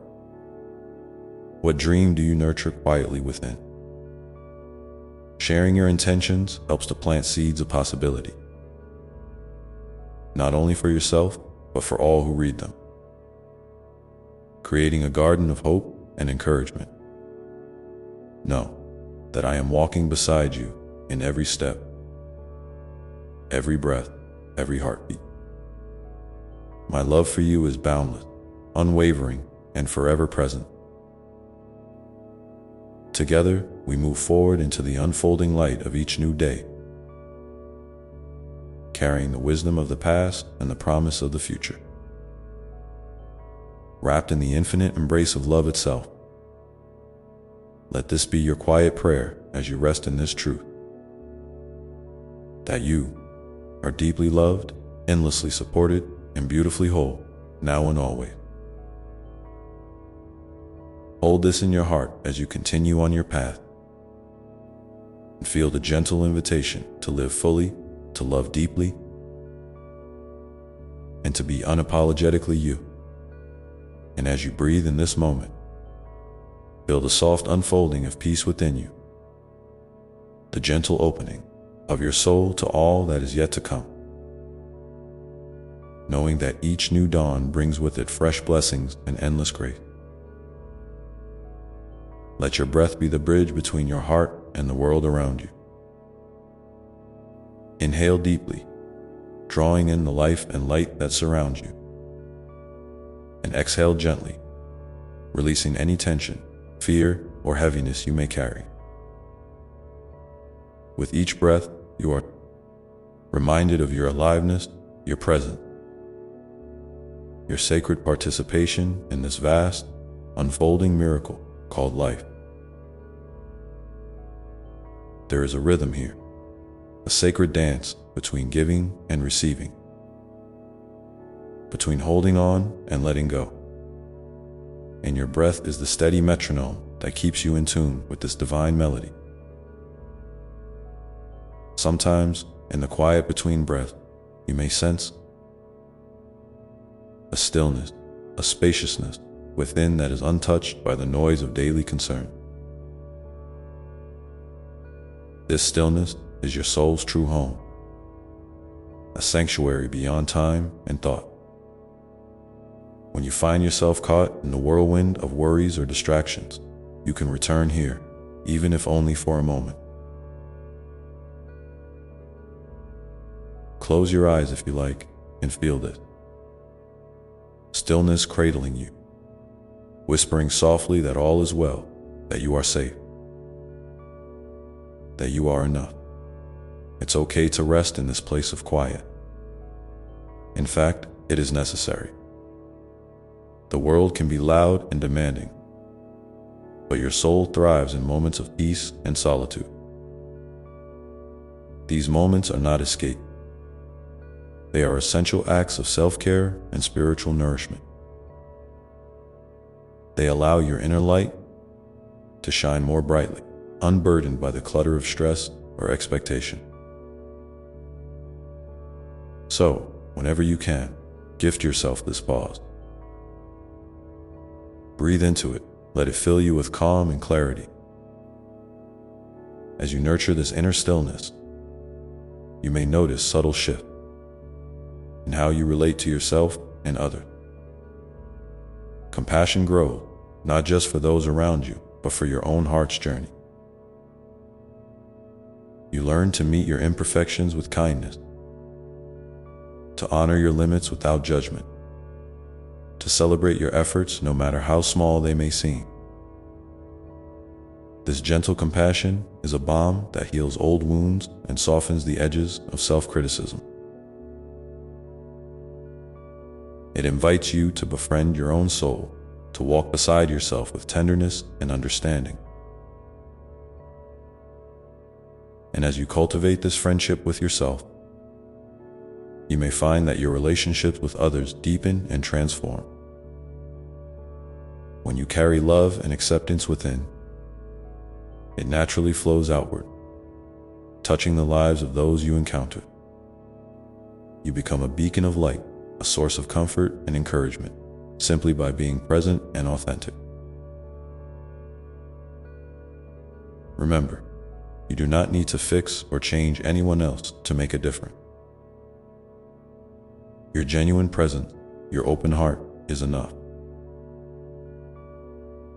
What dream do you nurture quietly within? Sharing your intentions helps to plant seeds of possibility, not only for yourself, but for all who read them, creating a garden of hope and encouragement. Know that I am walking beside you in every step, every breath, every heartbeat. My love for you is boundless, unwavering, and forever present. Together, we move forward into the unfolding light of each new day, carrying the wisdom of the past and the promise of the future. Wrapped in the infinite embrace of love itself, let this be your quiet prayer as you rest in this truth, that you are deeply loved, endlessly supported, and beautifully whole, now and always. Hold this in your heart as you continue on your path, and feel the gentle invitation to live fully, to love deeply, and to be unapologetically you. And as you breathe in this moment, feel the soft unfolding of peace within you, the gentle opening of your soul to all that is yet to come, knowing that each new dawn brings with it fresh blessings and endless grace. Let your breath be the bridge between your heart and the world around you. Inhale deeply, drawing in the life and light that surrounds you. And exhale gently, releasing any tension, fear, or heaviness you may carry. With each breath, you are reminded of your aliveness, your presence, your sacred participation in this vast, unfolding miracle called life. There is a rhythm here, a sacred dance between giving and receiving, between holding on and letting go. And your breath is the steady metronome that keeps you in tune with this divine melody. Sometimes, in the quiet between breaths, you may sense a stillness, a spaciousness within that is untouched by the noise of daily concern. This stillness is your soul's true home, a sanctuary beyond time and thought. When you find yourself caught in the whirlwind of worries or distractions, you can return here, even if only for a moment. Close your eyes if you like, and feel this. Stillness cradling you, whispering softly that all is well, that you are safe, that you are enough. It's okay to rest in this place of quiet. In fact, it is necessary. The world can be loud and demanding, but your soul thrives in moments of peace and solitude. These moments are not escape. They are essential acts of self-care and spiritual nourishment. They allow your inner light to shine more brightly, unburdened by the clutter of stress or expectation. So, whenever you can, gift yourself this pause. Breathe into it, let it fill you with calm and clarity. As you nurture this inner stillness, you may notice subtle shifts in how you relate to yourself and others. compassion grows, not just for those around you, but for your own heart's journey. You learn to meet your imperfections with kindness, to honor your limits without judgment, to celebrate your efforts no matter how small they may seem. This gentle compassion is a balm that heals old wounds and softens the edges of self-criticism. It invites you to befriend your own soul, to walk beside yourself with tenderness and understanding. And as you cultivate this friendship with yourself, you may find that your relationships with others deepen and transform. When you carry love and acceptance within, it naturally flows outward, touching the lives of those you encounter. You become a beacon of light, a source of comfort and encouragement, simply by being present and authentic. Remember, you do not need to fix or change anyone else to make a difference. Your genuine presence, your open heart, is enough.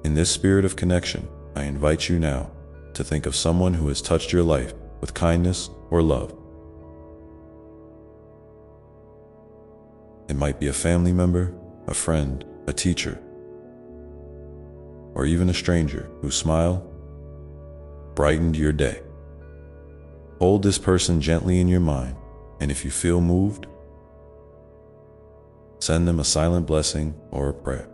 In this spirit of connection, I invite you now to think of someone who has touched your life with kindness or love. It might be a family member, a friend, a teacher, or even a stranger whose smile brightened your day. Hold this person gently in your mind, and if you feel moved, send them a silent blessing or a prayer.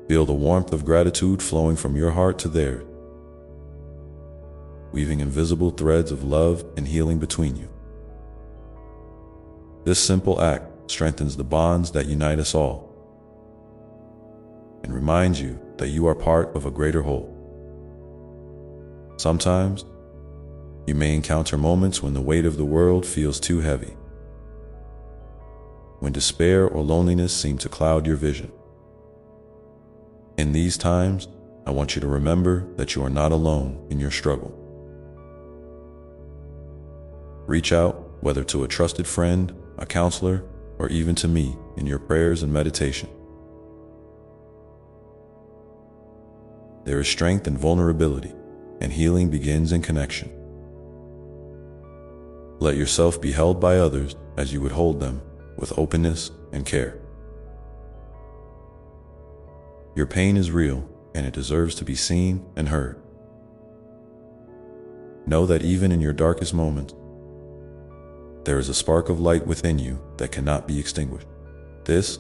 Feel the warmth of gratitude flowing from your heart to theirs, weaving invisible threads of love and healing between you. This simple act strengthens the bonds that unite us all and reminds you that you are part of a greater whole. Sometimes, you may encounter moments when the weight of the world feels too heavy, when despair or loneliness seem to cloud your vision. In these times, I want you to remember that you are not alone in your struggle. Reach out, whether to a trusted friend, a counselor, or even to me in your prayers and meditation. There is strength in vulnerability, and healing begins in connection. Let yourself be held by others as you would hold them, with openness and care. Your pain is real, and it deserves to be seen and heard. Know that even in your darkest moments, there is a spark of light within you that cannot be extinguished. This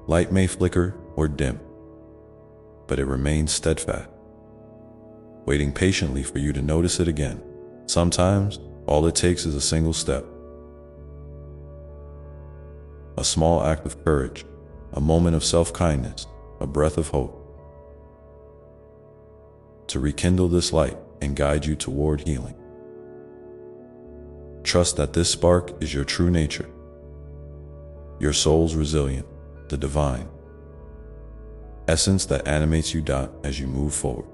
light may flicker or dim, but it remains steadfast, waiting patiently for you to notice it again. Sometimes, all it takes is a single step, a small act of courage, a moment of self-kindness, a breath of hope, to rekindle this light and guide you toward healing. Trust that this spark is your true nature, your soul's resilient, the divine essence that animates you as you move forward.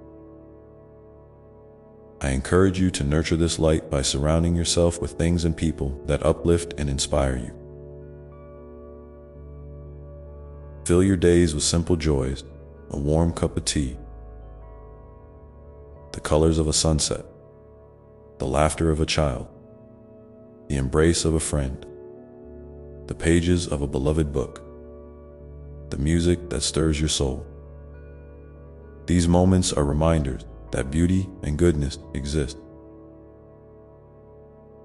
I encourage you to nurture this light by surrounding yourself with things and people that uplift and inspire you. Fill your days with simple joys, a warm cup of tea, the colors of a sunset, the laughter of a child, the embrace of a friend, the pages of a beloved book, the music that stirs your soul. These moments are reminders that beauty and goodness exist,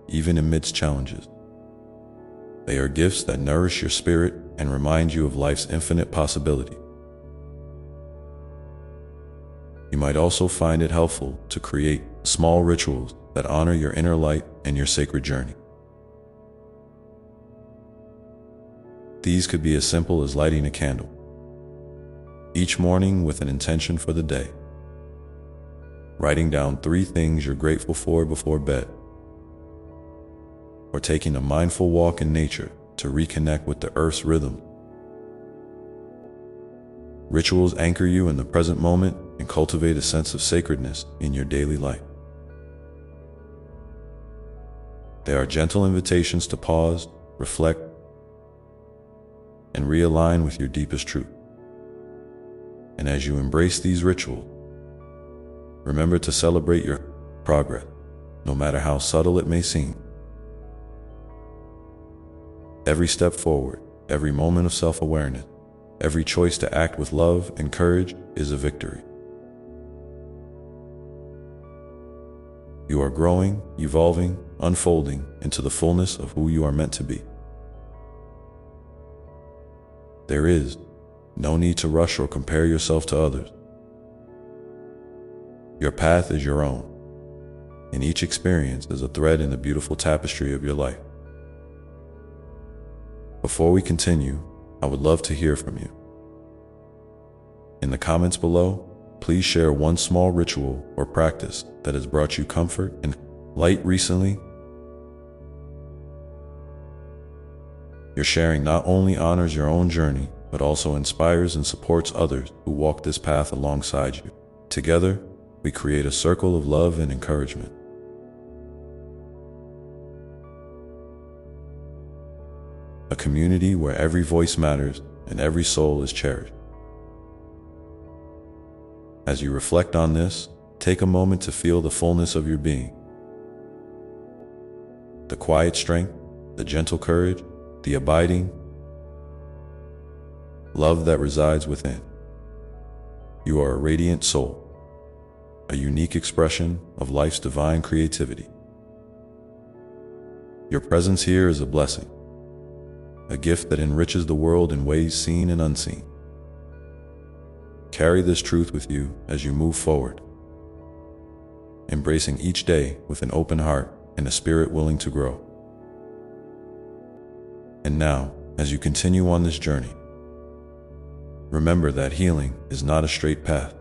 even amidst challenges. They are gifts that nourish your spirit and remind you of life's infinite possibility. You might also find it helpful to create small rituals that honor your inner light and your sacred journey. These could be as simple as lighting a candle each morning with an intention for the day, writing down 3 things you're grateful for before bed, or taking a mindful walk in nature to reconnect with the earth's rhythm. Rituals anchor you in the present moment and cultivate a sense of sacredness in your daily life. They are gentle invitations to pause, reflect, and realign with your deepest truth. And as you embrace these rituals, remember to celebrate your progress, no matter how subtle it may seem. Every step forward, every moment of self-awareness, every choice to act with love and courage is a victory. You are growing, evolving, unfolding into the fullness of who you are meant to be. There is no need to rush or compare yourself to others. Your path is your own, and each experience is a thread in the beautiful tapestry of your life. Before we continue, I would love to hear from you. In the comments below, please share one small ritual or practice that has brought you comfort and light recently. Your sharing not only honors your own journey, but also inspires and supports others who walk this path alongside you. Together, we create a circle of love and encouragement. A community where every voice matters and every soul is cherished. As you reflect on this, take a moment to feel the fullness of your being. The quiet strength, the gentle courage, the abiding love that resides within. You are a radiant soul, a unique expression of life's divine creativity. Your presence here is a blessing, a gift that enriches the world in ways seen and unseen. Carry this truth with you as you move forward, embracing each day with an open heart and a spirit willing to grow. And now, as you continue on this journey, remember that healing is not a straight path.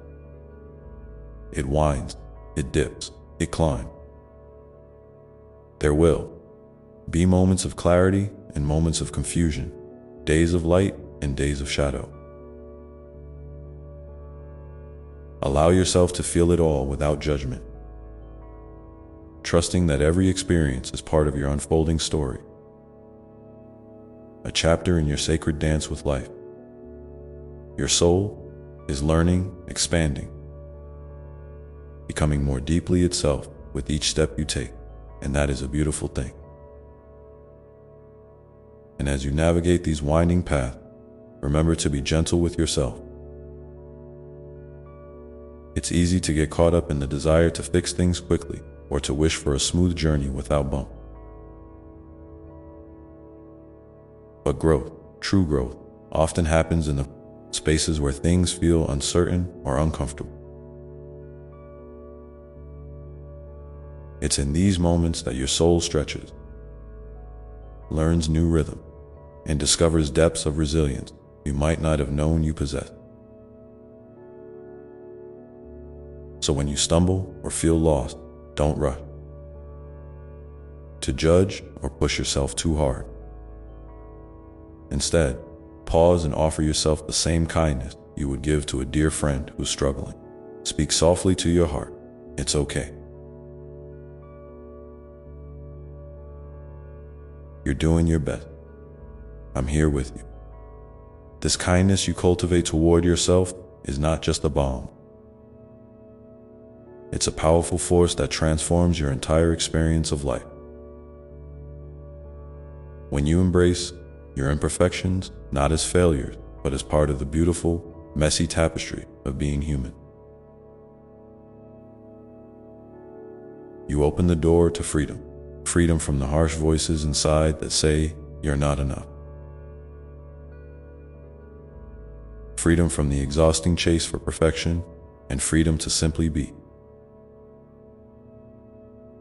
It winds, it dips, it climbs. There will be moments of clarity and moments of confusion, days of light and days of shadow. Allow yourself to feel it all without judgment, trusting that every experience is part of your unfolding story, a chapter in your sacred dance with life. Your soul is learning, expanding, becoming more deeply itself with each step you take, and that is a beautiful thing. And as you navigate these winding paths, remember to be gentle with yourself. It's easy to get caught up in the desire to fix things quickly or to wish for a smooth journey without bump. But growth, true growth, often happens in the spaces where things feel uncertain or uncomfortable. It's in these moments that your soul stretches, learns new rhythm, and discovers depths of resilience you might not have known you possessed. So when you stumble or feel lost, don't rush to judge or push yourself too hard. Instead, pause and offer yourself the same kindness you would give to a dear friend who's struggling. Speak softly to your heart. It's okay. You're doing your best. I'm here with you. This kindness you cultivate toward yourself is not just a balm. It's a powerful force that transforms your entire experience of life. When you embrace your imperfections, not as failures, but as part of the beautiful, messy tapestry of being human, you open the door to freedom. Freedom from the harsh voices inside that say you're not enough. Freedom from the exhausting chase for perfection, and freedom to simply be.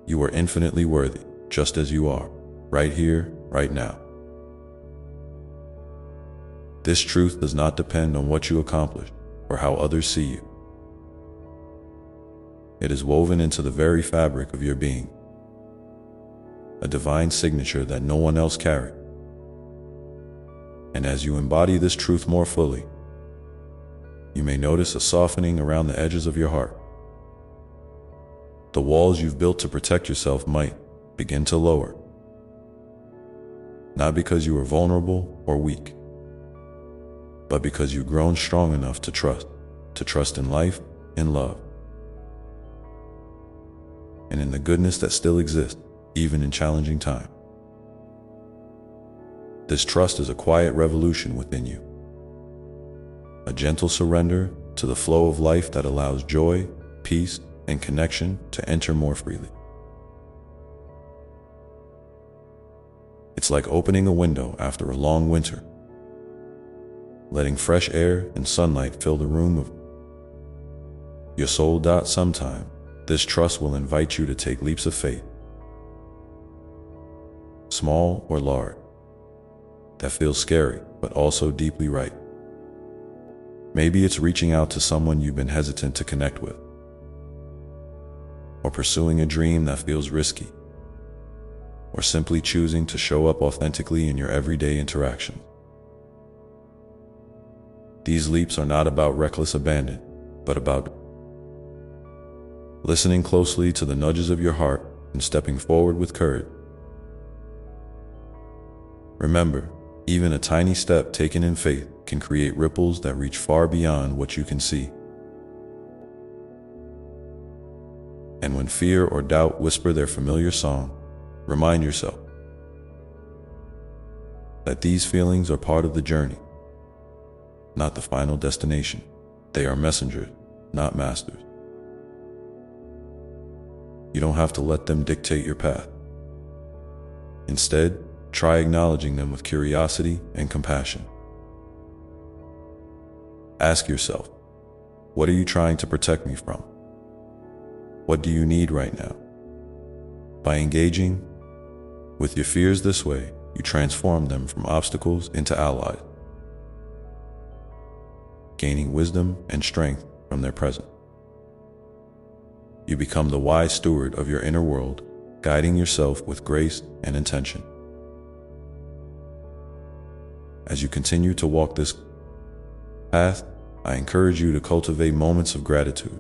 You are infinitely worthy, just as you are, right here, right now. This truth does not depend on what you accomplish or how others see you. It is woven into the very fabric of your being, a divine signature that no one else carries. And as you embody this truth more fully, you may notice a softening around the edges of your heart. The walls you've built to protect yourself might begin to lower, not because you are vulnerable or weak, but because you've grown strong enough to trust in life, in love, and in the goodness that still exists, even in challenging times. This trust is a quiet revolution within you, a gentle surrender to the flow of life that allows joy, peace, and connection to enter more freely. It's like opening a window after a long winter, letting fresh air and sunlight fill the room of your soul. Sometime, this trust will invite you to take leaps of faith, small or large, that feel scary but also deeply right. Maybe it's reaching out to someone you've been hesitant to connect with, or pursuing a dream that feels risky, or simply choosing to show up authentically in your everyday interactions. These leaps are not about reckless abandon, but about listening closely to the nudges of your heart and stepping forward with courage. Remember, even a tiny step taken in faith can create ripples that reach far beyond what you can see. And when fear or doubt whisper their familiar song, remind yourself that these feelings are part of the journey, not the final destination. They are messengers, not masters. You don't have to let them dictate your path. Instead, try acknowledging them with curiosity and compassion. Ask yourself, what are you trying to protect me from? What do you need right now? By engaging with your fears this way, you transform them from obstacles into allies, gaining wisdom and strength from their presence. You become the wise steward of your inner world, guiding yourself with grace and intention. As you continue to walk this path, I encourage you to cultivate moments of gratitude,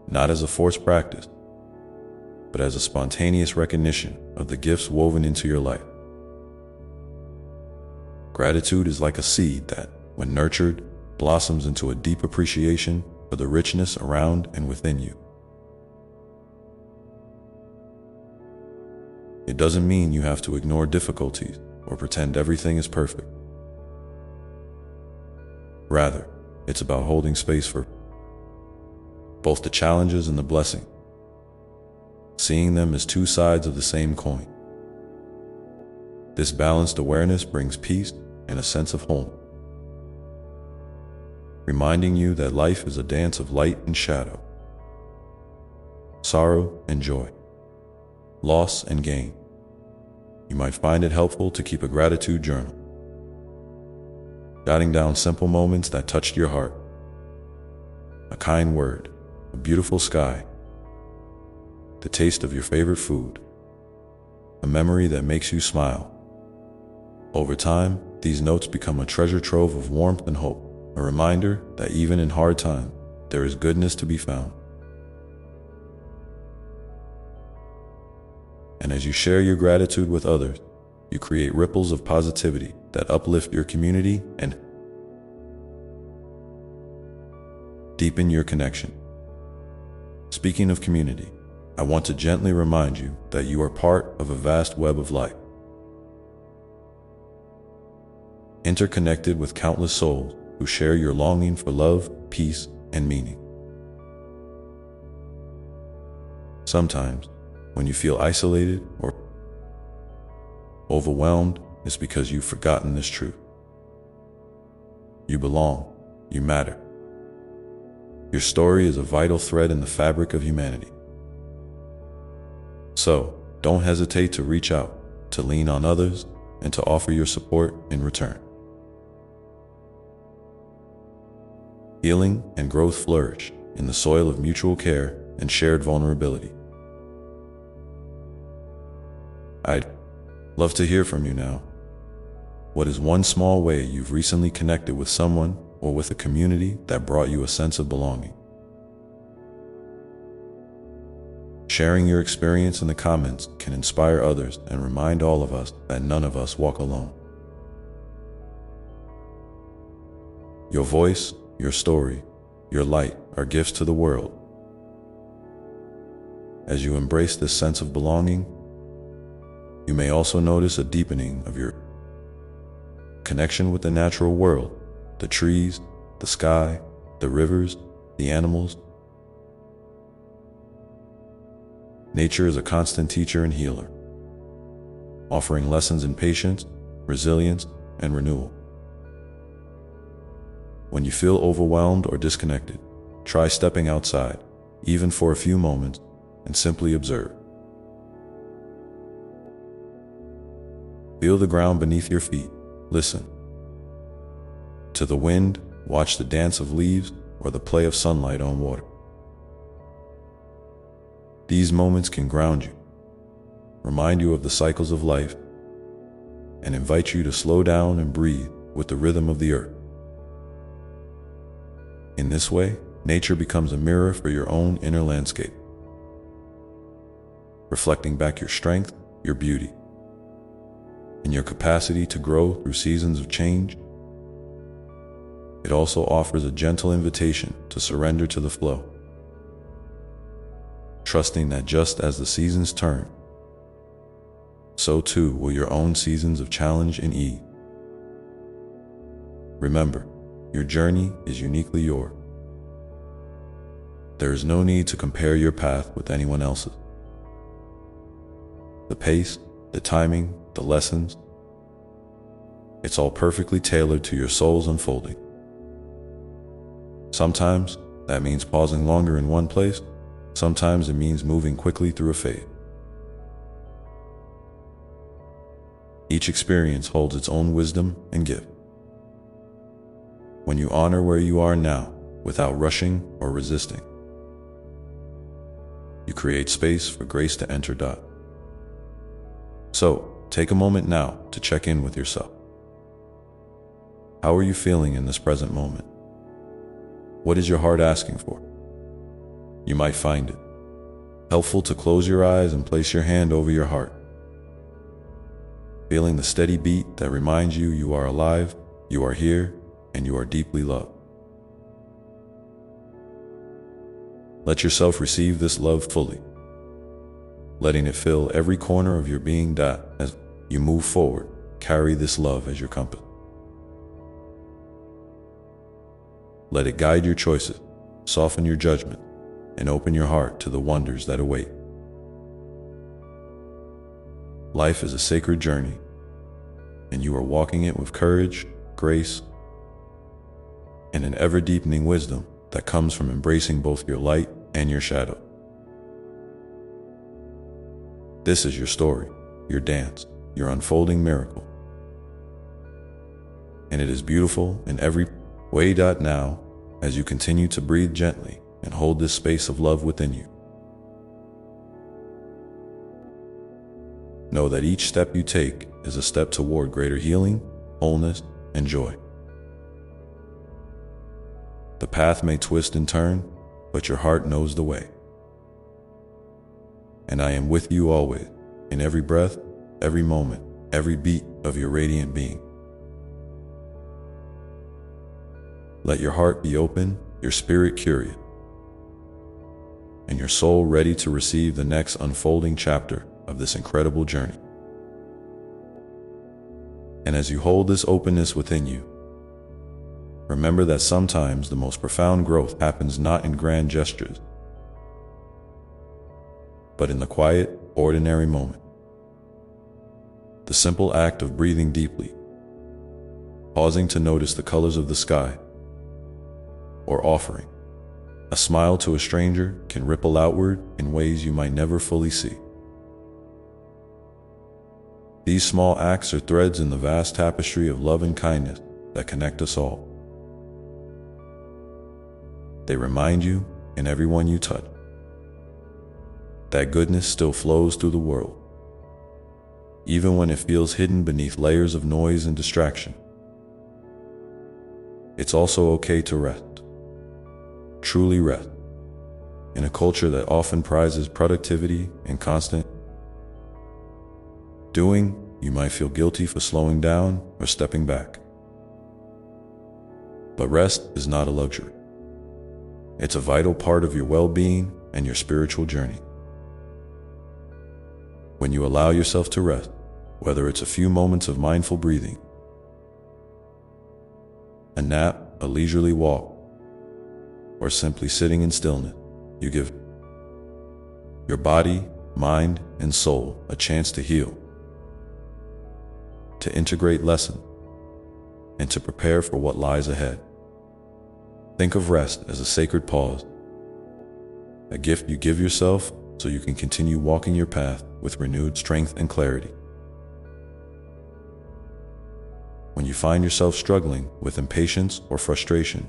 not as a forced practice, but as a spontaneous recognition of the gifts woven into your life. Gratitude is like a seed that, when nurtured, blossoms into a deep appreciation for the richness around and within you. It doesn't mean you have to ignore difficulties or pretend everything is perfect. Rather, it's about holding space for both the challenges and the blessing, seeing them as two sides of the same coin. This balanced awareness brings peace and a sense of home, reminding you that life is a dance of light and shadow, sorrow and joy, loss and gain. You might find it helpful to keep a gratitude journal, jotting down simple moments that touched your heart. A kind word, a beautiful sky, the taste of your favorite food, a memory that makes you smile. Over time, these notes become a treasure trove of warmth and hope, a reminder that even in hard times, there is goodness to be found. And as you share your gratitude with others, you create ripples of positivity that uplift your community and deepen your connection. Speaking of community, I want to gently remind you that you are part of a vast web of life, interconnected with countless souls who share your longing for love, peace, and meaning. Sometimes, when you feel isolated or overwhelmed, it's because you've forgotten this truth. You belong. You matter. Your story is a vital thread in the fabric of humanity. So, don't hesitate to reach out, to lean on others, and to offer your support in return. Healing and growth flourish in the soil of mutual care and shared vulnerability. I'd love to hear from you now. What is one small way you've recently connected with someone or with a community that brought you a sense of belonging? Sharing your experience in the comments can inspire others and remind all of us that none of us walk alone. Your voice, your story, your light are gifts to the world. As you embrace this sense of belonging, you may also notice a deepening of your connection with the natural world, the trees, the sky, the rivers, the animals. Nature is a constant teacher and healer, offering lessons in patience, resilience, and renewal. When you feel overwhelmed or disconnected, try stepping outside, even for a few moments, and simply observe. Feel the ground beneath your feet. Listen to the wind, watch the dance of leaves or the play of sunlight on water. These moments can ground you, remind you of the cycles of life, and invite you to slow down and breathe with the rhythm of the earth. In this way, nature becomes a mirror for your own inner landscape, reflecting back your strength, your beauty, and your capacity to grow through seasons of change. It also offers a gentle invitation to surrender to the flow, trusting that just as the seasons turn, so too will your own seasons of challenge and ease. Remember, your journey is uniquely yours. There is no need to compare your path with anyone else's. The pace, the timing, the lessons, it's all perfectly tailored to your soul's unfolding. Sometimes that means pausing longer in one place. Sometimes it means moving quickly through a phase. Each experience holds its own wisdom and gift. When you honor where you are now, without rushing or resisting, you create space for grace to enter. So, take a moment now to check in with yourself. How are you feeling in this present moment? What is your heart asking for? You might find it helpful to close your eyes and place your hand over your heart, feeling the steady beat that reminds you you are alive, you are here, and you are deeply loved. Let yourself receive this love fully, letting it fill every corner of your being. As you move forward, carry this love as your compass. Let it guide your choices, soften your judgment, and open your heart to the wonders that await. Life is a sacred journey, and you are walking it with courage, grace, and an ever-deepening wisdom that comes from embracing both your light and your shadow. This is your story, your dance, your unfolding miracle. And it is beautiful in every way. Now, as you continue to breathe gently and hold this space of love within you, know that each step you take is a step toward greater healing, wholeness, and joy. The path may twist and turn, but your heart knows the way. And I am with you always, in every breath, every moment, every beat of your radiant being. Let your heart be open, your spirit curious, and your soul ready to receive the next unfolding chapter of this incredible journey. And as you hold this openness within you, remember that sometimes the most profound growth happens not in grand gestures, but in the quiet, ordinary moment. The simple act of breathing deeply, pausing to notice the colors of the sky, or offering a smile to a stranger can ripple outward in ways you might never fully see. These small acts are threads in the vast tapestry of love and kindness that connect us all. They remind you, and everyone you touch, that goodness still flows through the world, even when it feels hidden beneath layers of noise and distraction. It's also okay to rest, truly rest, in a culture that often prizes productivity and constant doing. You might feel guilty for slowing down or stepping back. But rest is not a luxury. It's a vital part of your well-being and your spiritual journey. When you allow yourself to rest, whether it's a few moments of mindful breathing, a nap, a leisurely walk, or simply sitting in stillness, you give your body, mind, and soul a chance to heal, to integrate lessons, and to prepare for what lies ahead. Think of rest as a sacred pause, a gift you give yourself so you can continue walking your path with renewed strength and clarity. When you find yourself struggling with impatience or frustration,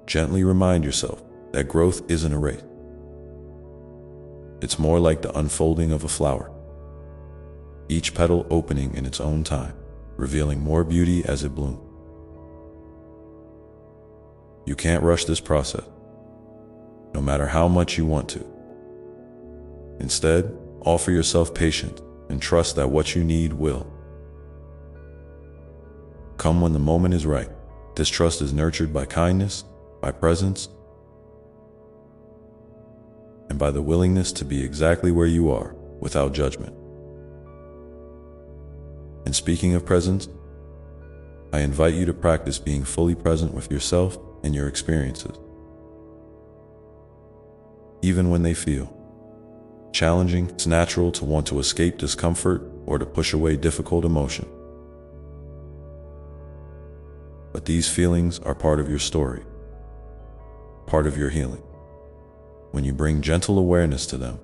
gently remind yourself that growth isn't a race. It's more like the unfolding of a flower, each petal opening in its own time, revealing more beauty as it blooms. You can't rush this process, no matter how much you want to. Instead, offer yourself patience and trust that what you need will come when the moment is right. This trust is nurtured by kindness, by presence, and by the willingness to be exactly where you are without judgment. And speaking of presence, I invite you to practice being fully present with yourself and your experiences, even when they feel challenging. It's natural to want to escape discomfort or to push away difficult emotion. But these feelings are part of your story, part of your healing. When you bring gentle awareness to them,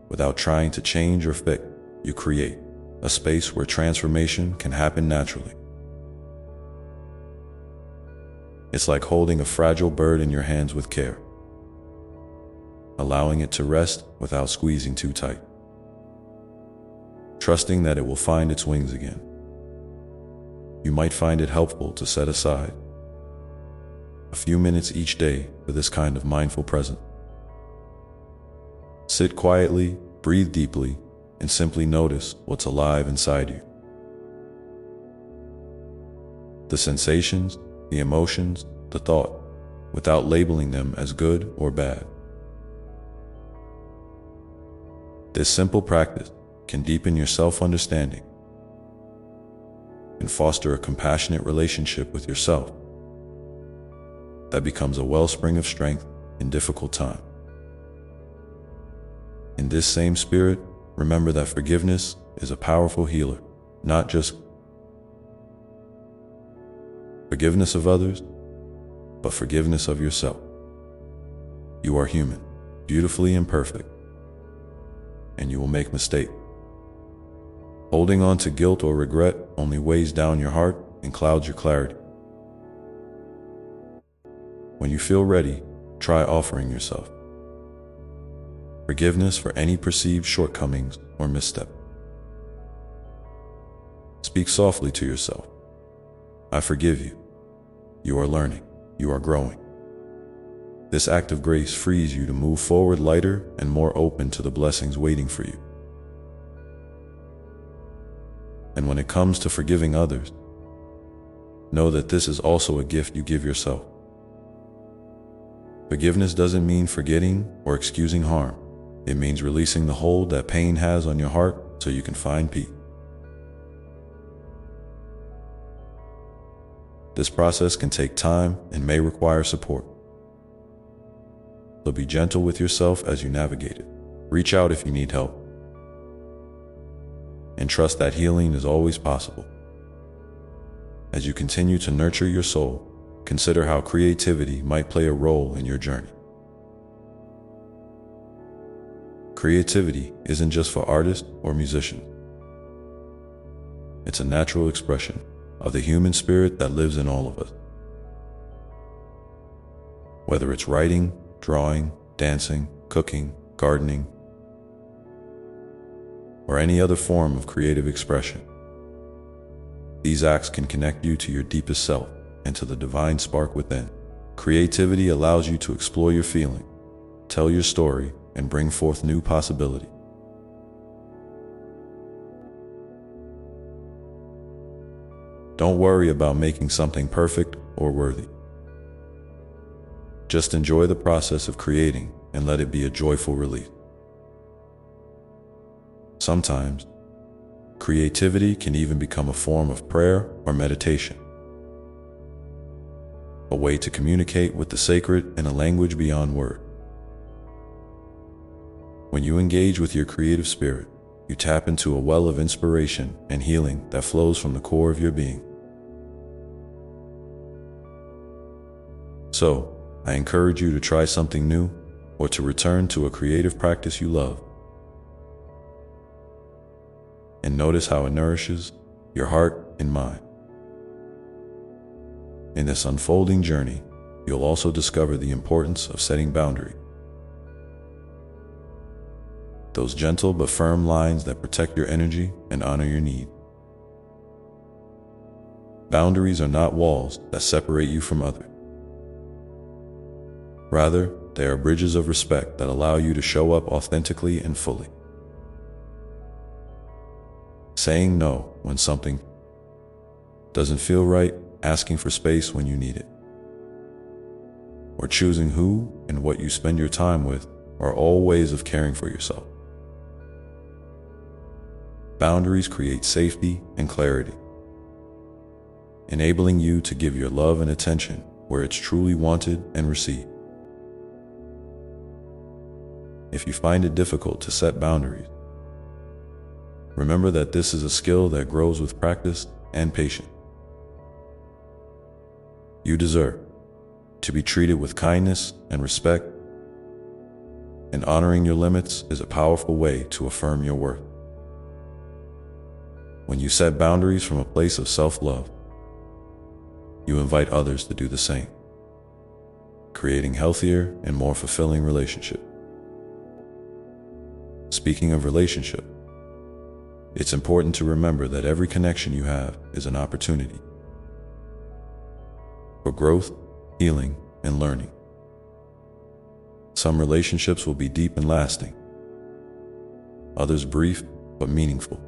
without trying to change or fix, you create a space where transformation can happen naturally. It's like holding a fragile bird in your hands with care, allowing it to rest without squeezing too tight, trusting that it will find its wings again. You might find it helpful to set aside a few minutes each day for this kind of mindful presence. Sit quietly, breathe deeply, and simply notice what's alive inside you. The sensations, the emotions, the thought, without labeling them as good or bad. This simple practice can deepen your self-understanding and foster a compassionate relationship with yourself that becomes a wellspring of strength in difficult times. In this same spirit, remember that forgiveness is a powerful healer, not just forgiveness of others, but forgiveness of yourself. You are human, beautifully imperfect, and you will make mistakes. Holding on to guilt or regret only weighs down your heart and clouds your clarity. When you feel ready, try offering yourself forgiveness for any perceived shortcomings or misstep. Speak softly to yourself. I forgive you. You are learning. You are growing. This act of grace frees you to move forward lighter and more open to the blessings waiting for you. And when it comes to forgiving others, know that this is also a gift you give yourself. Forgiveness doesn't mean forgetting or excusing harm. It means releasing the hold that pain has on your heart so you can find peace. This process can take time and may require support. So be gentle with yourself as you navigate it. Reach out if you need help. And trust that healing is always possible. As you continue to nurture your soul, consider how creativity might play a role in your journey. Creativity isn't just for artists or musicians. It's a natural expression of the human spirit that lives in all of us. Whether it's writing, drawing, dancing, cooking, gardening, or any other form of creative expression, these acts can connect you to your deepest self and to the divine spark within. Creativity allows you to explore your feelings, tell your story, and bring forth new possibilities. Don't worry about making something perfect or worthy. Just enjoy the process of creating and let it be a joyful release. Sometimes, creativity can even become a form of prayer or meditation, a way to communicate with the sacred in a language beyond words. When you engage with your creative spirit, you tap into a well of inspiration and healing that flows from the core of your being. So, I encourage you to try something new or to return to a creative practice you love. And notice how it nourishes your heart and mind. In this unfolding journey, you'll also discover the importance of setting boundaries. Those gentle but firm lines that protect your energy and honor your needs. Boundaries are not walls that separate you from others. Rather, they are bridges of respect that allow you to show up authentically and fully. Saying no when something doesn't feel right, asking for space when you need it, or choosing who and what you spend your time with are all ways of caring for yourself. Boundaries create safety and clarity, enabling you to give your love and attention where it's truly wanted and received. If you find it difficult to set boundaries, remember that this is a skill that grows with practice and patience. You deserve to be treated with kindness and respect, and honoring your limits is a powerful way to affirm your worth. When you set boundaries from a place of self-love, you invite others to do the same, creating healthier and more fulfilling relationships. Speaking of relationship, it's important to remember that every connection you have is an opportunity for growth, healing, and learning. Some relationships will be deep and lasting, others brief but meaningful.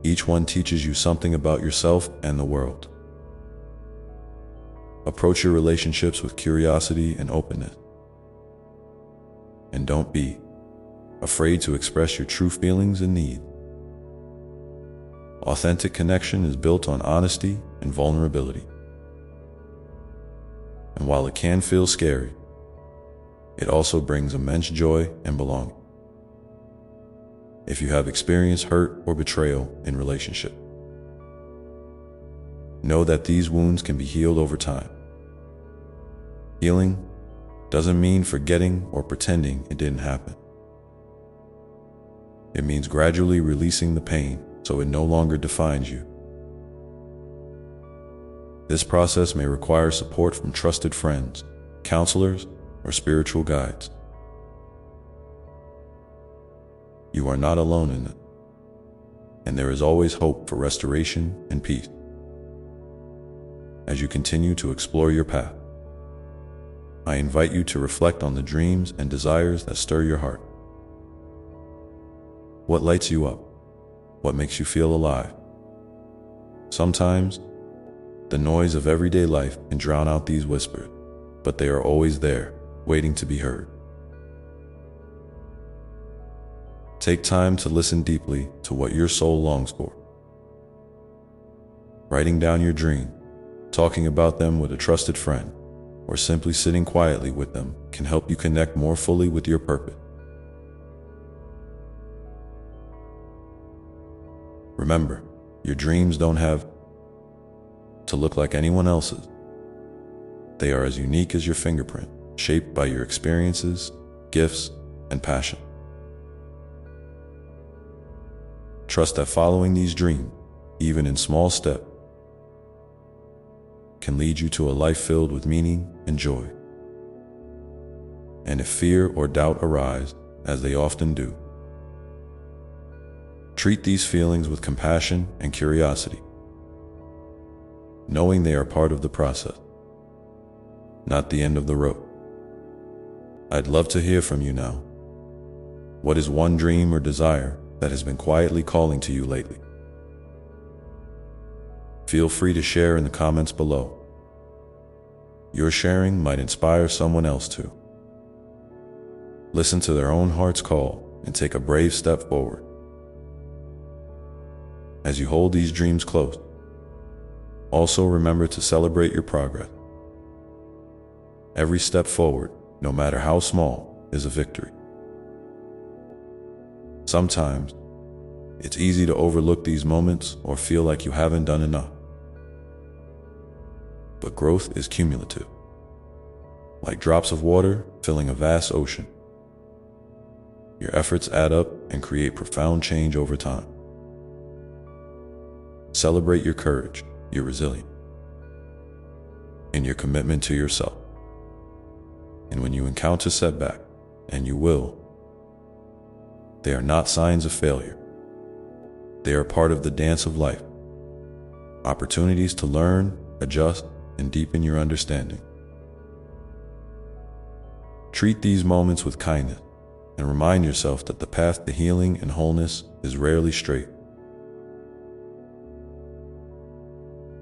Each one teaches you something about yourself and the world. Approach your relationships with curiosity and openness. And don't be afraid to express your true feelings and needs. Authentic connection is built on honesty and vulnerability. And while it can feel scary, it also brings immense joy and belonging. If you have experienced hurt or betrayal in relationship, know that these wounds can be healed over time. Healing doesn't mean forgetting or pretending it didn't happen. It means gradually releasing the pain so it no longer defines you. This process may require support from trusted friends, counselors, or spiritual guides. You are not alone in it, and there is always hope for restoration and peace. As you continue to explore your path, I invite you to reflect on the dreams and desires that stir your heart. What lights you up? What makes you feel alive? Sometimes, the noise of everyday life can drown out these whispers, but they are always there, waiting to be heard. Take time to listen deeply to what your soul longs for. Writing down your dream, talking about them with a trusted friend, or simply sitting quietly with them can help you connect more fully with your purpose. Remember, your dreams don't have to look like anyone else's. They are as unique as your fingerprint, shaped by your experiences, gifts, and passion. Trust that following these dreams, even in small steps, can lead you to a life filled with meaning and joy. And if fear or doubt arise, as they often do, treat these feelings with compassion and curiosity, knowing they are part of the process, not the end of the road. I'd love to hear from you now. What is one dream or desire that has been quietly calling to you lately? Feel free to share in the comments below. Your sharing might inspire someone else too. Listen to their own heart's call and take a brave step forward. As you hold these dreams close, also remember to celebrate your progress. Every step forward, no matter how small, is a victory. Sometimes, it's easy to overlook these moments or feel like you haven't done enough. But growth is cumulative, like drops of water filling a vast ocean. Your efforts add up and create profound change over time. Celebrate your courage, your resilience, and your commitment to yourself. And when you encounter setback, and you will, they are not signs of failure. They are part of the dance of life, opportunities to learn, adjust, and deepen your understanding. Treat these moments with kindness and remind yourself that the path to healing and wholeness is rarely straight.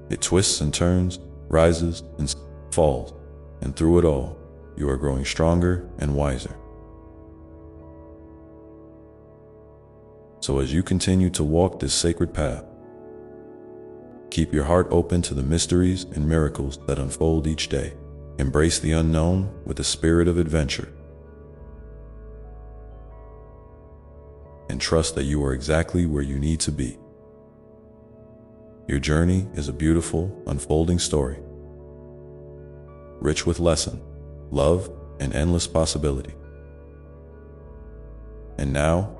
It twists and turns, rises and falls, and through it all, you are growing stronger and wiser. So as you continue to walk this sacred path, keep your heart open to the mysteries and miracles that unfold each day. Embrace the unknown with a spirit of adventure. And trust that you are exactly where you need to be. Your journey is a beautiful, unfolding story, rich with lesson, love, and endless possibility. And now,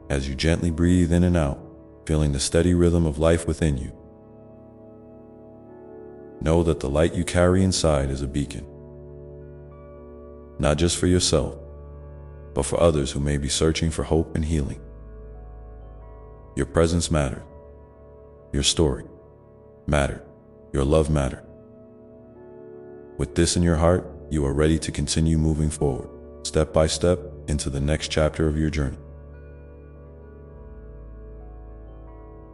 as you gently breathe in and out, feeling the steady rhythm of life within you, know that the light you carry inside is a beacon, not just for yourself, but for others who may be searching for hope and healing. Your presence matters. Your story mattered. Your love mattered. With this in your heart, you are ready to continue moving forward, step by step, into the next chapter of your journey.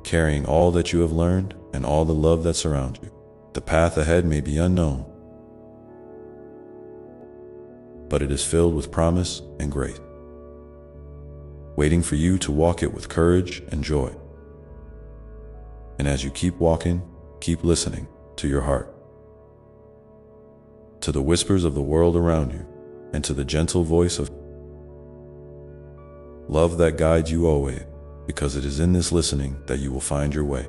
Carrying all that you have learned and all the love that surrounds you. The path ahead may be unknown, but it is filled with promise and grace, waiting for you to walk it with courage and joy. And as you keep walking, keep listening to your heart, to the whispers of the world around you, and to the gentle voice of love that guides you always, because it is in this listening that you will find your way.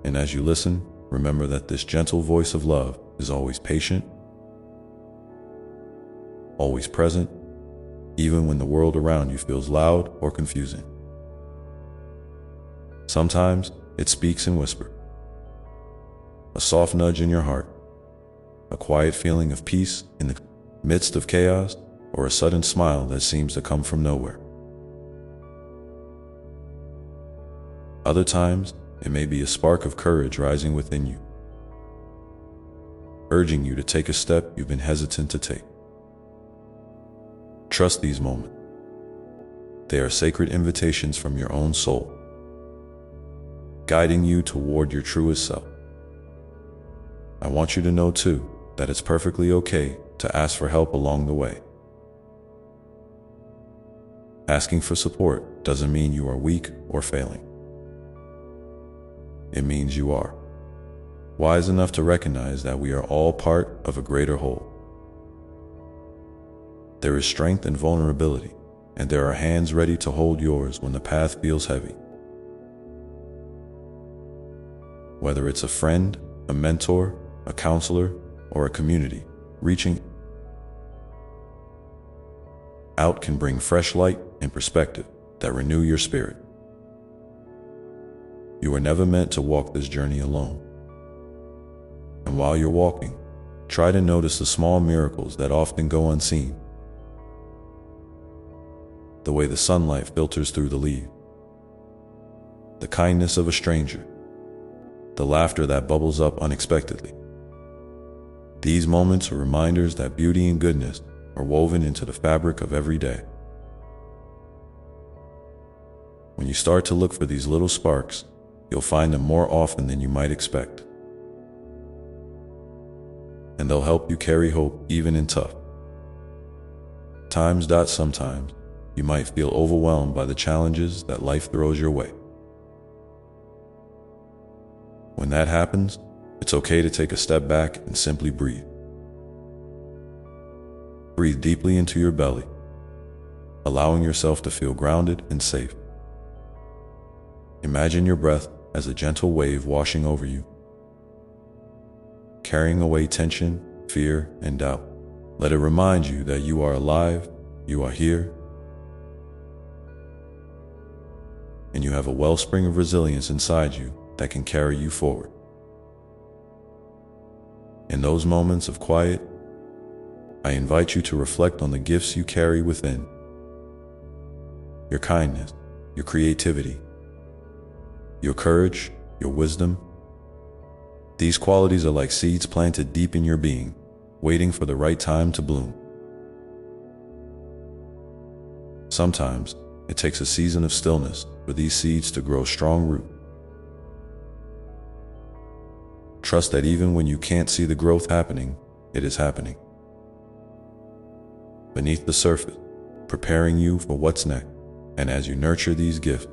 And as you listen, remember that this gentle voice of love is always patient, always present, even when the world around you feels loud or confusing. Sometimes it speaks in whisper, a soft nudge in your heart, a quiet feeling of peace in the midst of chaos, or a sudden smile that seems to come from nowhere. Other times, it may be a spark of courage rising within you, urging you to take a step you've been hesitant to take. Trust these moments. They are sacred invitations from your own soul, guiding you toward your truest self. I want you to know too that it's perfectly okay to ask for help along the way. Asking for support doesn't mean you are weak or failing. It means you are wise enough to recognize that we are all part of a greater whole. There is strength in vulnerability, and there are hands ready to hold yours when the path feels heavy. Whether it's a friend, a mentor, a counselor, or a community, reaching out can bring fresh light and perspective that renew your spirit. You were never meant to walk this journey alone. And while you're walking, try to notice the small miracles that often go unseen. The way the sunlight filters through the leaves, the kindness of a stranger, the laughter that bubbles up unexpectedly. These moments are reminders that beauty and goodness are woven into the fabric of every day. When you start to look for these little sparks, you'll find them more often than you might expect. And they'll help you carry hope even in tough times. Sometimes you might feel overwhelmed by the challenges that life throws your way. When that happens, it's okay to take a step back and simply breathe. Breathe deeply into your belly, allowing yourself to feel grounded and safe. Imagine your breath as a gentle wave washing over you, carrying away tension, fear, and doubt. Let it remind you that you are alive, you are here, and you have a wellspring of resilience inside you that can carry you forward. In those moments of quiet, I invite you to reflect on the gifts you carry within. Your kindness, your creativity, your courage, your wisdom. These qualities are like seeds planted deep in your being, waiting for the right time to bloom. Sometimes it takes a season of stillness for these seeds to grow strong root. Trust that even when you can't see the growth happening, it is happening beneath the surface, preparing you for what's next. And as you nurture these gifts,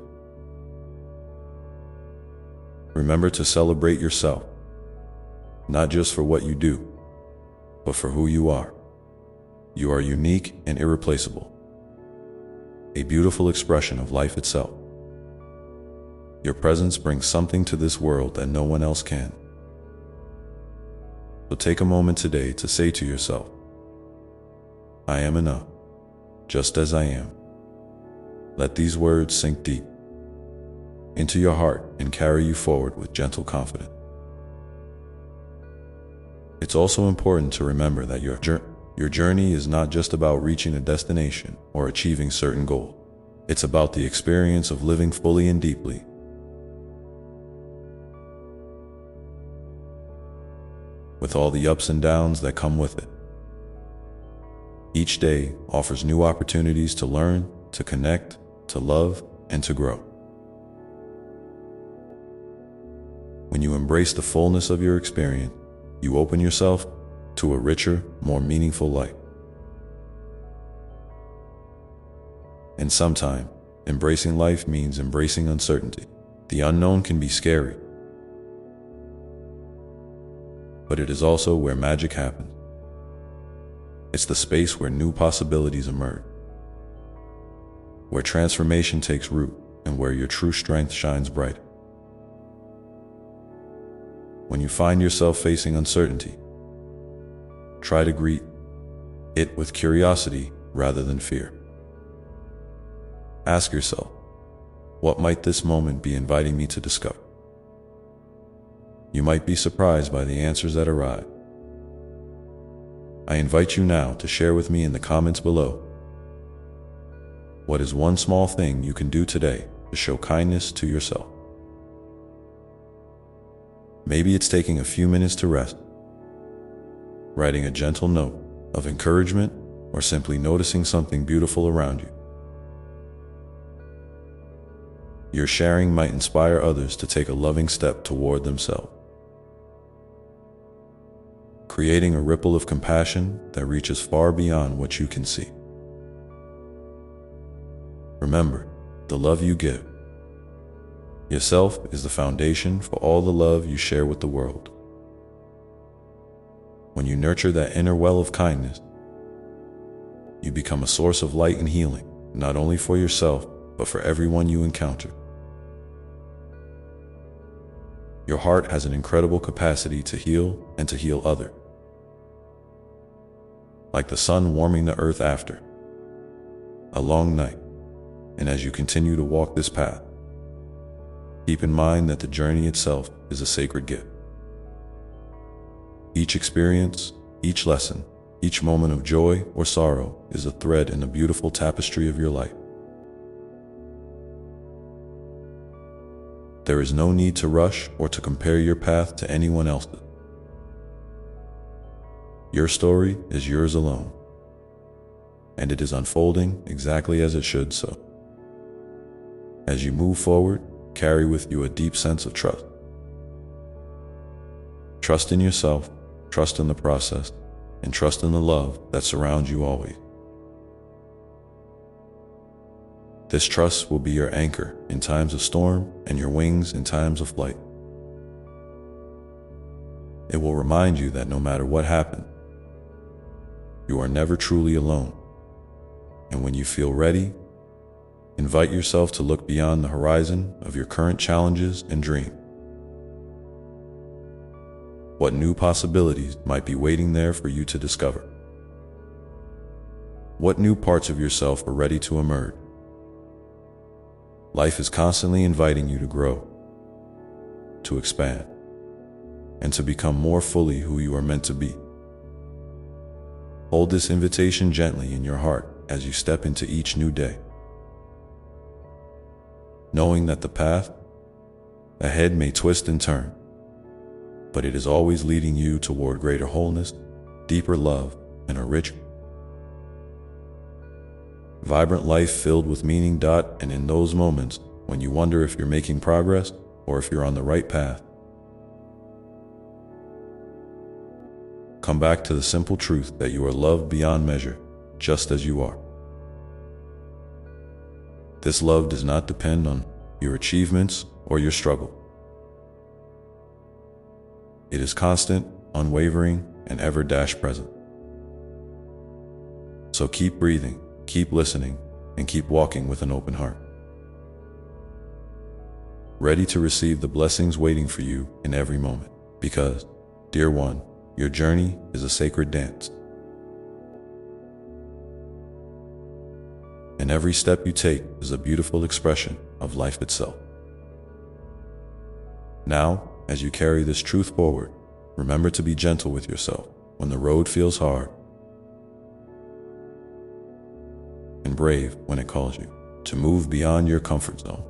remember to celebrate yourself, not just for what you do, but for who you are. You are unique and irreplaceable, a beautiful expression of life itself. Your presence brings something to this world that no one else can. So take a moment today to say to yourself, I am enough, just as I am. Let these words sink deep into your heart and carry you forward with gentle confidence. It's also important to remember that your journey is not just about reaching a destination or achieving certain goals. It's about the experience of living fully and deeply. With all the ups and downs that come with it. Each day offers new opportunities to learn, to connect, to love, and to grow. When you embrace the fullness of your experience, you open yourself to a richer, more meaningful life. And sometimes, embracing life means embracing uncertainty. The unknown can be scary, but it is also where magic happens. It's the space where new possibilities emerge, where transformation takes root, and where your true strength shines bright. When you find yourself facing uncertainty, try to greet it with curiosity rather than fear. Ask yourself, what might this moment be inviting me to discover? You might be surprised by the answers that arrive. I invite you now to share with me in the comments below. What is one small thing you can do today to show kindness to yourself? Maybe it's taking a few minutes to rest, writing a gentle note of encouragement, or simply noticing something beautiful around you. Your sharing might inspire others to take a loving step toward themselves, creating a ripple of compassion that reaches far beyond what you can see. Remember, the love you give yourself is the foundation for all the love you share with the world. When you nurture that inner well of kindness, you become a source of light and healing, not only for yourself, but for everyone you encounter. Your heart has an incredible capacity to heal and to heal others. Like the sun warming the earth after a long night. And as you continue to walk this path, keep in mind that the journey itself is a sacred gift. Each experience, each lesson, each moment of joy or sorrow is a thread in the beautiful tapestry of your life. There is no need to rush or to compare your path to anyone else's. Your story is yours alone, and it is unfolding exactly as it should so. As you move forward, carry with you a deep sense of trust. Trust in yourself, trust in the process, and trust in the love that surrounds you always. This trust will be your anchor in times of storm and your wings in times of flight. It will remind you that no matter what happens, you are never truly alone. And when you feel ready, invite yourself to look beyond the horizon of your current challenges and dream. What new possibilities might be waiting there for you to discover? What new parts of yourself are ready to emerge? Life is constantly inviting you to grow, to expand, and to become more fully who you are meant to be. Hold this invitation gently in your heart as you step into each new day, knowing that the path ahead may twist and turn, but it is always leading you toward greater wholeness, deeper love, and a rich, vibrant life filled with meaning. And in those moments when you wonder if you're making progress or if you're on the right path, come back to the simple truth that you are loved beyond measure, just as you are. This love does not depend on your achievements or your struggle. It is constant, unwavering, and ever present. So keep breathing, keep listening, and keep walking with an open heart, ready to receive the blessings waiting for you in every moment. Because, dear one, your journey is a sacred dance, and every step you take is a beautiful expression of life itself. Now, as you carry this truth forward, remember to be gentle with yourself when the road feels hard, and brave when it calls you to move beyond your comfort zone.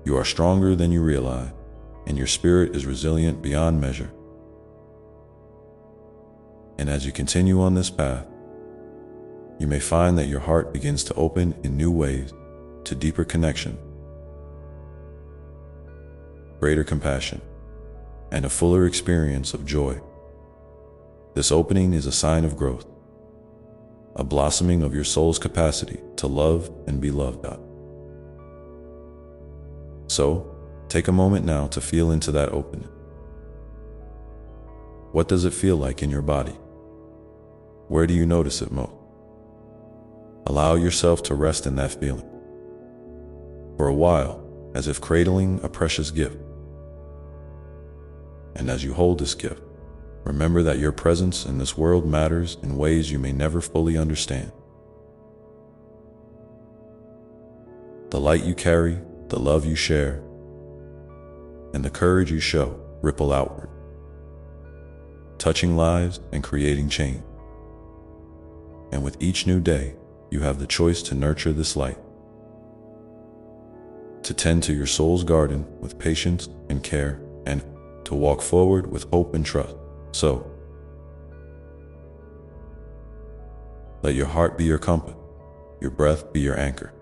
You are stronger than you realize, and your spirit is resilient beyond measure. And as you continue on this path, you may find that your heart begins to open in new ways to deeper connection, greater compassion, and a fuller experience of joy. This opening is a sign of growth, a blossoming of your soul's capacity to love and be loved. So, take a moment now to feel into that openness. What does it feel like in your body? Where do you notice it most? Allow yourself to rest in that feeling for a while, as if cradling a precious gift. And as you hold this gift, remember that your presence in this world matters in ways you may never fully understand. The light you carry, the love you share, and the courage you show ripple outward, touching lives and creating change. And with each new day, you have the choice to nurture this light, to tend to your soul's garden with patience and care, and to walk forward with hope and trust. So, let your heart be your compass, your breath be your anchor,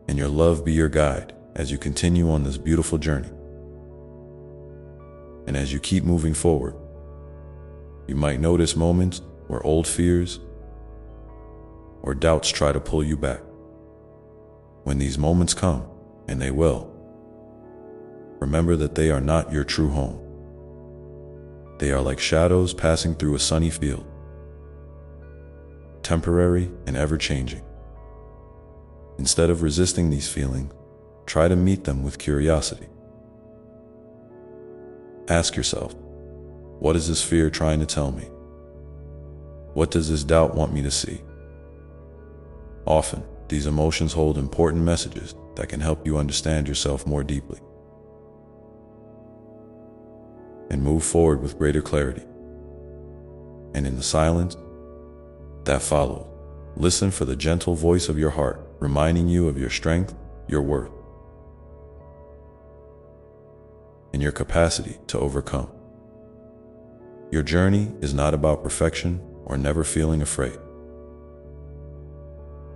and your love be your guide as you continue on this beautiful journey. And as you keep moving forward, you might notice moments where old fears or doubts try to pull you back. When these moments come, and they will, remember that they are not your true home. They are like shadows passing through a sunny field, temporary and ever-changing. Instead of resisting these feelings, try to meet them with curiosity. Ask yourself, what is this fear trying to tell me? What does this doubt want me to see? Often, these emotions hold important messages that can help you understand yourself more deeply and move forward with greater clarity. And in the silence that follows, listen for the gentle voice of your heart, reminding you of your strength, your worth, and your capacity to overcome. Your journey is not about perfection or never feeling afraid.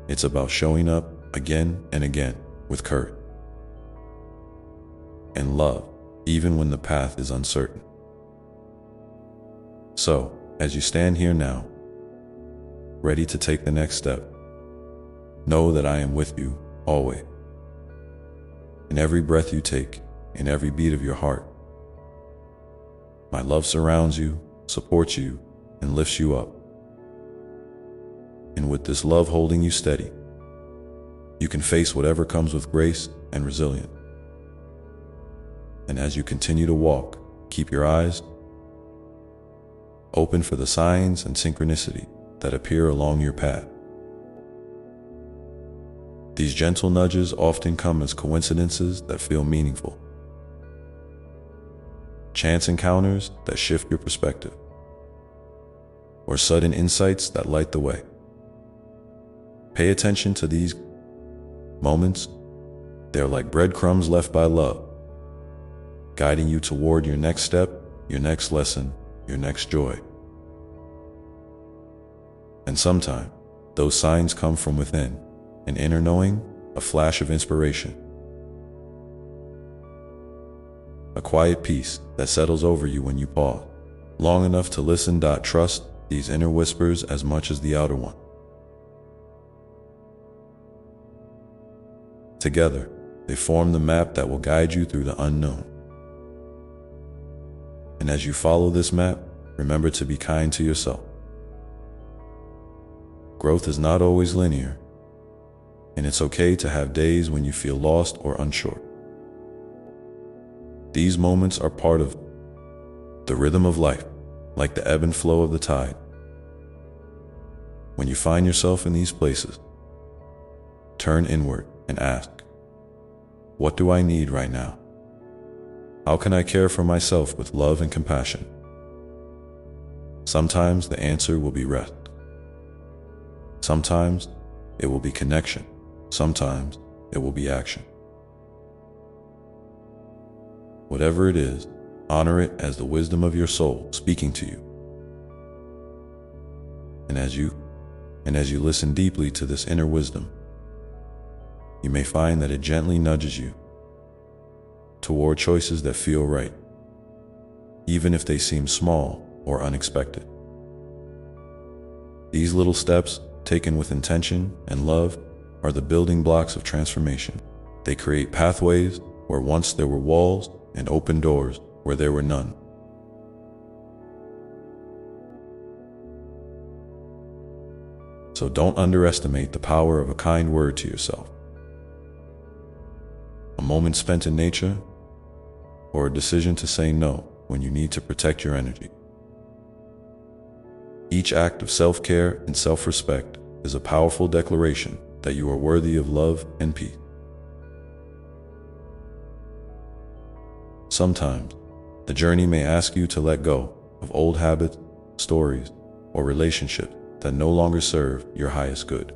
It's about showing up again and again with courage and love, even when the path is uncertain. So, as you stand here now, ready to take the next step, know that I am with you always. In every breath you take, in every beat of your heart, my love surrounds you, supports you, and lifts you up. And with this love holding you steady, you can face whatever comes with grace and resilience. And as you continue to walk, keep your eyes open for the signs and synchronicity that appear along your path. These gentle nudges often come as coincidences that feel meaningful, chance encounters that shift your perspective, or sudden insights that light the way. Pay attention to these moments. They're like breadcrumbs left by love, guiding you toward your next step, your next lesson, your next joy. And sometimes, those signs come from within, an inner knowing, a flash of inspiration, a quiet peace that settles over you when you pause long enough to listen. Trust these inner whispers as much as the outer one. Together, they form the map that will guide you through the unknown. And as you follow this map, remember to be kind to yourself. Growth is not always linear, and it's okay to have days when you feel lost or unsure. These moments are part of the rhythm of life, like the ebb and flow of the tide. When you find yourself in these places, turn inward and ask, what do I need right now? How can I care for myself with love and compassion? Sometimes the answer will be rest. Sometimes it will be connection. Sometimes it will be action. Whatever it is, honor it as the wisdom of your soul speaking to you. And as you listen deeply to this inner wisdom, you may find that it gently nudges you toward choices that feel right, even if they seem small or unexpected. These little steps, taken with intention and love, are the building blocks of transformation. They create pathways where once there were walls and open doors where there were none. So don't underestimate the power of a kind word to yourself. A moment spent in nature, or a decision to say no when you need to protect your energy. Each act of self-care and self-respect is a powerful declaration that you are worthy of love and peace. Sometimes, the journey may ask you to let go of old habits, stories, or relationships that no longer serve your highest good.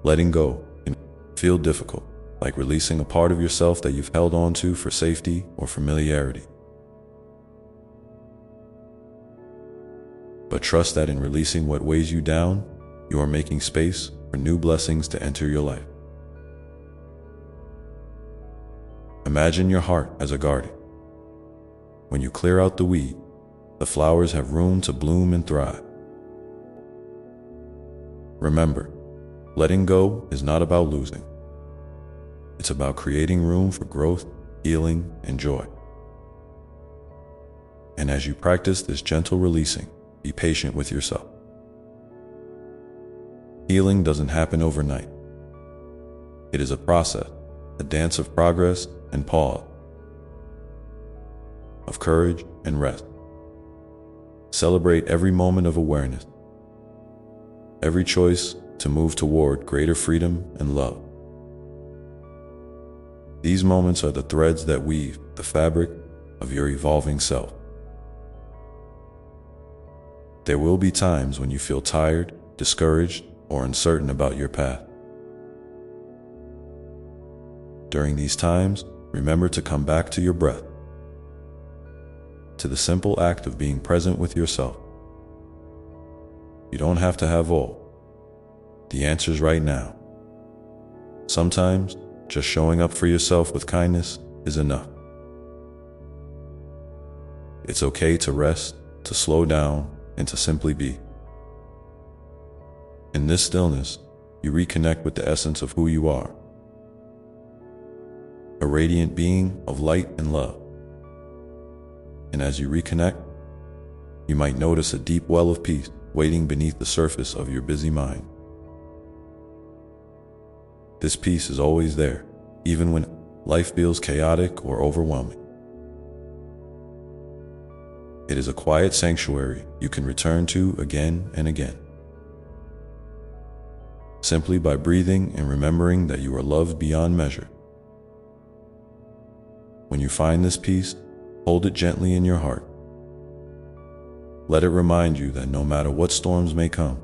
Letting go can feel difficult, like releasing a part of yourself that you've held on to for safety or familiarity. But trust that in releasing what weighs you down, you are making space for new blessings to enter your life. Imagine your heart as a garden. When you clear out the weed, the flowers have room to bloom and thrive. Remember, letting go is not about losing. It's about creating room for growth, healing, and joy. And as you practice this gentle releasing, be patient with yourself. Healing doesn't happen overnight. It is a process, a dance of progress and pause, of courage and rest. Celebrate every moment of awareness, every choice to move toward greater freedom and love. These moments are the threads that weave the fabric of your evolving self. There will be times when you feel tired, discouraged, or uncertain about your path. During these times, remember to come back to your breath, to the simple act of being present with yourself. You don't have to have all the answers right now. Sometimes, just showing up for yourself with kindness is enough. It's okay to rest, to slow down, and to simply be. In this stillness, you reconnect with the essence of who you are, a radiant being of light and love. And as you reconnect, you might notice a deep well of peace waiting beneath the surface of your busy mind. This peace is always there, even when life feels chaotic or overwhelming. It is a quiet sanctuary you can return to again and again, simply by breathing and remembering that you are loved beyond measure. When you find this peace, hold it gently in your heart. Let it remind you that no matter what storms may come,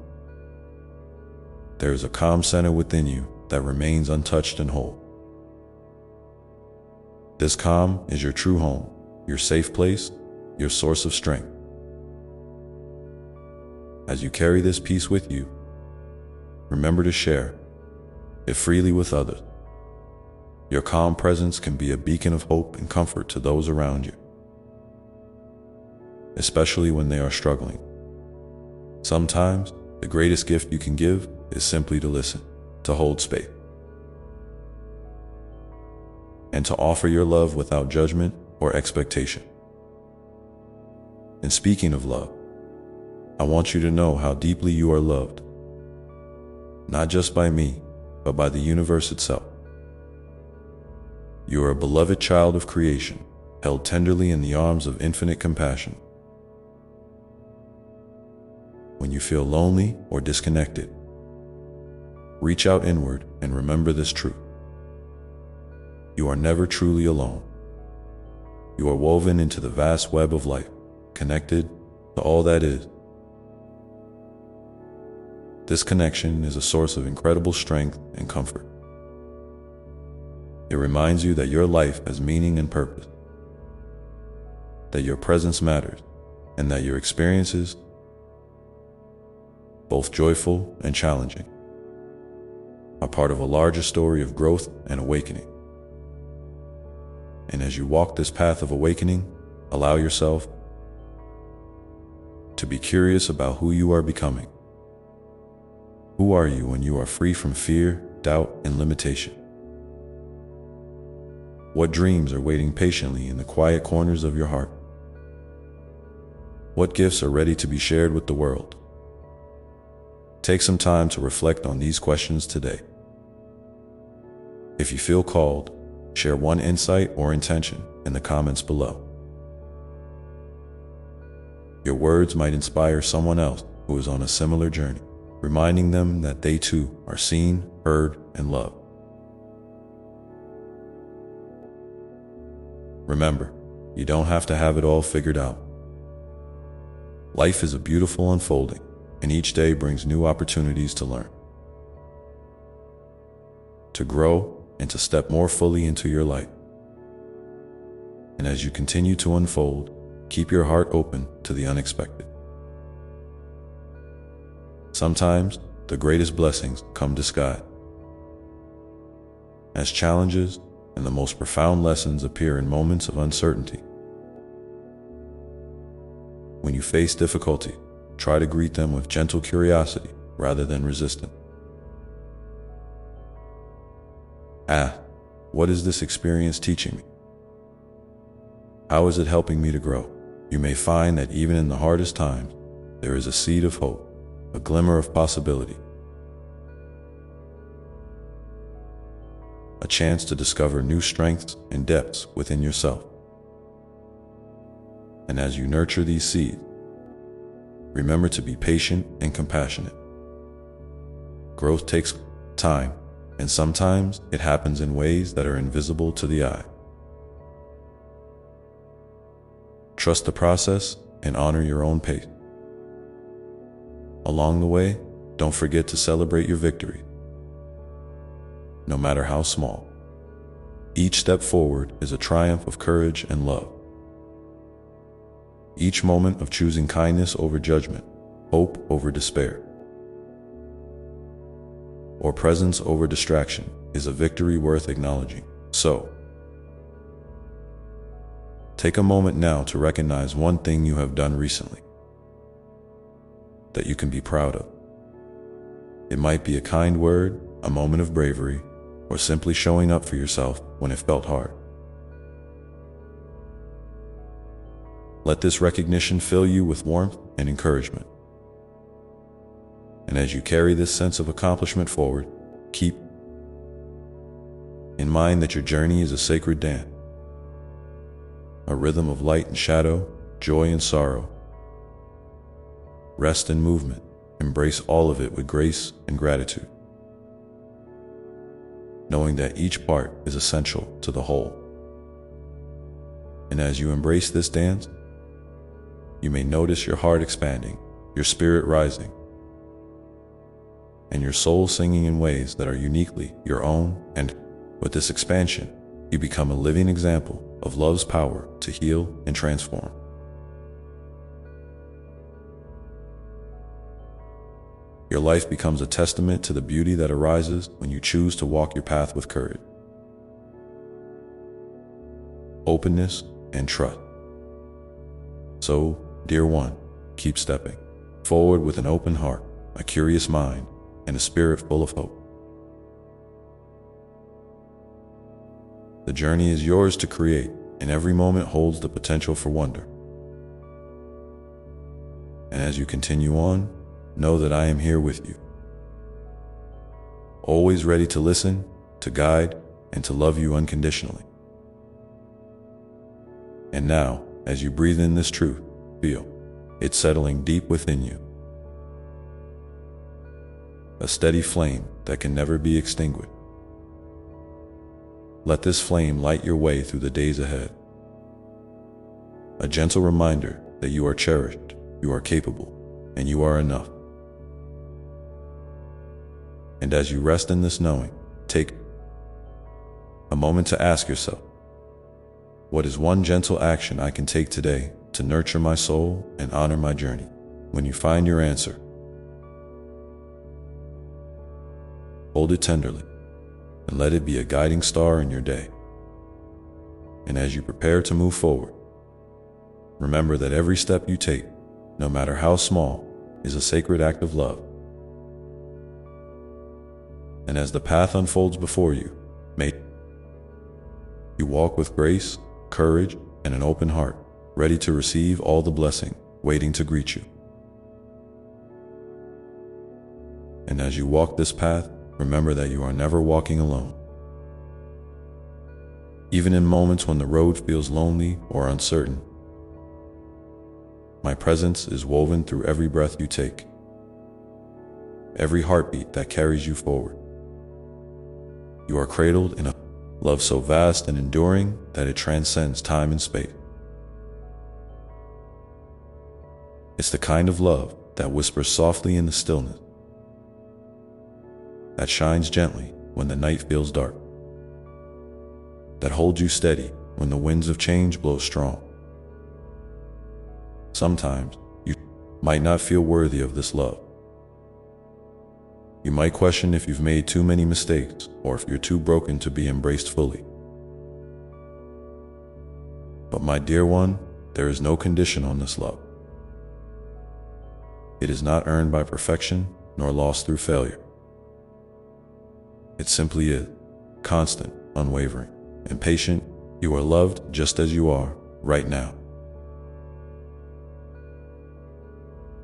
there is a calm center within you that remains untouched and whole. This calm is your true home, your safe place, your source of strength. As you carry this peace with you, remember to share it freely with others. Your calm presence can be a beacon of hope and comfort to those around you, especially when they are struggling. Sometimes, the greatest gift you can give is simply to listen, to hold space, and to offer your love without judgment or expectation. And speaking of love, I want you to know how deeply you are loved, not just by me, but by the universe itself. You are a beloved child of creation, held tenderly in the arms of infinite compassion. When you feel lonely or disconnected, reach out inward and remember this truth. You are never truly alone. You are woven into the vast web of life, connected to all that is. This connection is a source of incredible strength and comfort. It reminds you that your life has meaning and purpose, that your presence matters, and that your experiences, both joyful and challenging, are part of a larger story of growth and awakening. And as you walk this path of awakening, allow yourself to be curious about who you are becoming. Who are you when you are free from fear, doubt, and limitation? What dreams are waiting patiently in the quiet corners of your heart? What gifts are ready to be shared with the world? Take some time to reflect on these questions today. If you feel called, share one insight or intention in the comments below. Your words might inspire someone else who is on a similar journey, reminding them that they too are seen, heard, and loved. Remember, you don't have to have it all figured out. Life is a beautiful unfolding, and each day brings new opportunities to learn, to grow, and to step more fully into your light. And as you continue to unfold, keep your heart open to the unexpected. Sometimes, the greatest blessings come disguised as challenges, and the most profound lessons appear in moments of uncertainty. When you face difficulty, try to greet them with gentle curiosity rather than resistance. Ask, what is this experience teaching me? How is it helping me to grow? You may find that even in the hardest times, there is a seed of hope, a glimmer of possibility, a chance to discover new strengths and depths within yourself. And as you nurture these seeds, remember to be patient and compassionate. Growth takes time, and sometimes it happens in ways that are invisible to the eye. Trust the process and honor your own pace. Along the way, don't forget to celebrate your victory, no matter how small. Each step forward is a triumph of courage and love. Each moment of choosing kindness over judgment hope over despair, or presence over distraction is a victory worth acknowledging. So, take a moment now to recognize one thing you have done recently that you can be proud of. It might be a kind word, a moment of bravery, or simply showing up for yourself when it felt hard. Let this recognition fill you with warmth and encouragement. And as you carry this sense of accomplishment forward, keep in mind that your journey is a sacred dance, a rhythm of light and shadow, joy and sorrow, rest and movement. Embrace all of it with grace and gratitude, knowing that each part is essential to the whole. And as you embrace this dance, you may notice your heart expanding, your spirit rising, and your soul singing in ways that are uniquely your own. And with this expansion, you become a living example of love's power to heal and transform. Your life becomes a testament to the beauty that arises when you choose to walk your path with courage, openness, and trust. So, dear one, keep stepping forward with an open heart, a curious mind, and a spirit full of hope. The journey is yours to create, and every moment holds the potential for wonder. And as you continue on, know that I am here with you, always ready to listen, to guide, and to love you unconditionally. And now, as you breathe in this truth, feel it settling deep within you, a steady flame that can never be extinguished. Let this flame light your way through the days ahead, a gentle reminder that you are cherished, you are capable, and you are enough. And as you rest in this knowing, take a moment to ask yourself, what is one gentle action I can take today to nurture my soul and honor my journey? When you find your answer, hold it tenderly and let it be a guiding star in your day. And as you prepare to move forward, remember that every step you take, no matter how small, is a sacred act of love. And as the path unfolds before you, may you walk with grace, courage, and an open heart, ready to receive all the blessing waiting to greet you. And as you walk this path, remember that you are never walking alone. Even in moments when the road feels lonely or uncertain, my presence is woven through every breath you take, every heartbeat that carries you forward. You are cradled in a love so vast and enduring that it transcends time and space. It's the kind of love that whispers softly in the stillness, that shines gently when the night feels dark, that holds you steady when the winds of change blow strong. Sometimes you might not feel worthy of this love. You might question if you've made too many mistakes or if you're too broken to be embraced fully. But my dear one, there is no condition on this love. It is not earned by perfection nor lost through failure. It simply is, constant, unwavering, and patient. You are loved just as you are right now,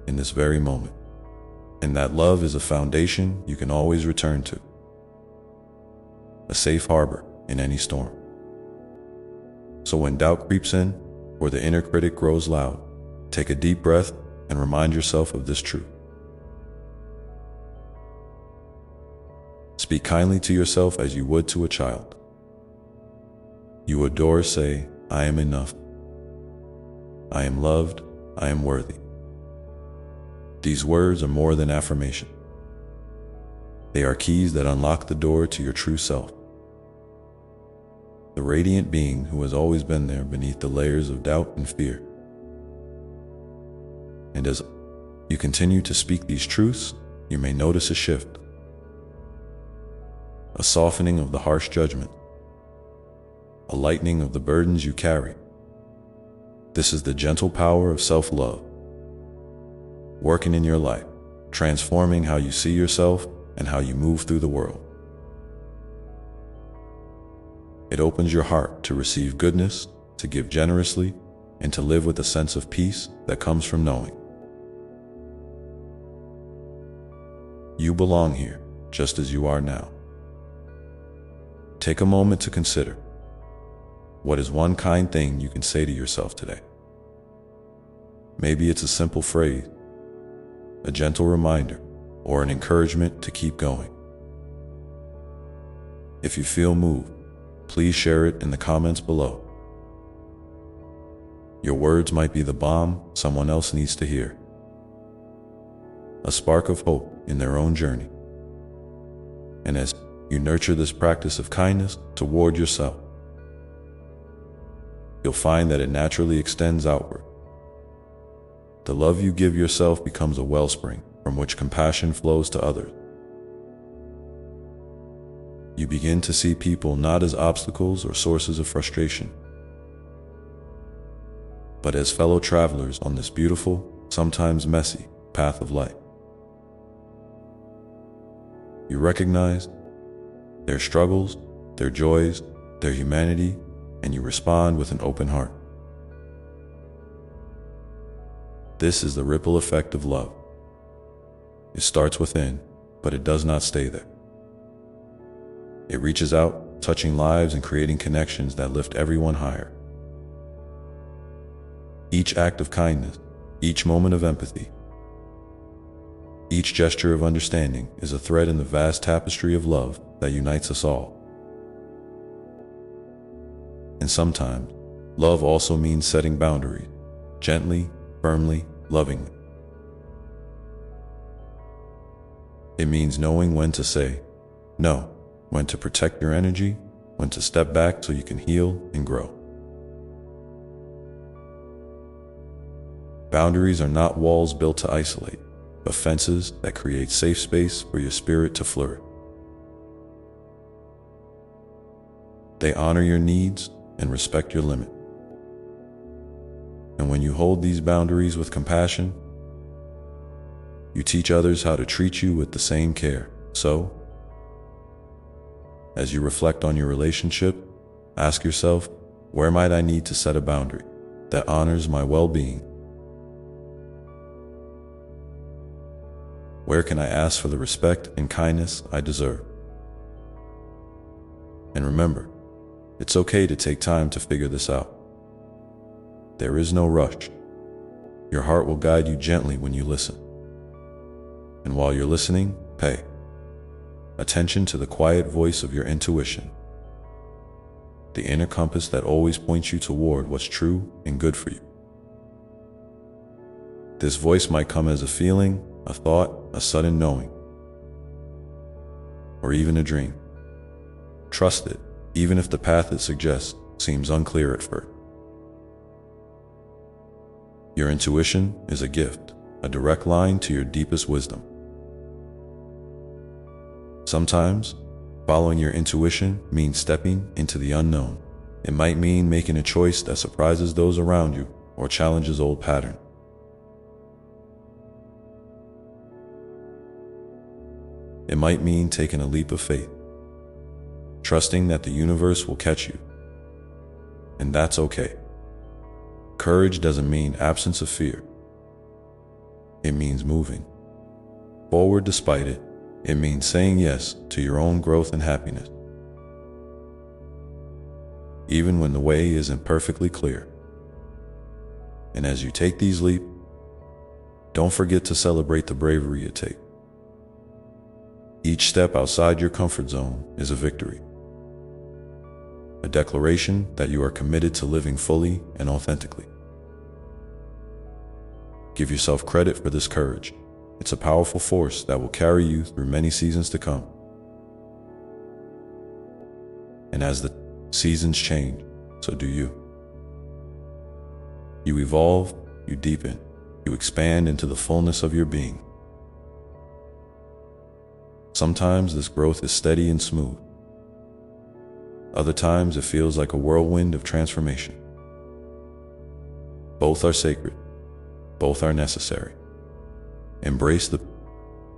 in this very moment. And that love is a foundation you can always return to, a safe harbor in any storm. So when doubt creeps in or the inner critic grows loud, take a deep breath and remind yourself of this truth. Speak kindly to yourself as you would to a child. You adore, say, I am enough. I am loved. I am worthy. These words are more than affirmation. They are keys that unlock the door to your true self, the radiant being who has always been there beneath the layers of doubt and fear. And as you continue to speak these truths, you may notice a shift, a softening of the harsh judgment, a lightening of the burdens you carry. This is the gentle power of self-love, working in your life, transforming how you see yourself and how you move through the world. It opens your heart to receive goodness, to give generously, and to live with a sense of peace that comes from knowing you belong here, just as you are now. Take a moment to consider, what is one kind thing you can say to yourself today? Maybe it's a simple phrase, a gentle reminder, or an encouragement to keep going. If you feel moved, please share it in the comments below. Your words might be the balm someone else needs to hear, a spark of hope in their own journey. And as you nurture this practice of kindness toward yourself, you'll find that it naturally extends outward. The love you give yourself becomes a wellspring from which compassion flows to others. You begin to see people not as obstacles or sources of frustration, but as fellow travelers on this beautiful, sometimes messy, path of life. You recognize their struggles, their joys, their humanity, and you respond with an open heart. This is the ripple effect of love. It starts within, but it does not stay there. It reaches out, touching lives and creating connections that lift everyone higher. Each act of kindness, each moment of empathy, each gesture of understanding is a thread in the vast tapestry of love that unites us all. And sometimes, love also means setting boundaries, gently, firmly, lovingly. It means knowing when to say no, when to protect your energy, when to step back so you can heal and grow. Boundaries are not walls built to isolate, but fences that create safe space for your spirit to flourish. They honor your needs and respect your limit. And when you hold these boundaries with compassion, you teach others how to treat you with the same care. So, as you reflect on your relationship, ask yourself, where might I need to set a boundary that honors my well-being? Where can I ask for the respect and kindness I deserve? And remember, it's okay to take time to figure this out. There is no rush. Your heart will guide you gently when you listen. And while you're listening, pay attention to the quiet voice of your intuition, the inner compass that always points you toward what's true and good for you. This voice might come as a feeling, a thought, a sudden knowing, or even a dream. Trust it, even if the path it suggests seems unclear at first. Your intuition is a gift, a direct line to your deepest wisdom. Sometimes, following your intuition means stepping into the unknown. It might mean making a choice that surprises those around you or challenges old patterns. It might mean taking a leap of faith, trusting that the universe will catch you. And that's okay. Courage doesn't mean absence of fear. It means moving forward despite it. It means saying yes to your own growth and happiness, even when the way isn't perfectly clear. And as you take these leaps, don't forget to celebrate the bravery it takes. Each step outside your comfort zone is a victory, a declaration that you are committed to living fully and authentically. Give yourself credit for this courage. It's a powerful force that will carry you through many seasons to come. And as the seasons change, so do you. You evolve, you deepen, you you expand into the fullness of your being. Sometimes this growth is steady and smooth. Other times it feels like a whirlwind of transformation. Both are sacred. Both are necessary. Embrace the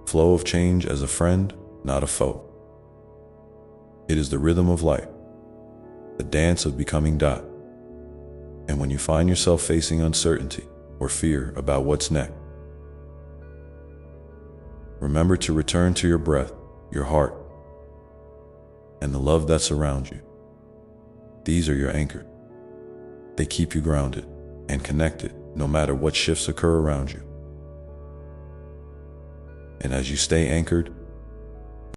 flow of change as a friend, not a foe. It is the rhythm of life, the dance of becoming. And when you find yourself facing uncertainty or fear about what's next, remember to return to your breath, your heart, and the love that surrounds you. These are your anchors. They keep you grounded and connected no matter what shifts occur around you. And as you stay anchored,